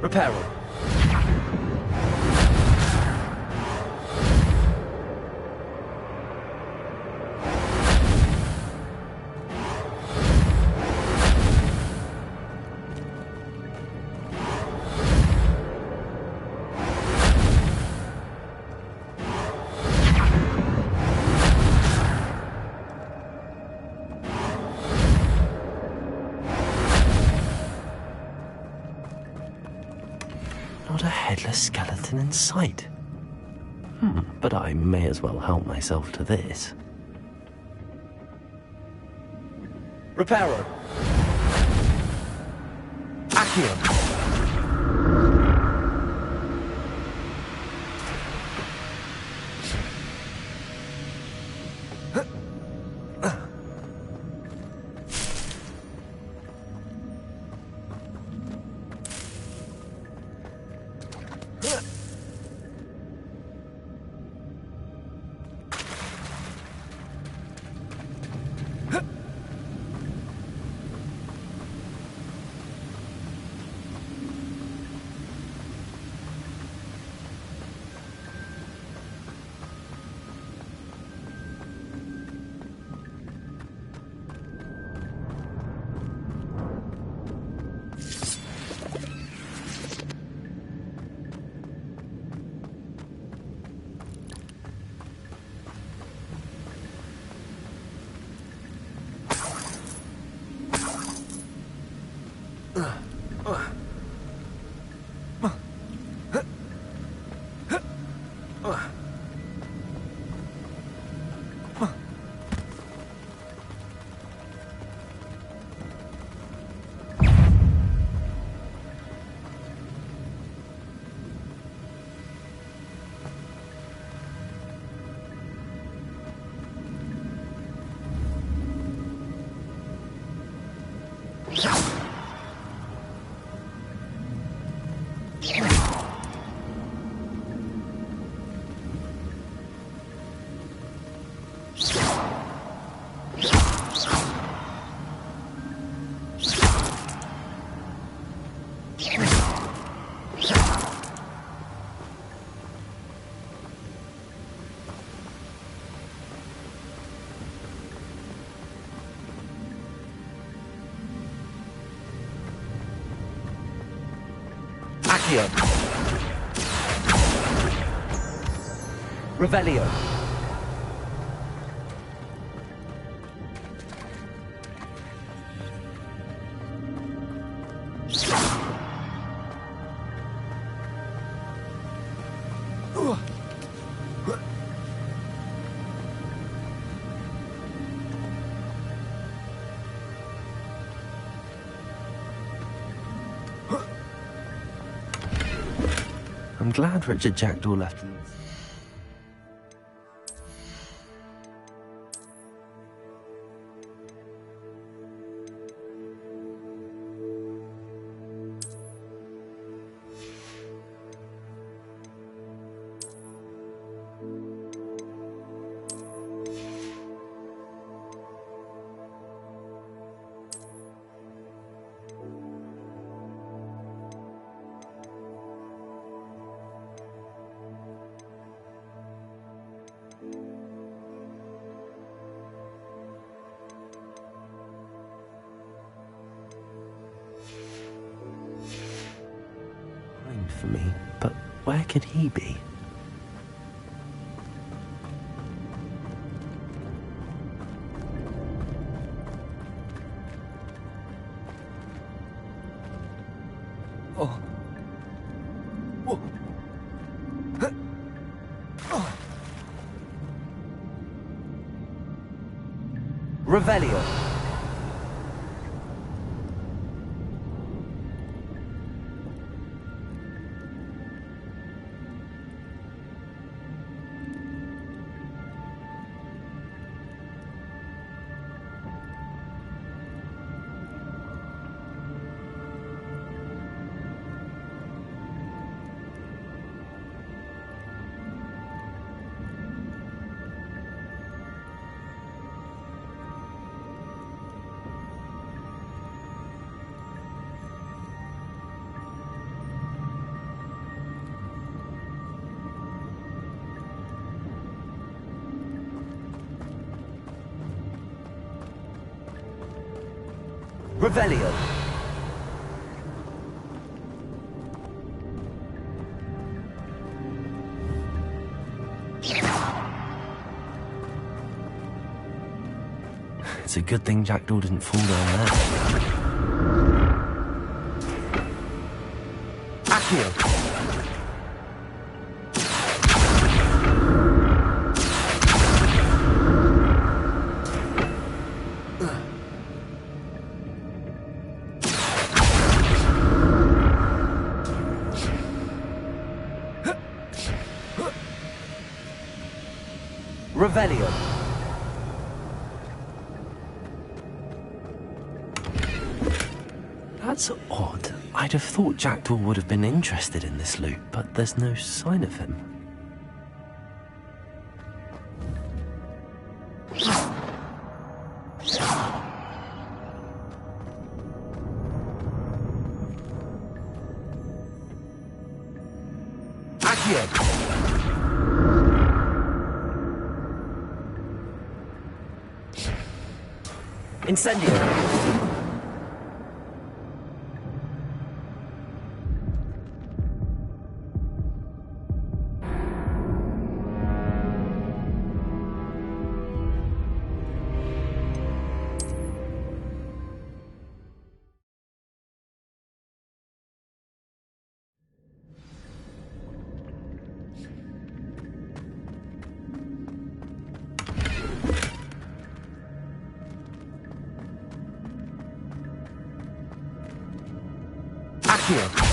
Reparo. Not a headless skeleton in sight. But I may as well help myself to this. Reparo. Accio. Accio. Revelio. glad Richard Jackdaw left. For me, but where could he be? Oh. Oh. Oh. Revelio. Revelio. It's a good thing Jackdaw didn't fall down there. Accio. Revelio. That's odd. I'd have thought Jackdaw would have been interested in this loot, but there's no sign of him. Accio. Incendio. Accio.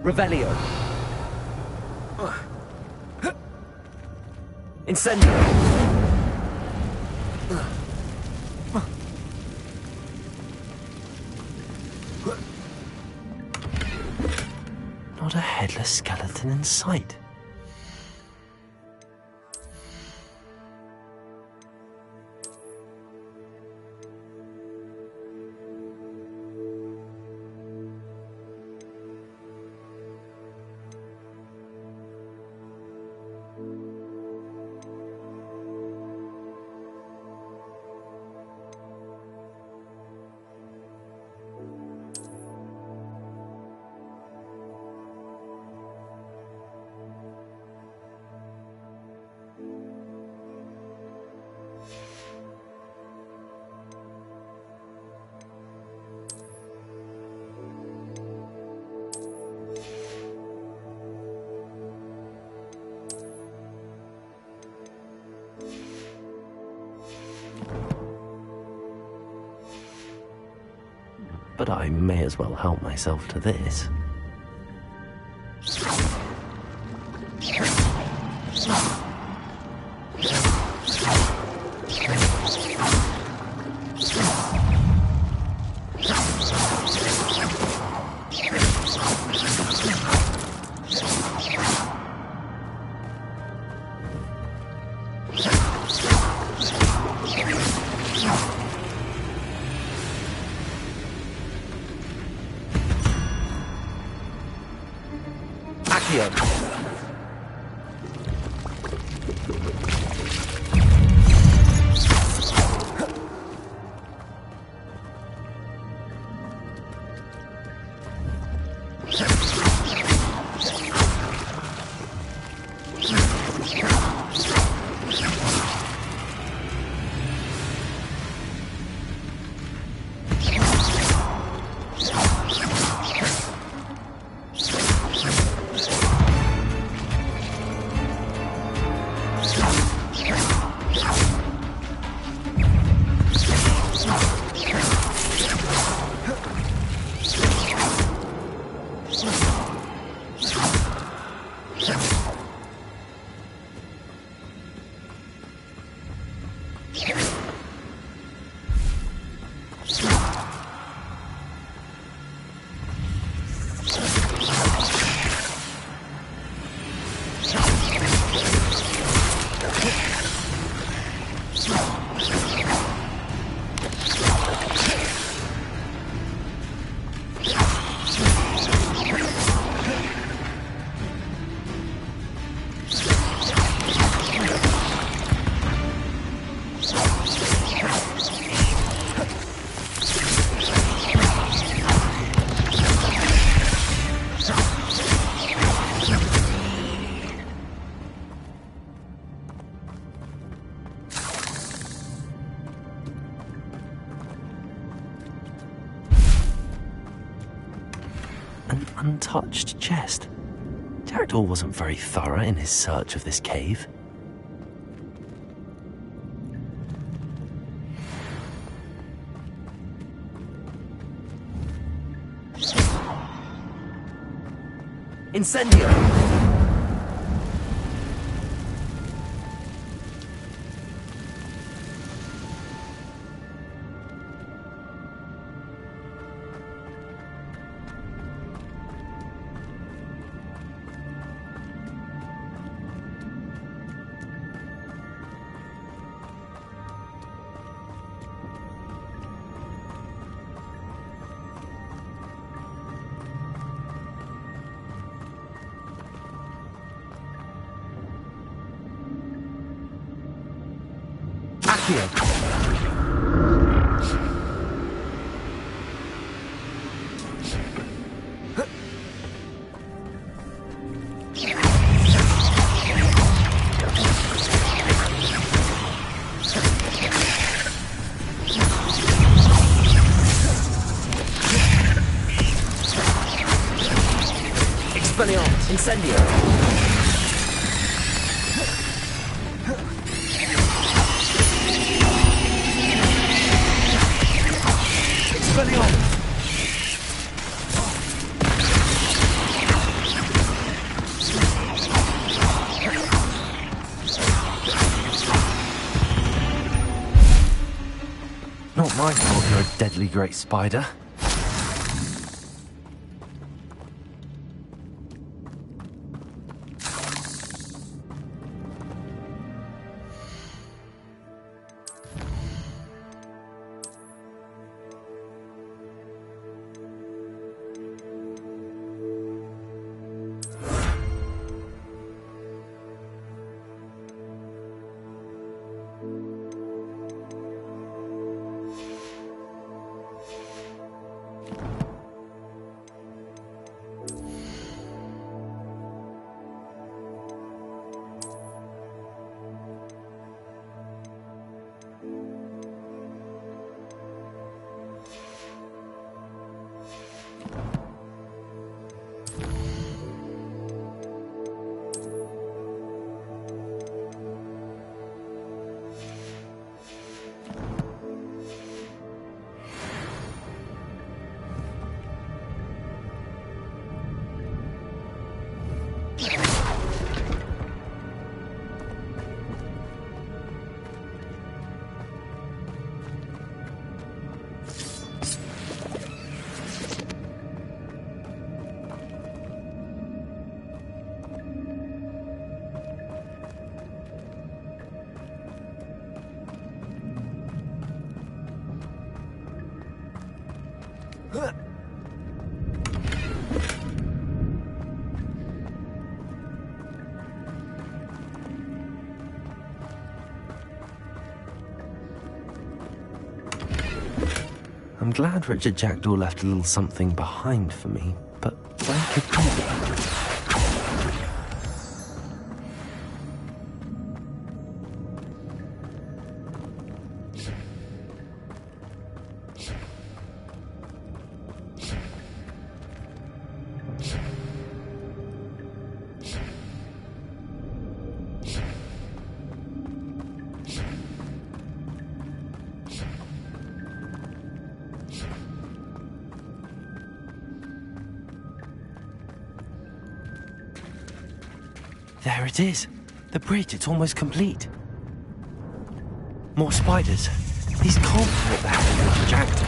Revelio. Incendio. Not a headless skeleton in sight. I may as well help myself to this. Untouched chest. Jackdaw wasn't very thorough in his search of this cave. Incendio! Incendio! Expelliarmus! Not my fault you're a deadly great spider. I'm glad Richard Jackdaw left a little something behind for me, but where could he be? There it is. The bridge, it's almost complete. More spiders. These can't be what the hell Richard Jackdaw.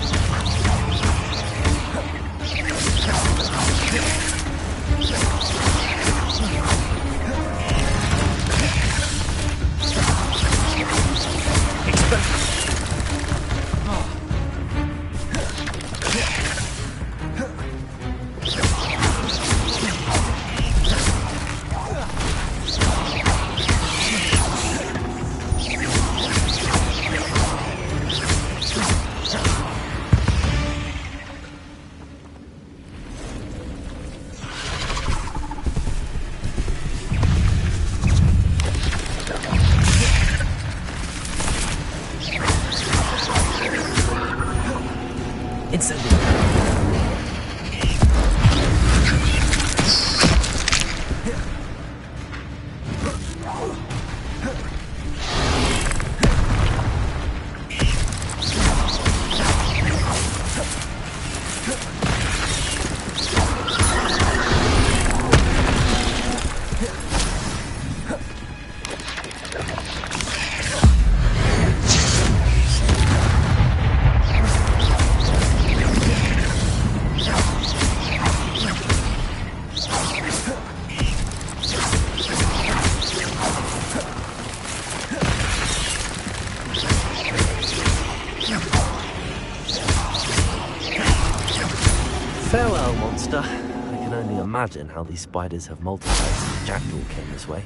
Farewell, monster. I can only imagine how these spiders have multiplied since Jackdaw came this way.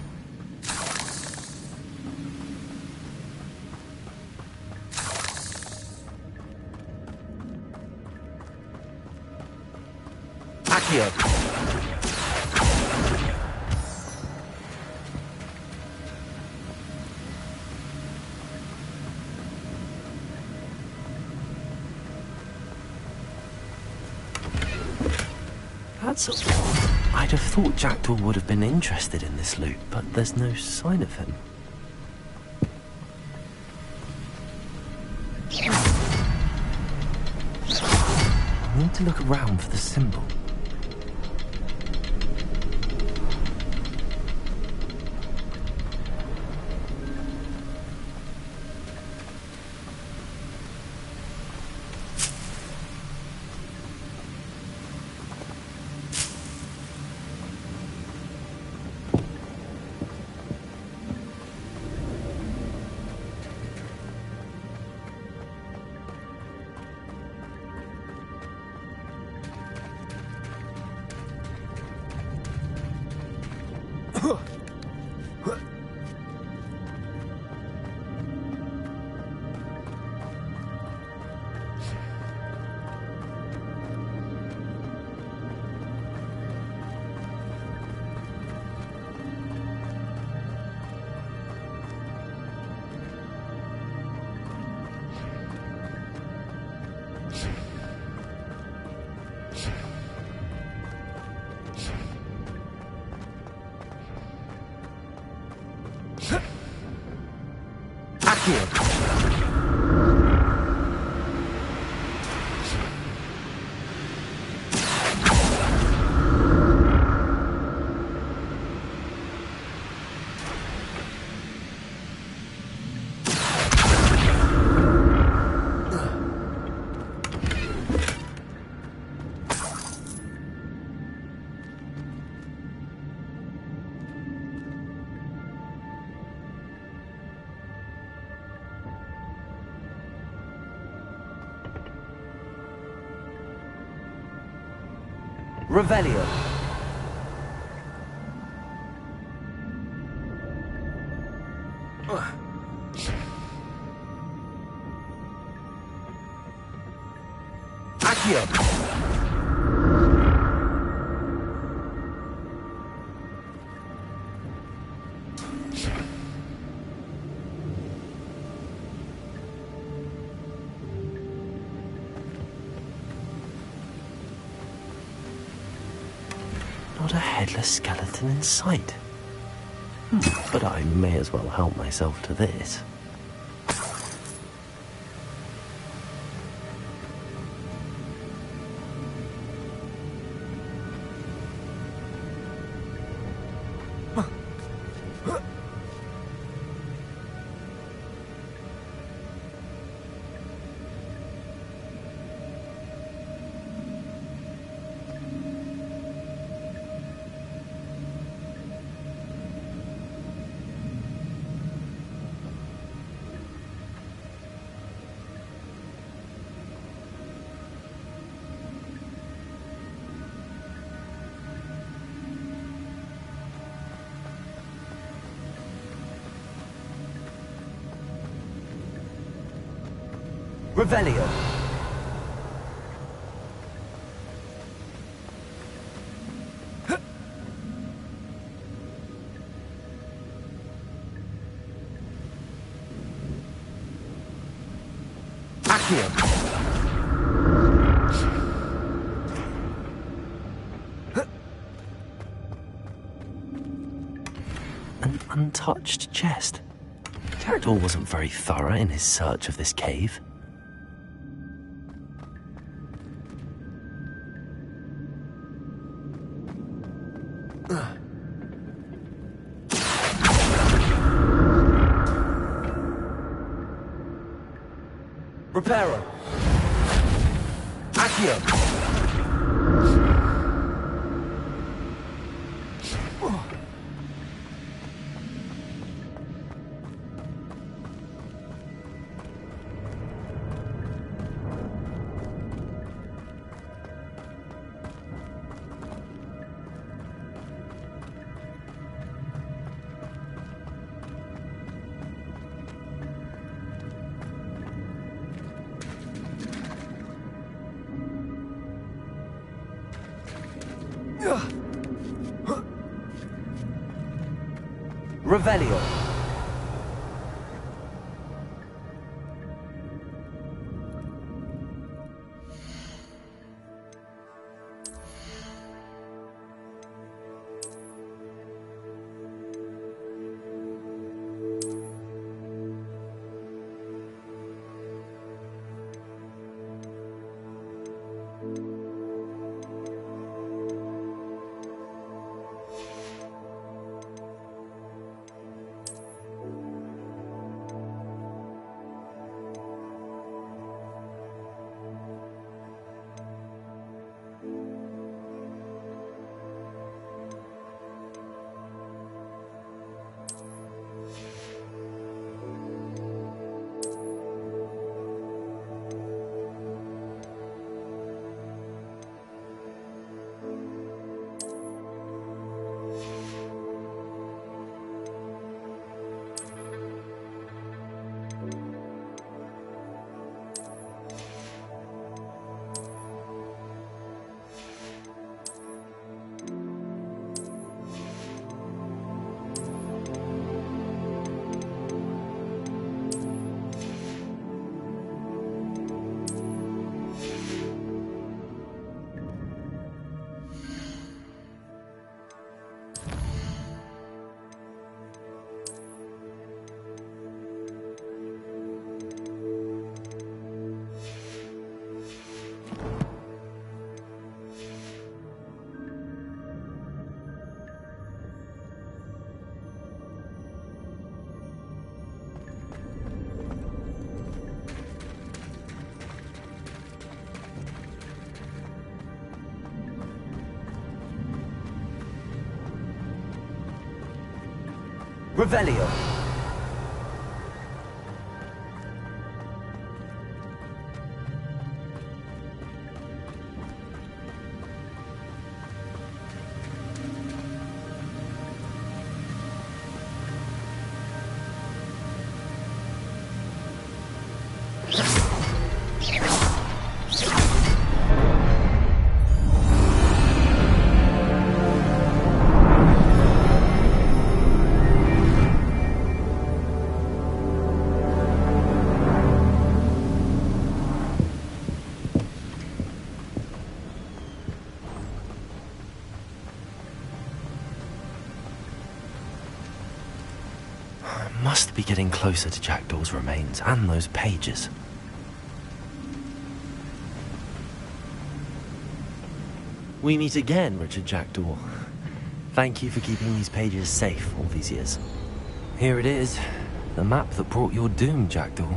Accio! That's odd. I'd have thought Jackdaw would have been interested in this loot, but there's no sign of him. I need to look around for the symbol. Revelio. Accio. Not a headless skeleton in sight. But I may as well help myself to this. Revelio. Accio. An untouched chest. Jackdaw wasn't very thorough in his search of this cave. Reparo. Accio. Revelio. Revelio. Must be getting closer to Jackdaw's remains and those pages. We meet again, Richard Jackdaw. Thank you for keeping these pages safe all these years. Here it is, the map that brought your doom, Jackdaw.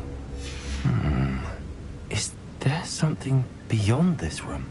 Is there something beyond this room?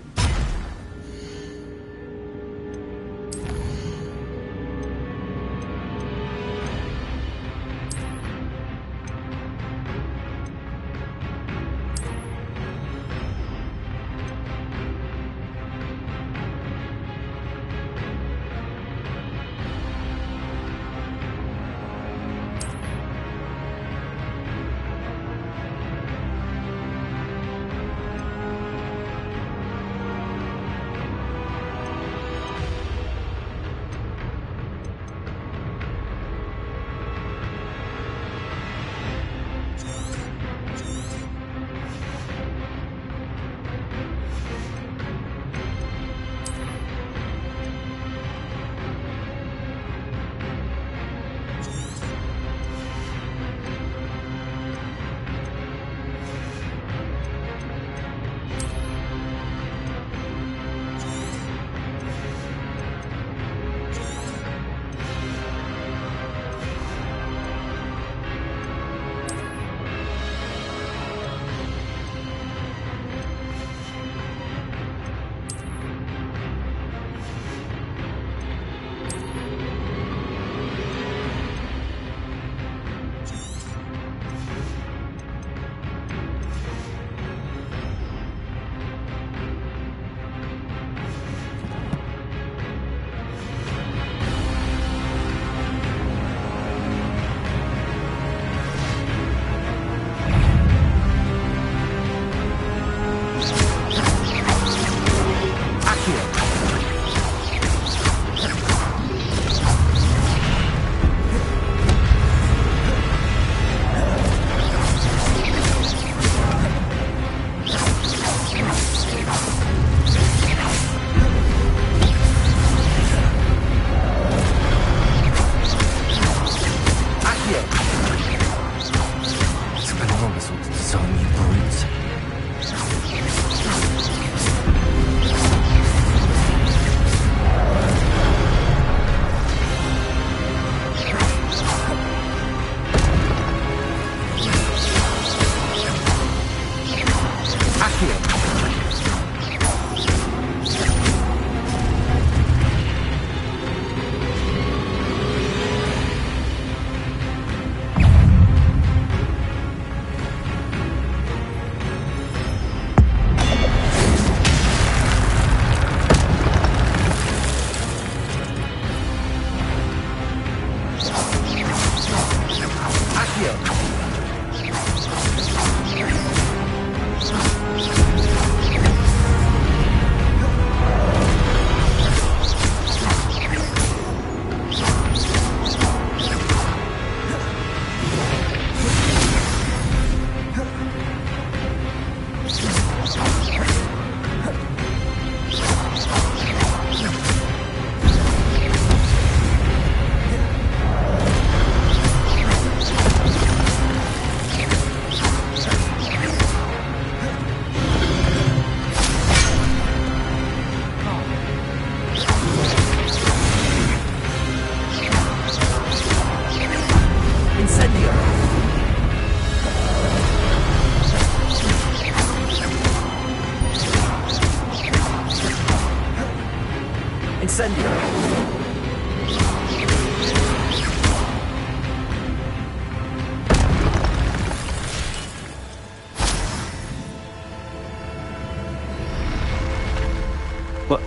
What?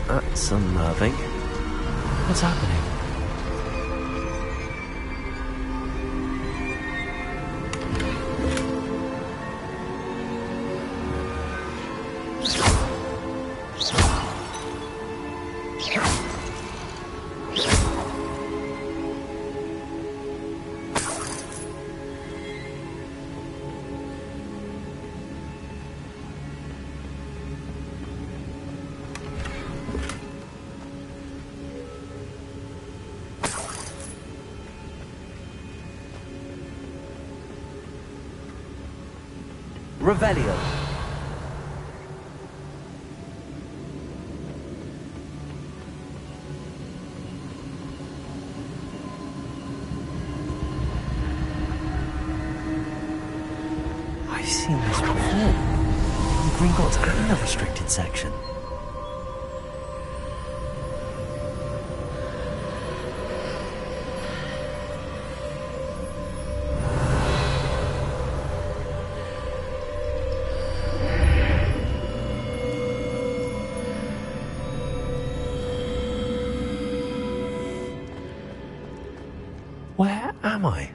That's unnerving. What's happening? Revelio. I've seen this before. In Gringotts and the restricted section. Where am I?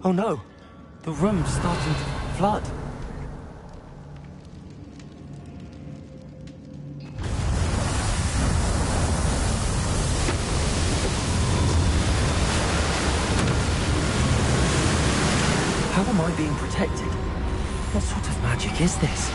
Oh no! The room's starting to flood. How am I being protected? What sort of magic is this?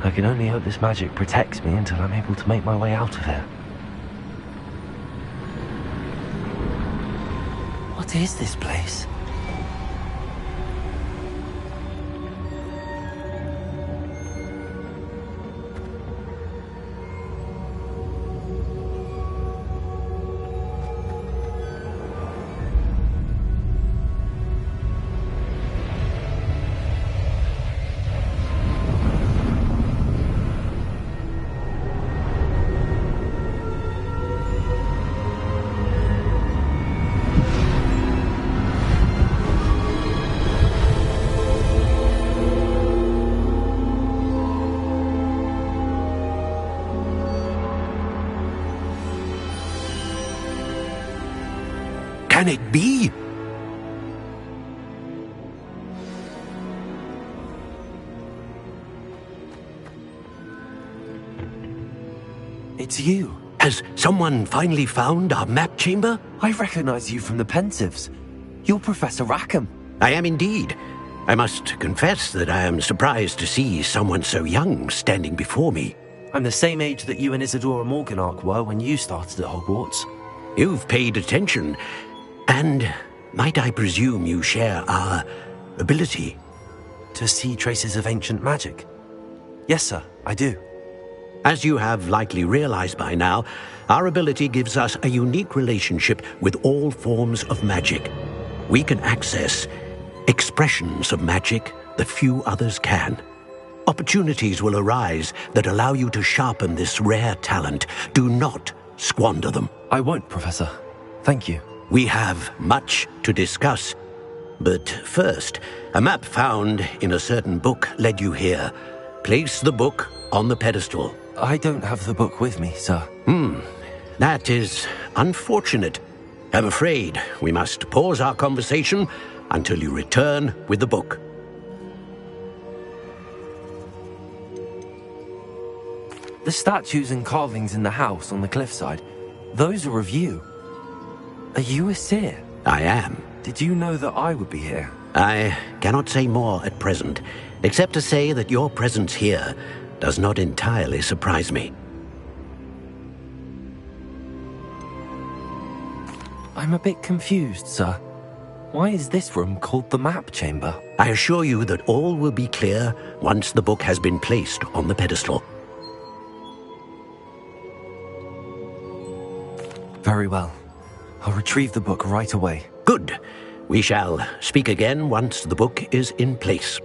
I can only hope this magic protects me until I'm able to make my way out of here. What is this place? Can it be? It's you. Has someone finally found our map chamber? I recognize you from the Pensives. You're Professor Rackham. I am indeed. I must confess that I am surprised to see someone so young standing before me. I'm the same age that you and Isadora Morganach were when you started at Hogwarts. You've paid attention. And might I presume you share our ability? To see traces of ancient magic? Yes, sir, I do. As you have likely realized by now, our ability gives us a unique relationship with all forms of magic. We can access expressions of magic that few others can. Opportunities will arise that allow you to sharpen this rare talent. Do not squander them. I won't, Professor. Thank you. We have much to discuss. But first, a map found in a certain book led you here. Place the book on the pedestal. I don't have the book with me, sir. That is unfortunate. I'm afraid we must pause our conversation until you return with the book. The statues and carvings in the house on the cliffside, those are of you. Are you a seer? I am. Did you know that I would be here? I cannot say more at present, except to say that your presence here does not entirely surprise me. I'm a bit confused, sir. Why is this room called the map chamber? I assure you that all will be clear once the book has been placed on the pedestal. Very well. I'll retrieve the book right away. Good. We shall speak again once the book is in place.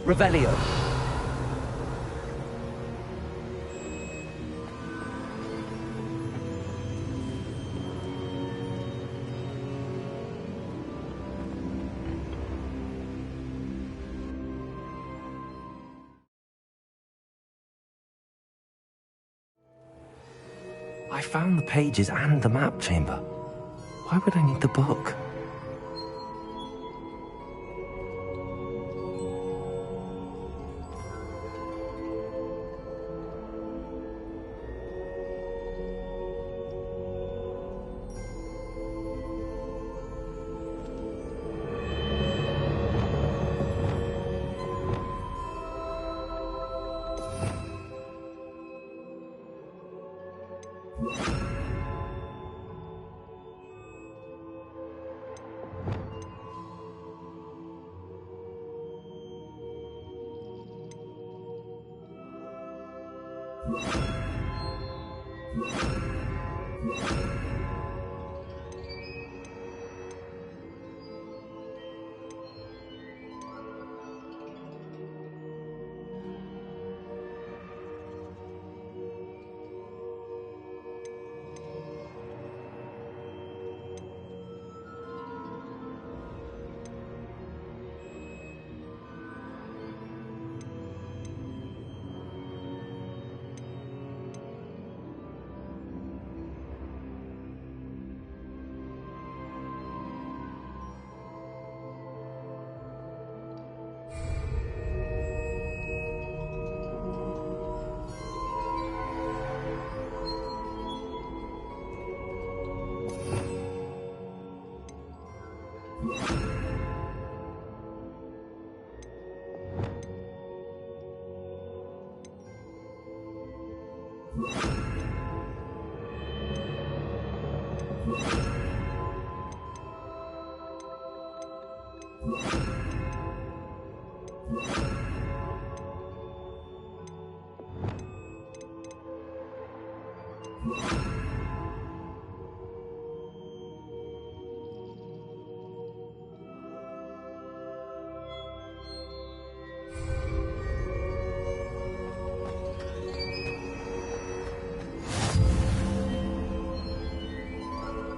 Revelio. I found the pages and the map chamber. Why would I need the book?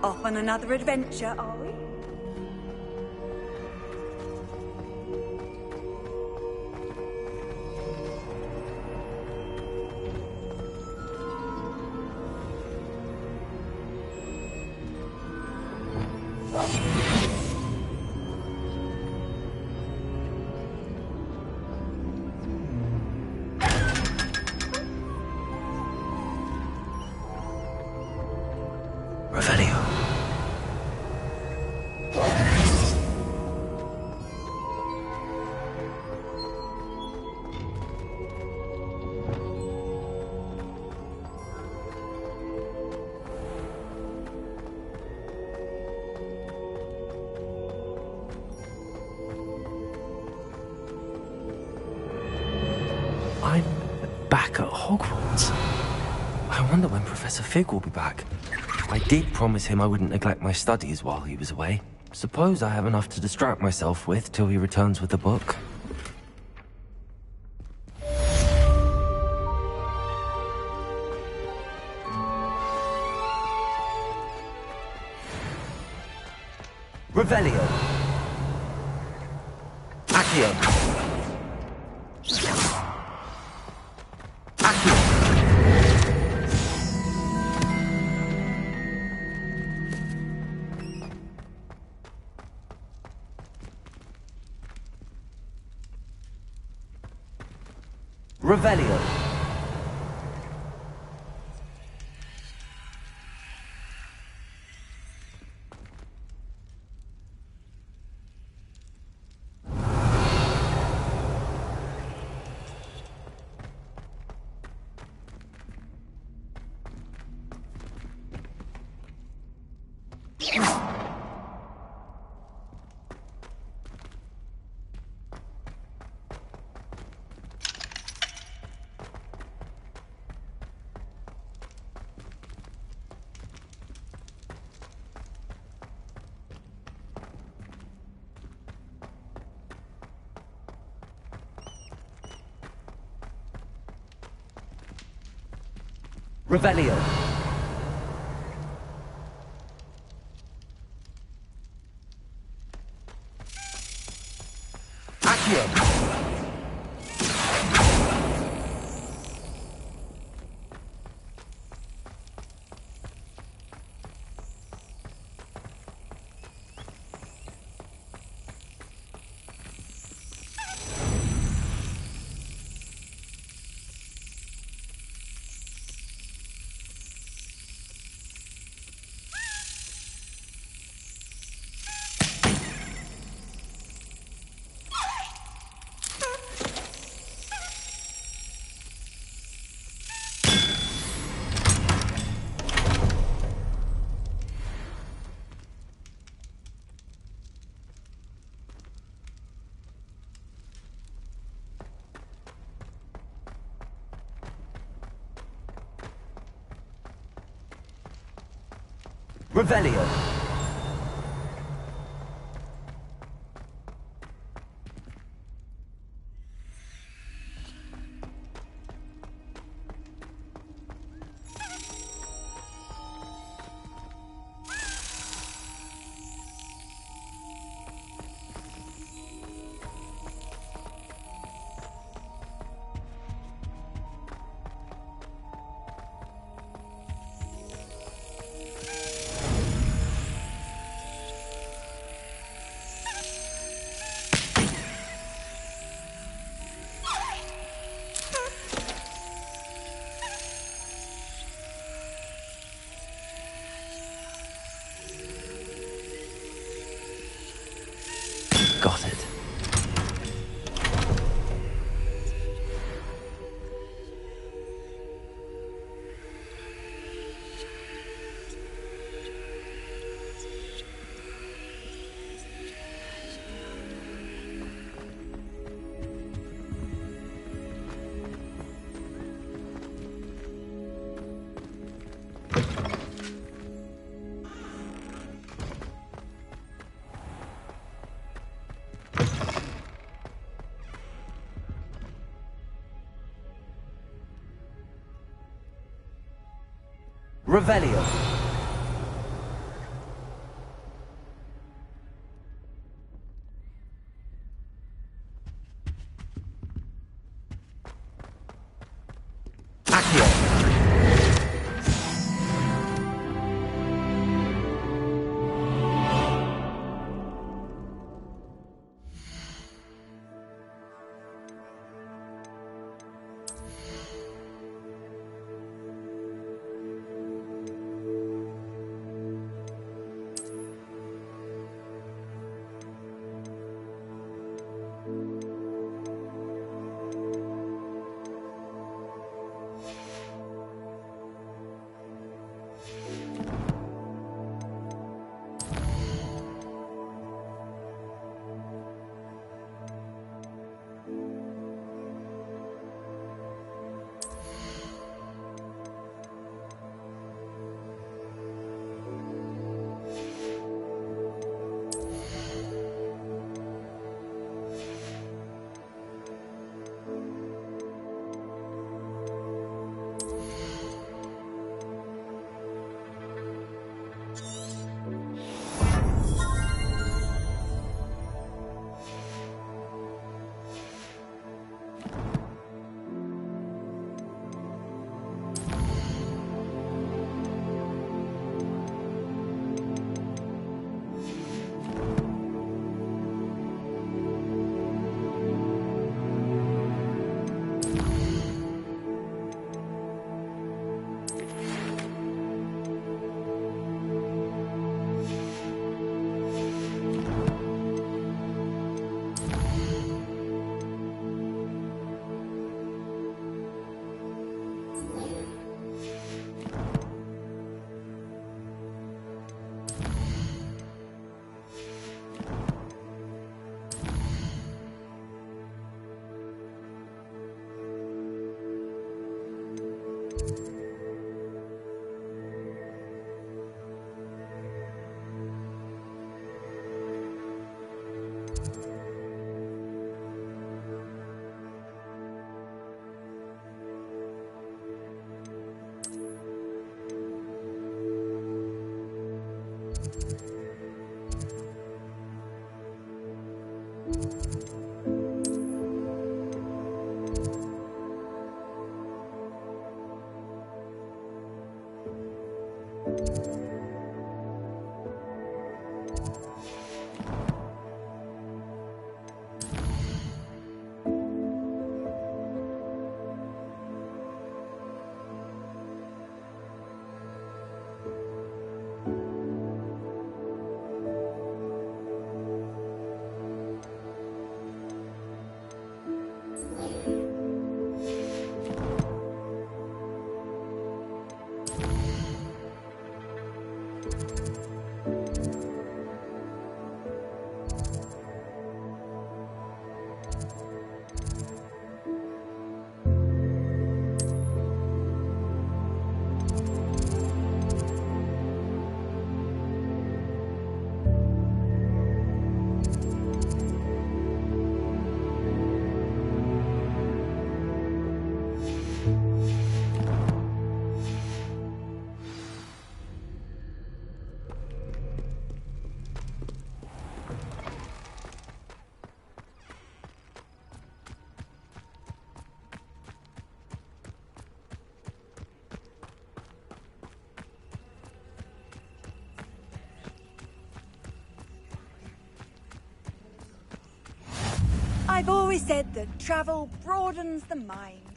Off on another adventure, are we? Revelio. I'm back at Hogwarts. I wonder when Professor Fig will be back. I did promise him I wouldn't neglect my studies while he was away. Suppose I have enough to distract myself with till he returns with the book. Revelio. Accio. Revelio. Revelio. Accio. Revelio. Got it. Revelio. Accio. I've always said that travel broadens the mind.